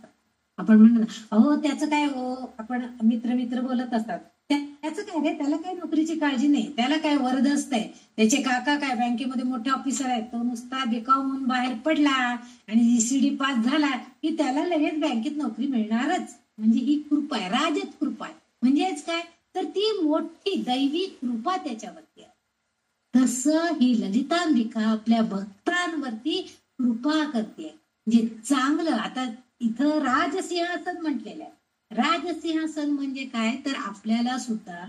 आपण म्हणतो अहो त्याचं काय हो, आपण मित्र बोलत असतात, त्याचं काय रे, त्याला काय नोकरीची काळजी नाही, त्याला काय वरदस्त आहे, त्याचे काका काय बँकेमध्ये मोठे ऑफिसर आहेत, तो नुसता बेकाव म्हणून बाहेर पडला आणि ECD पास झाला की त्याला लगेच बँकेत नोकरी मिळणारच. म्हणजे ही कृपा आहे, राजत कृपा आहे. म्हणजेच काय, तर ती मोठी दैवी कृपा त्याच्यावरती आहे. तसं ही ललितांबिका आपल्या भक्तांवरती कृपा करते. म्हणजे चांगलं, आता इथं राजसिंहासन म्हटलेलं आहे. राजसिंहासन म्हणजे काय, तर आपल्याला सुद्धा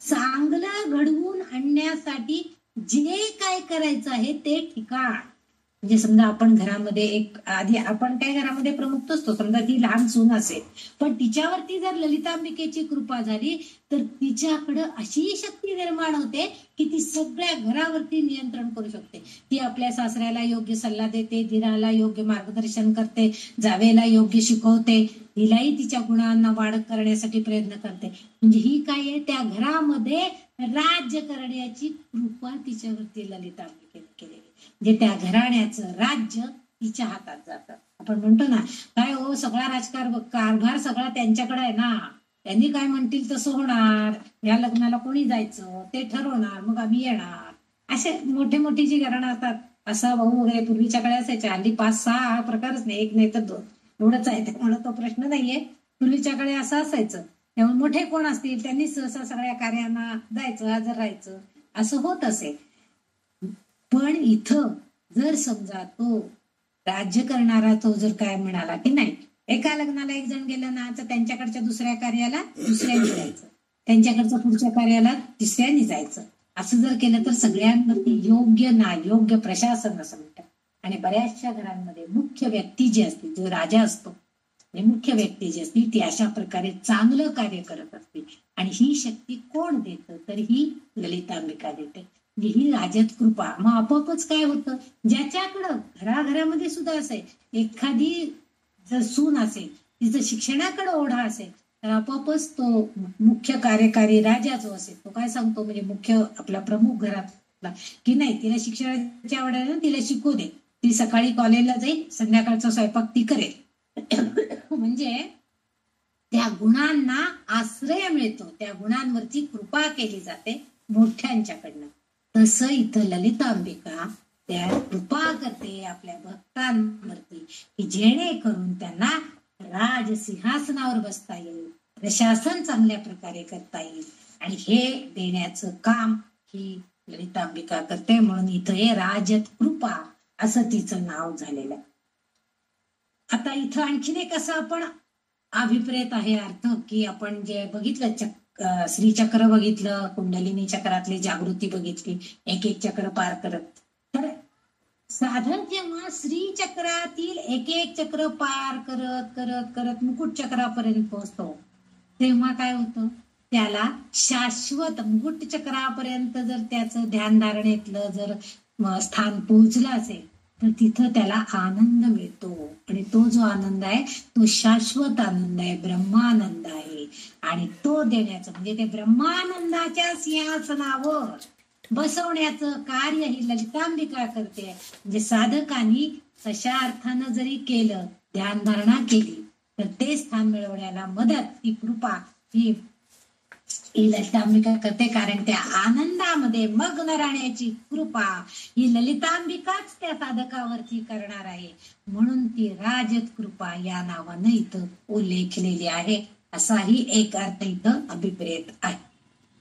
चांगलं घडवून आणण्यासाठी जे काय करायचं आहे ते ठिकाण, म्हणजे समजा आपण घरामध्ये एक आधी आपण काय घरामध्ये प्रमुख असतो, समजा ती लहान सून असेल, पण तिच्यावरती जर ललितांबिकेची कृपा झाली तर तिच्याकडं अशी शक्ती निर्माण होते की ती सगळ्या घरावरती नियंत्रण करू शकते. ती आपल्या सासऱ्याला योग्य सल्ला देते, दिराला योग्य मार्गदर्शन करते, जावेला योग्य शिकवते, हिलाही तिच्या गुणांना वाढ करण्यासाठी प्रयत्न करते. म्हणजे ही काय आहे, त्या घरामध्ये राज्य करण्याची कृपा तिच्यावरती ललितांबिकेने केलेली. म्हणजे त्या घराण्याचं राज्य तिच्या हातात जातं. आपण म्हणतो ना काय हो, सगळा कारभार सगळा त्यांच्याकडे आहे ना, त्यांनी काय म्हणतील तसं होणार, या लग्नाला कोणी जायचं ते ठरवणार, मग आम्ही येणार. असे मोठे जी घराणं असतात, असा भाऊ वगैरे पूर्वीच्या काळी असायच्या. हल्ली 5-6 प्रकारच नाही, एक नाही तर 2 एवढंच आहे, त्यामुळे तो प्रश्न नाहीये. पूर्वीच्या काळी असं असायचं. त्यामुळे मोठे कोण असतील त्यांनी सहसा सगळ्या कार्यांना जायचं, हजर राहायचं, असं होत असेल. पण इथं जर समजा तो राज्य करणारा तो जर काय म्हणाला की नाही, एका लग्नाला एक जण गेलं ना तर त्यांच्याकडच्या दुसऱ्या कार्याला दुसऱ्याने जायचं, त्यांच्याकडच्या पुढच्या कार्याला तिसऱ्याने जायचं, असं जर केलं तर सगळ्यांवरती योग्य ना योग्य प्रशासन असं म्हणतात. आणि बऱ्याचशा घरांमध्ये मुख्य व्यक्ती जी असते, जो राजा असतो, मुख्य व्यक्ती जी असते ती अशा प्रकारे चांगलं कार्य करत असते. आणि ही शक्ती कोण देतं, तर ही ललितांबिका देते. ही राजत कृपा. मग आपोआपच काय होतं, ज्याच्याकडं घराघरामध्ये सुद्धा असेल, एखादी जर सून असेल, तिचं शिक्षणाकडे ओढा असेल, तर आपोआपच तो मुख्य कार्यकारी राजा जो असेल तो काय सांगतो, म्हणजे मुख्य आपला प्रमुख घरातला, की नाही तिला शिक्षणाच्या आवडायला तिला शिकू दे, ती सकाळी कॉलेजला जाईल, संध्याकाळचा स्वयंपाक ती करेल. म्हणजे त्या गुणांना आश्रय मिळतो, त्या गुणांवरती कृपा केली जाते मोठ्यांच्याकडनं. तसं इथं ललितांबिका त्या कृपा करते आपल्या भक्तांवरती की जेणेकरून त्यांना राजसिंहासनावर बसता येईल, प्रशासन चांगल्या प्रकारे करता येईल. आणि हे देण्याचं काम ही ललितांबिका करते. म्हणून इथं हे राजत कृपा असं तिचं नाव झालेलं आहे. आता इथं आणखीन एक असं आपण अभिप्रेत आहे अर्थ, की आपण जे बघितलं श्रीचक्र बघितलं, कुंडलिनी चक्रातली जागृती बघितली, एक चक्र पार करत, तर साधक जेव्हा श्रीचक्रातील एक चक्र पार करत करत करत मुकुट चक्रापर्यंत पोहोचतो, तेव्हा काय होतं, त्याला शाश्वत मुकुट चक्रापर्यंत जर त्याचं ध्यानधारणेतलं जर स्थान पोहोचलं असेल तर तिथं त्याला आनंद मिळतो. आणि तो जो आनंद आहे तो शाश्वत आनंद आहे, ब्रह्मानंद आहे. आणि तो देण्याचं म्हणजे ते ब्रह्मानंदाच्या सिंहासनावर बसवण्याचं कार्य ही ललितांबिका करते. म्हणजे साधकांनी तशा अर्थानं जरी केलं, ध्यानधारणा केली तर ते स्थान मिळवण्याला मदत, ही कृपा, ही ललितांबिका करते. कारण त्या आनंदामध्ये मग्न राहण्याची कृपा ही ललितांबिकाच त्या साधकावरती करणार आहे. म्हणून ती राजत कृपा या नावानं इथं उल्लेखलेली आहे. असाही एक अर्थ इथं अभिप्रेत आहे.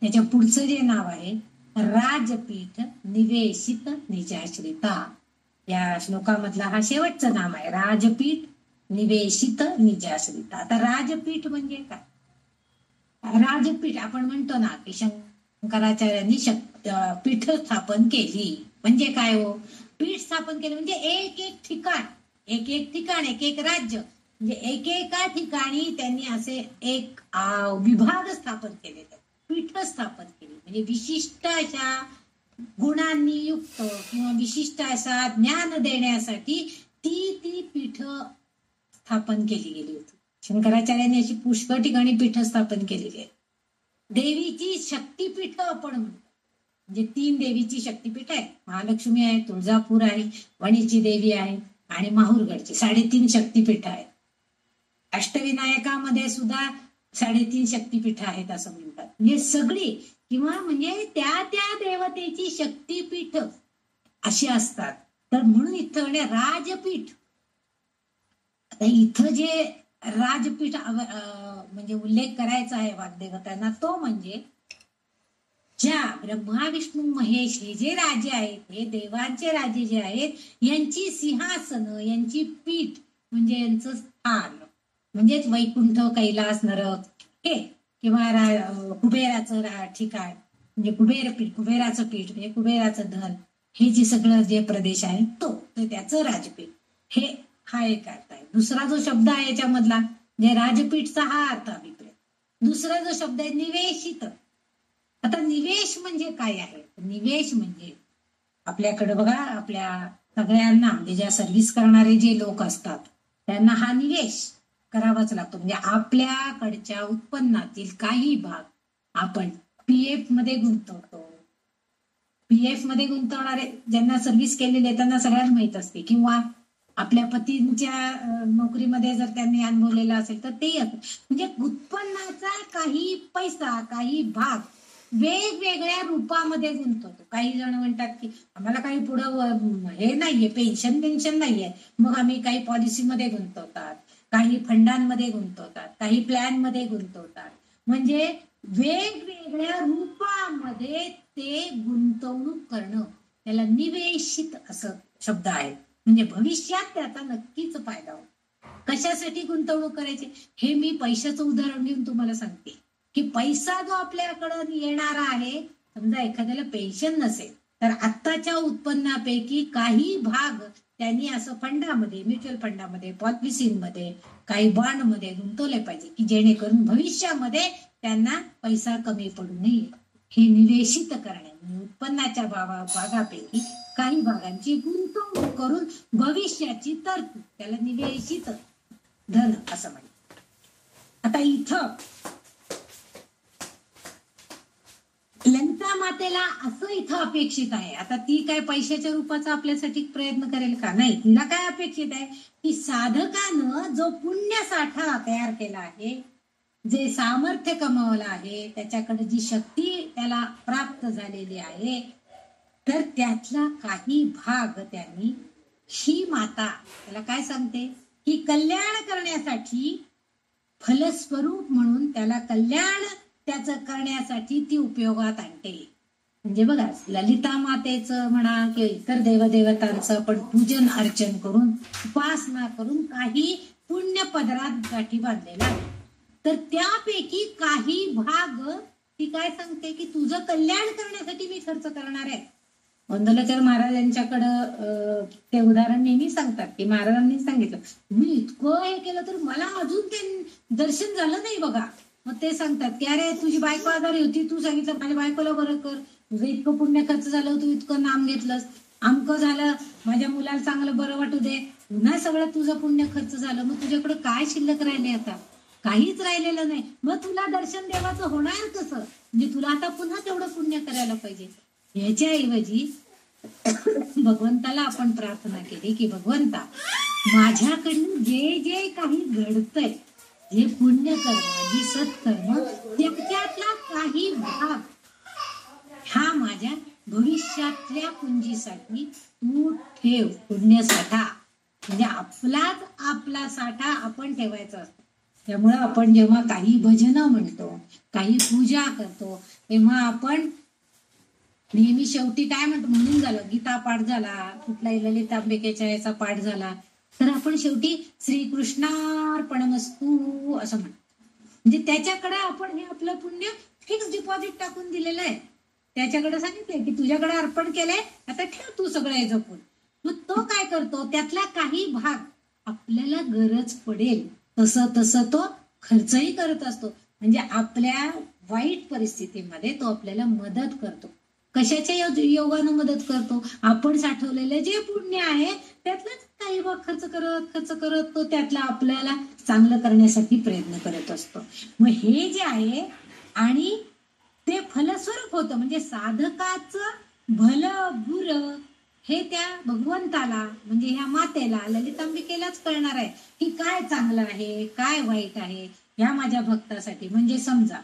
त्याच्या पुढचं जे नाव आहे राजपीठ निवेशित निजाश्रिता, या श्लोकामधला हा शेवटचं नाम आहे, राजपीठ निवेशित निजाश्रिता. आता राजपीठ म्हणजे काय? राजपीठ आपण म्हणतो ना की शंकराचार्यांनी पीठ स्थापन केली. म्हणजे काय हो? पीठ स्थापन केलं म्हणजे एक एक ठिकाण, एक एक ठिकाण, एक एक राज्य, म्हणजे एकेका ठिकाणी त्यांनी असे एक विभाग स्थापन केले, पीठ स्थापन केली. म्हणजे विशिष्ट अशा गुणांनी युक्त किंवा विशिष्ट असा ज्ञान देण्यासाठी ती पीठ स्थापन केली गेली होती. शंकराचार्यांनी अशी पुष्कळ ठिकाणी पीठ स्थापन केलेली आहे. देवीची शक्तीपीठ आपण म्हणतो, म्हणजे 3 देवीची शक्तीपीठ आहे. महालक्ष्मी आहे, तुळजापूर आहे, वणीची देवी आहे आणि माहूरगडची 3.5 शक्तीपीठ आहेत. अष्टविनायकामध्ये सुद्धा 3.5 शक्तीपीठ आहेत असं म्हणतात. म्हणजे सगळी किंवा म्हणजे त्या त्या देवतेची शक्तीपीठ अशी असतात. तर म्हणून इथं राजपीठ, आता इथं जे राजपीठ म्हणजे उल्लेख करायचा आहे वाग्देवतांना, तो म्हणजे ज्या ब्रह्मा विष्णू महेश हे जे राजे आहेत, हे देवांचे राजे जे आहेत, यांची सिंहासन, यांची पीठ म्हणजे यांचं स्थान, म्हणजेच वैकुंठ, कैलास, नरक हे, किंवा कुबेराचं ठिकाण म्हणजे कुबेरपीठ, कुबेराचं पीठ म्हणजे कुबेराचं धन, हे जे सगळं जे प्रदेश आहे तो त्याचं राजपीठ, हे हा एक अर्थ आहे. दुसरा जो शब्द आहे याच्यामधला म्हणजे राजपीठचा हा अर्थ अभिप्राय. दुसरा जो शब्द आहे निवेशित. आता निवेश म्हणजे काय आहे? निवेश म्हणजे आपल्याकडे बघा, आपल्या सगळ्यांना म्हणजे ज्या सर्व्हिस करणारे जे लोक असतात त्यांना हा निवेश करावाच लागतो. म्हणजे आपल्याकडच्या उत्पन्नातील काही भाग आपण पीएफ मध्ये गुंतवतो. पीएफ मध्ये गुंतवणारे ज्यांना सर्व्हिस केलेली आहे त्यांना सगळ्यांना माहित असते, किंवा आपल्या पतींच्या नोकरीमध्ये जर त्यांनी अनुभवलेला असेल तर ते म्हणजे उत्पन्नाचा काही पैसा, काही भाग वेगवेगळ्या रूपामध्ये गुंतवतो. काही जण म्हणतात की आम्हाला काही पुढं हे नाहीये, पेन्शन नाहीये, मग आम्ही काही पॉलिसीमध्ये गुंतवतात, काही फंडांमध्ये गुंतवतात, काही प्लॅन मध्ये गुंतवतात. म्हणजे वेगवेगळ्या रूपामध्ये ते गुंतवणूक करणं, त्याला निवेशित असं शब्द आहे. म्हणजे भविष्यात त्याचा नक्कीच फायदा होतो. कशासाठी गुंतवणूक करायची हे मी पैशाचं उदाहरण घेऊन तुम्हाला सांगते की पैसा जो आपल्याकडे येणारा आहे, समजा एखाद्याला पेन्शन नसेल तर आत्ताच्या उत्पन्नापैकी काही भाग त्यांनी असं फंडामध्ये, म्युच्युअल फंडामध्ये, पॉलिसीमध्ये, काही बॉन्डमध्ये गुंतवले पाहिजे की जेणेकरून भविष्यामध्ये त्यांना पैसा कमी पडू नये. हे निवेशित करणे म्हणजे उत्पन्नाच्या भागापैकी काही भागांची गुंतवणूक करून भविष्याची तरतूद, त्याला निवेशित धन असं म्हणतात. आता इथं ललिता मातेला असं इथं अपेक्षित आहे, आता ती काय पैशाच्या रूपाचा आपल्यासाठी प्रयत्न करेल का? नाही. तिला काय अपेक्षित आहे की साधकानं जो पुण्य साठा तयार केला आहे, जे सामर्थ्य कमावलं आहे, त्याच्याकडे जी शक्ती त्याला प्राप्त झालेली आहे, तर त्यातला काही भाग त्यांनी, ही माता त्याला काय सांगते की कल्याण करण्यासाठी, फलस्वरूप म्हणून त्याला कल्याण त्याचं करण्यासाठी ती उपयोगात आणते. म्हणजे बघा, ललिता मातेचं म्हणा किंवा इतर देवदेवतांचं आपण पूजन अर्चन करून, उपासना करून काही पुण्य पदरात गाठी बांधलेला आहे. तर त्यापैकी काही भाग ती काय सांगते की तुझं कल्याण करण्यासाठी मी खर्च करणार आहे. गोंदवलेकर महाराजांच्याकडं ते उदाहरण नेहमी सांगतात की महाराजांनी सांगितलं, मी इतकं हे केलं तर मला अजून ते दर्शन झालं नाही बघा. मग ते सांगतात की अरे तुझी बायको आजारी होती, तू सांगितलं माझ्या बायकोला बरं कर, तुझं इतकं पुण्य खर्च झालं, तू इतकं नाम घेतलंस, अमकं झालं, माझ्या मुलाला चांगलं बरं वाटू दे, पुन्हा सगळं तुझं पुण्य खर्च झालं, मग तुझ्याकडे काय शिल्लक राहिले आता? काहीच राहिलेलं नाही. मग तुला दर्शन देवाचं होणार कसं? म्हणजे तुला आता पुन्हा तेवढं पुण्य करायला पाहिजे. याच्याऐवजी भगवंताला आपण प्रार्थना केली की भगवंता, माझ्याकडनं जे जे काही घडतंय, जे पुण्यकर्म, जी सत्कर्म, त्याच्यातला काही भाग हा माझ्या भविष्यातल्या पुंजीसाठी तू ठेव. पुण्यसाठा म्हणजे आपला साठा आपण ठेवायचा असतो. त्यामुळे आपण जेव्हा काही भजनं म्हणतो, काही पूजा करतो, तेव्हा आपण नेहमी शेवटी काय म्हणतो, म्हणून झालं गीता पाठ झाला, कुठलाही ललितांबिकेच्या याचा पाठ झाला, तर आपण शेवटी श्रीकृष्णार्पणमस्तू असं म्हणतो. म्हणजे त्याच्याकडे आपण हे आपलं पुण्य फिक्स डिपॉझिट टाकून दिलेलं आहे. त्याच्याकडे सांगितलंय की तुझ्याकडे अर्पण केलंय, आता ठेव तू सगळं हे जपून. मग तो काय करतो, त्यातला काही भाग आपल्याला गरज पडेल तसं तसं तो खर्चही करत असतो. म्हणजे आपल्या वाईट परिस्थितीमध्ये तो आपल्याला मदत करतो. कशाच्या योगानं मदत करतो? आपण साठवलेलं जे पुण्य आहे त्यातलंच काही भाग खर्च करत तो त्यातला आपल्याला चांगलं करण्यासाठी प्रयत्न करत असतो. मग हे जे आहे आणि ते फलस्वरूप होतं. म्हणजे साधकाचं भलं बुरं हे त्या भगवंताला, म्हणजे ह्या मातेला, ललितांबिकेलाच कळणार आहे की काय चांगलं आहे, काय वाईट आहे ह्या माझ्या भक्तासाठी. म्हणजे समजा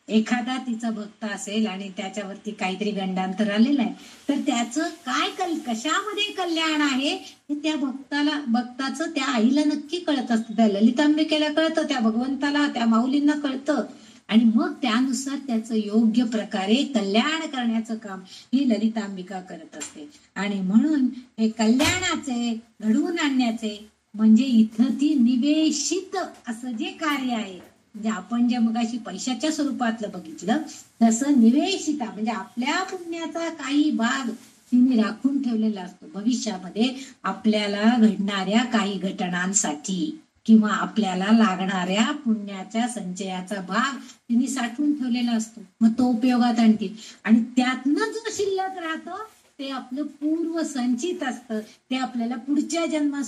एखादा तिचा भक्त असेल आणि त्याच्यावरती काहीतरी गंडांतर आलेलं आहे, तर त्याचं काय कशामध्ये कल्याण आहे हे त्या भक्ताचं त्या आईला नक्की कळत असतं, त्या ललितांबिकेला कळतं, त्या भगवंताला, त्या माऊलींना कळतं. आणि मग त्यानुसार त्याचं योग्य प्रकारे कल्याण करण्याचं काम ही ललितांबिका करत असते. आणि म्हणून हे कल्याणाचे, घडवून आणण्याचे, म्हणजे इथं ती निवेशित असं जे कार्य आहे, म्हणजे आपण जे मगाशी पैशाच्या स्वरूपातलं बघितलं, तसं निवेशिता म्हणजे आपल्या पुण्याचा काही भाग तिने राखून ठेवलेला असतो. भविष्यामध्ये आपल्याला घडणाऱ्या काही घटनांसाठी किंवा आपल्याला लागणाऱ्या पुण्याच्या संचयाचा भाग तिने साठवून ठेवलेला असतो. मग तो उपयोगात आणतील. आणि त्यातनं जो शिल्लक राहतं ते आपलं पूर्व संचित असतं. ते आपल्याला पुढच्या जन्मात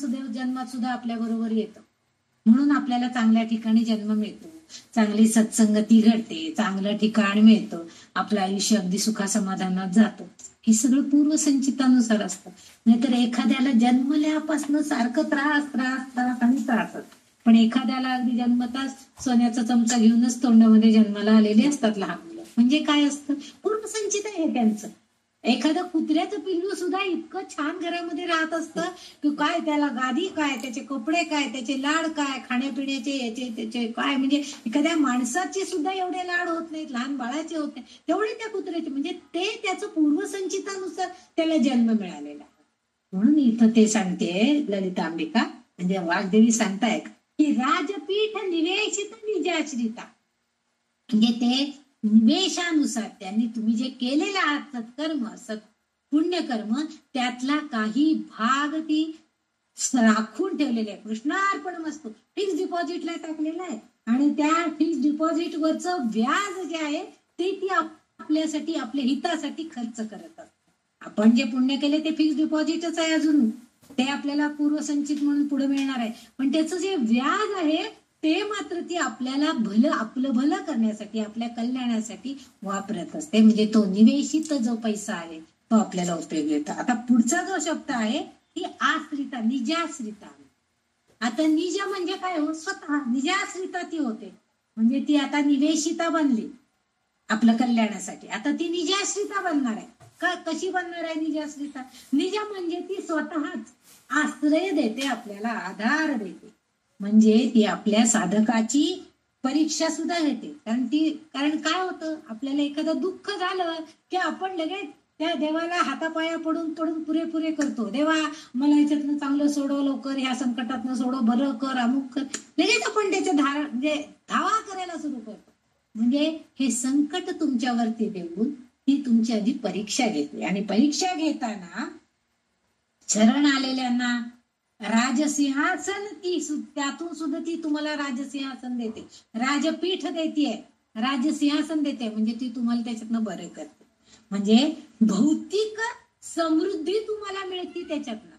सुद्धा आपल्या बरोबर येतं. म्हणून आपल्याला चांगल्या ठिकाणी जन्म मिळतो, चांगली सत्संगती घडते, चांगलं ठिकाण मिळतं, आपलं आयुष्य अगदी सुखासमाधानात जातं. हे सगळं पूर्वसंचितानुसार असतं. नाहीतर एखाद्याला जन्मल्यापासून सारखं त्रास आणि त्रासच. पण एखाद्याला अगदी जन्मताच सोन्याचा चमचा घेऊनच तोंडामध्ये जन्माला आलेले असतात लहान मुलं. म्हणजे काय असतं, पूर्वसंचित आहे त्यांचं. एखादं कुत्र्याचं पिल्लू सुद्धा इतकं छान घरामध्ये राहत असतं की काय त्याला गादी काय, त्याचे कपडे काय, त्याचे लाड काय, खाण्यापिण्याचे याचे त्याचे काय, म्हणजे एखाद्या माणसाचे सुद्धा एवढे लाड होत नाहीत, लहान बाळाचे होत नाही तेवढे त्या कुत्र्याचे. म्हणजे ते त्याचं पूर्वसंचितानुसार त्याला जन्म मिळालेला. म्हणून इथं ते सांगते ललितांबिका, म्हणजे वाग्देवी सांगतायत की राजपीठ निवेशित निजाश्रिता, म्हणजे ते निवेशानुसार त्यांनी तुम्ही जे केलेलं आहात सत्कर्म, पुण्यकर्म, त्यातला काही भाग ती राखून ठेवलेले आहे. कृष्णार्पणमस्तू फिक्स डिपॉझिटला टाकलेलं आहे. आणि त्या फिक्स डिपॉझिट वरचं व्याज जे आहे ते ती आपल्यासाठी, आपल्या हितासाठी खर्च करत असतात. आपण जे पुण्य केले ते फिक्स डिपॉझिटच आहे अजून, ते आपल्याला पूर्वसंचित म्हणून पुढे मिळणार आहे. पण त्याचं जे व्याज आहे ते मात्र ती आपल्याला आपलं भलं करण्यासाठी, आपल्या कल्याणासाठी वापरत असते. म्हणजे तो निवेशित जो पैसा आहे तो आपल्याला उपयोगी येतो. आता पुढचा जो शब्द आहे ती आश्रिता, निजाश्रिता. आता निज म्हणजे काय हो, स्वतः. निजाश्रिता ती होते म्हणजे ती आता निवेशिता बनली आपल्या कल्याणासाठी. आता ती निजाश्रिता बनणार आहे. कशी बनणार आहे निजाश्रिता? निज म्हणजे ती स्वतःच आश्रय देते, आपल्याला आधार देते. म्हणजे ती आपल्या साधकाची परीक्षा सुद्धा घेते. कारण काय होतं, आपल्याला एखादं दुःख झालं की आपण लगेच त्या देवाला हातापाया पडून पुरे करतो. देवा मला ह्याच्यातनं चांगलं सोडव, लवकर ह्या संकटातनं सोडव, बरं कर, अमुक कर. लगेच आपण त्याचे म्हणजे धावा करायला सुरू करतो. म्हणजे हे संकट तुमच्यावरती देऊन ती तुमची आधी परीक्षा घेते. आणि परीक्षा घेताना शरण आलेल्यांना राजसिंहासन त्यातून सुद्धा ती तुम्हाला राजसिंहासन देते, राजपीठ देते, राजसिंहासन देते, म्हणजे ती तुम्हाला त्याच्यातनं बरे करते. म्हणजे भौतिक समृद्धी तुम्हाला मिळते त्याच्यातनं.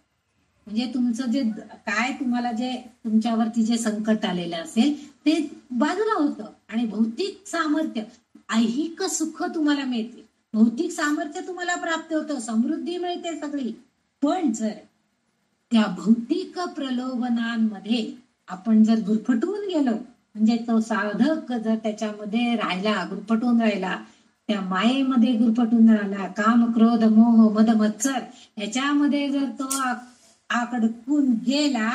म्हणजे तुमचं जे काय तुम्हाला जे तुमच्यावरती जे संकट आलेलं असेल ते बाजूला होतं आणि भौतिक सामर्थ्य, ऐहिक सुख तुम्हाला मिळते, भौतिक सामर्थ्य तुम्हाला प्राप्त होतं, समृद्धी मिळते सगळी. पण जर त्या भौतिक प्रलोभनांमध्ये आपण जर गुरफटून गेलो, म्हणजे तो साधक जर त्याच्यामध्ये राहिला, गुरफटून राहिला, त्या मायेमध्ये गुरफटून राहिला, काम क्रोध मोह मद मत्सर ह्याच्यामध्ये जर तो आकडकून गेला,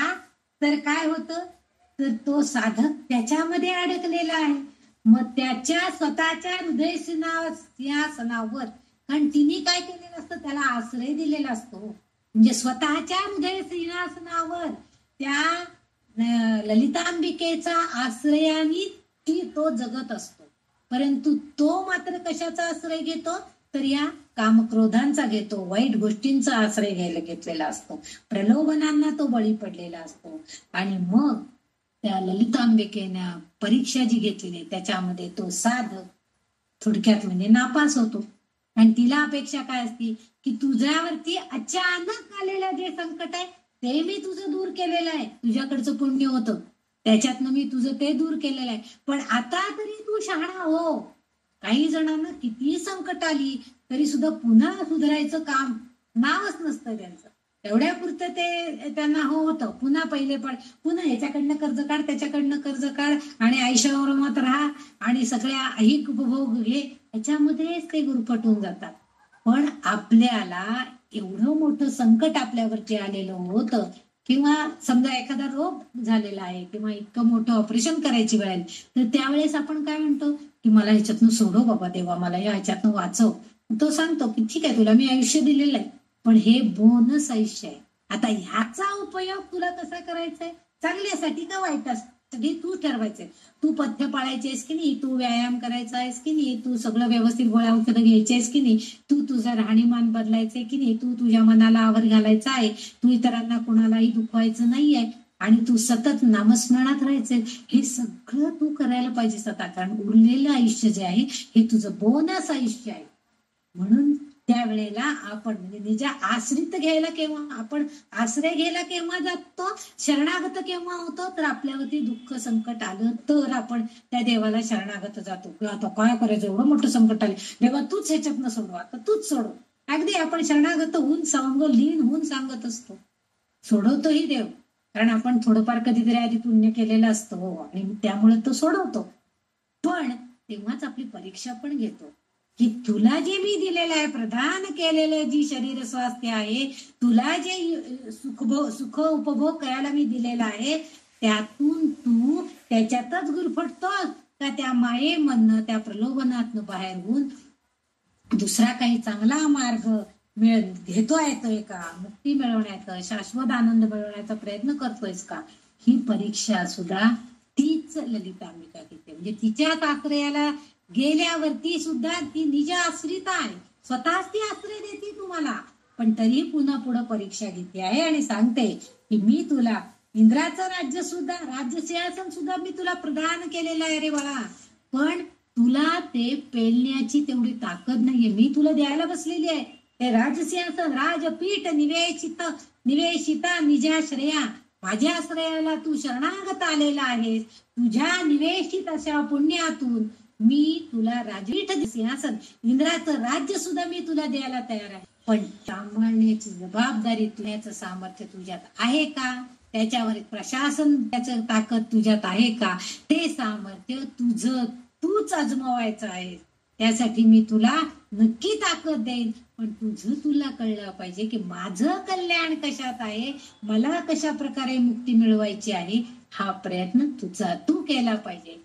तर काय होतं, तर तो साधक त्याच्यामध्ये अडकलेला आहे. मग त्याच्या स्वतःच्या हृदय सिंहासनावर, कारण तिने काय केलेलं असतं, त्याला आश्रय दिलेला असतो. म्हणजे स्वतःच्या हृदय सिंहासनावर त्या ललितांबिकेचा आश्रयाने तो जगत असतो. परंतु तो मात्र कशाचा आश्रय घेतो, तर या कामक्रोधांचा घेतो, वाईट गोष्टींचा आश्रय घ्यायला घेतलेला असतो, प्रलोभनांना तो बळी पडलेला असतो. आणि मग त्या ललितांबिकेनं परीक्षा जी घेतलेली त्याच्यामध्ये तो साधक थोडक्यात म्हणजे नापास होतो. आणि तिला अपेक्षा काय असती, की तुझ्यावरती अचानक आलेलं जे संकट आहे ते मी तुझं दूर केलेलं आहे, तुझ्याकडचं पुण्य होतं त्याच्यातनं मी तुझं ते दूर केलेलं आहे, पण आता तरी तू शहाणा हो. काही जणांना किती संकट आली तरी सुद्धा पुन्हा सुधारायचं काम नावच नसतं त्यांचं, तेवढ्यापुरतं ते त्यांना होतं, पुन्हा पहिले पुन्हा ह्याच्याकडनं कर्ज काढ, त्याच्याकडनं कर्ज काढ आणि आयुष्यावर मत राहा आणि सगळ्या ऐहिक उपभोग घे, ह्याच्यामध्येच ते गुरफटून जातात. पण आपल्याला एवढं मोठं संकट आपल्यावरती आलेलं होतं, किंवा समजा एखादा रोग झालेला आहे किंवा इतकं मोठं ऑपरेशन करायची वेळ आली, तर त्यावेळेस आपण काय म्हणतो, की मला ह्याच्यातनं सोडव बाबा देवा, मला या ह्याच्यातनं वाचव. तो सांगतो की ठीक आहे, तुला मी आयुष्य दिलेलं आहे, पण हे बोनस आयुष्य आहे, आता ह्याचा उपयोग तुला कसा करायचा आहे, चांगल्यासाठी का वाईटासाठी तू ठरवायचंय. तू पथ्य पाळायचे आहेस की नाही, तू व्यायाम करायचा आहेस की नाही, तू सगळं व्यवस्थित गोळ्या औषधं घ्यायचे आहेस की नाही, तू तुझं राहणीमान बदलायचंय की नाही, तू तुझ्या मनाला आवर घालायचा आहे, तू इतरांना कोणालाही दुखवायचं नाहीये आणि तू सतत नामस्मरणात राहायचंय, हे सगळं तू करायला पाहिजेस आता, कारण उरलेलं आयुष्य जे आहे हे तुझं बोनस आयुष्य आहे. म्हणून त्यावेळेला आपण म्हणजे निजा आश्रित घ्यायला केव्हा, आपण आश्रय घ्यायला केव्हा जातो, शरणागत केव्हा होतो, तर आपल्यावरती दुःख संकट आलं तर आपण त्या देवाला शरणागत जातो, किंवा आता काय करायचं, एवढं मोठं संकट आले, देवा तूच ह्याच्यातनं सोडव, आता तूच सोडव. अगदी आपण शरणागत होऊन लीन होऊन सांगत असतो, सोडवतोही देव, कारण आपण थोडंफार कधीतरी आधी पुण्य केलेलं असतं आणि त्यामुळे तो सोडवतो. पण तेव्हाच आपली परीक्षा पण घेतो, की तुला जे मी दिलेलं आहे, प्रदान केलेलं जी शरीर स्वास्थ्य आहे, तुला जे सुख उपभोग करायला मी दिलेला आहे, त्यातून तू त्याच्यातच गुरफटतोस का त्या मायेमधनं, त्या प्रलोभनातनं बाहेर होऊन दुसरा काही चांगला मार्ग घेतो येतोय का, मुक्ती मिळवण्याचा, शाश्वत आनंद मिळवण्याचा प्रयत्न करतोयस का, ही परीक्षा सुद्धा तीच ललितांबिका घेते. म्हणजे तिच्याच आश्रयाला गेल्यावरती सुद्धा ती निज आश्रित आहे, स्वतःच ती आश्रय देते तुम्हाला, पण तरी पुन्हा पुढे परीक्षा घेते आहे आणि सांगते की मी तुला इंद्राचं राज्य सुद्धा, राज्य सिंहासन सुद्धा मी तुला प्रदान केलेलं आहे रे बाळा, पण तुला ते पेलण्याची तेवढी ताकद नाहीये, मी तुला द्यायला बसलेली आहे ते राजसिंहासन, राजपीठ, निवेशिता निजाश्रया, माझ्या आश्रयाला तू शरणागत आलेला आहेस, तुझ्या निवेशित अशा पुण्यातून मी तुला राजपीठ सिंहासन, इंद्राचं राज्य सुद्धा मी तुला द्यायला तयार आहे, पण सांभाळण्याची जबाबदारी, तुझ्याचं सामर्थ्य तुझ्यात आहे का, त्याच्यावर प्रशासन त्याचं ताकद तुझ्यात आहे का, ते सामर्थ्य तुझं तूच अजमावायचं आहे. त्यासाठी मी तुला नक्की ताकद देईन, पण तुझं तुला कळलं पाहिजे की माझं कल्याण कशात आहे, मला कशा प्रकारे मुक्ती मिळवायची आहे, हा प्रयत्न तुझा तू केला पाहिजे.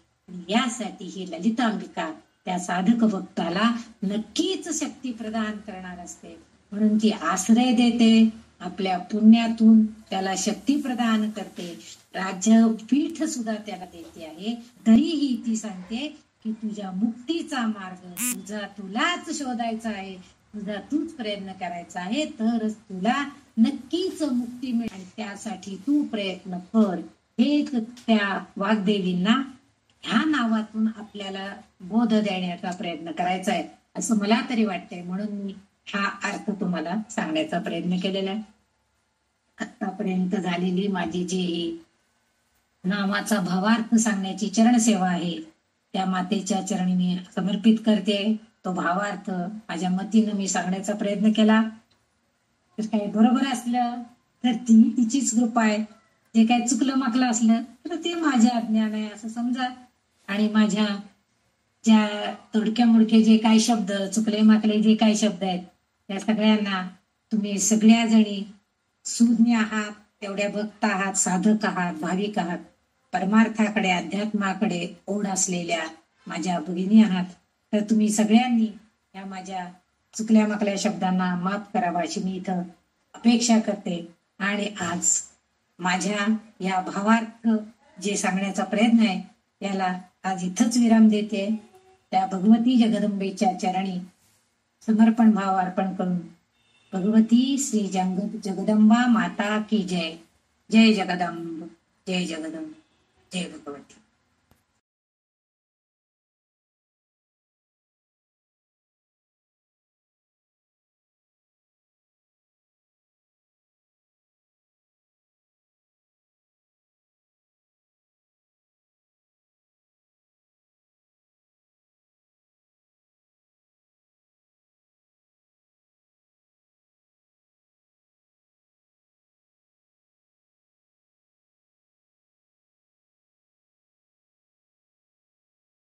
यासाठी ही ललितांबिका त्या साधक भक्ताला नक्कीच शक्ती प्रदान करणार असते, म्हणून ती आश्रय देते, आपल्या पुण्यातून त्याला शक्ती प्रदान करते, राज्यपीठ सुद्धा त्याला देते आहे. तरीही ती सांगते की तुझ्या मुक्तीचा मार्ग तुझा तुलाच शोधायचा आहे, तुझा तूच प्रयत्न करायचा आहे, तरच तुला नक्कीच मुक्ती मिळेल. आणि त्यासाठी तू प्रयत्न कर. हेच त्या वाग्देवींना ह्या नावातून आपल्याला बोध देण्याचा प्रयत्न करायचा आहे, असं मला तरी वाटतंय. म्हणून मी हा अर्थ तुम्हाला सांगण्याचा प्रयत्न केलेला आहे. आतापर्यंत झालेली माझी जी नावाचा भावार्थ सांगण्याची चरणसेवा आहे, त्या मातेच्या चरणी मी समर्पित करते. तो भावार्थ माझ्या मतीनं मी सांगण्याचा प्रयत्न केला. तर काही बरोबर असलं तर ती तिचीच कृपा आहे. जे काही चुकलं माकलं असलं तर ते माझ्या अज्ञान आहे असं समजा. आणि माझ्या ज्या तोडक्या मोडके जे काही शब्द, चुकले माकले जे काही शब्द आहेत, त्या सगळ्यांना तुम्ही सगळ्या जणी सुज्ञ आहात, तेवढ्या भक्त आहात, साधक आहात, भाविक आहात, परमार्थाकडे अध्यात्माकडे ओढ असलेल्या माझ्या भगिनी आहात. तर तुम्ही सगळ्यांनी या माझ्या चुकल्या माकल्या शब्दांना माफ करावा अशी मी इथं अपेक्षा करते. आणि आज माझ्या या भावार्थ जे सांगण्याचा प्रयत्न आहे याला आज इथंच विराम देते. त्या भगवती जगदंबेच्या चरणी समर्पण भाव अर्पण करून भगवती श्री जगदंबा माता की जय. जय जगदंब, जय जगदंब, जय भगवती.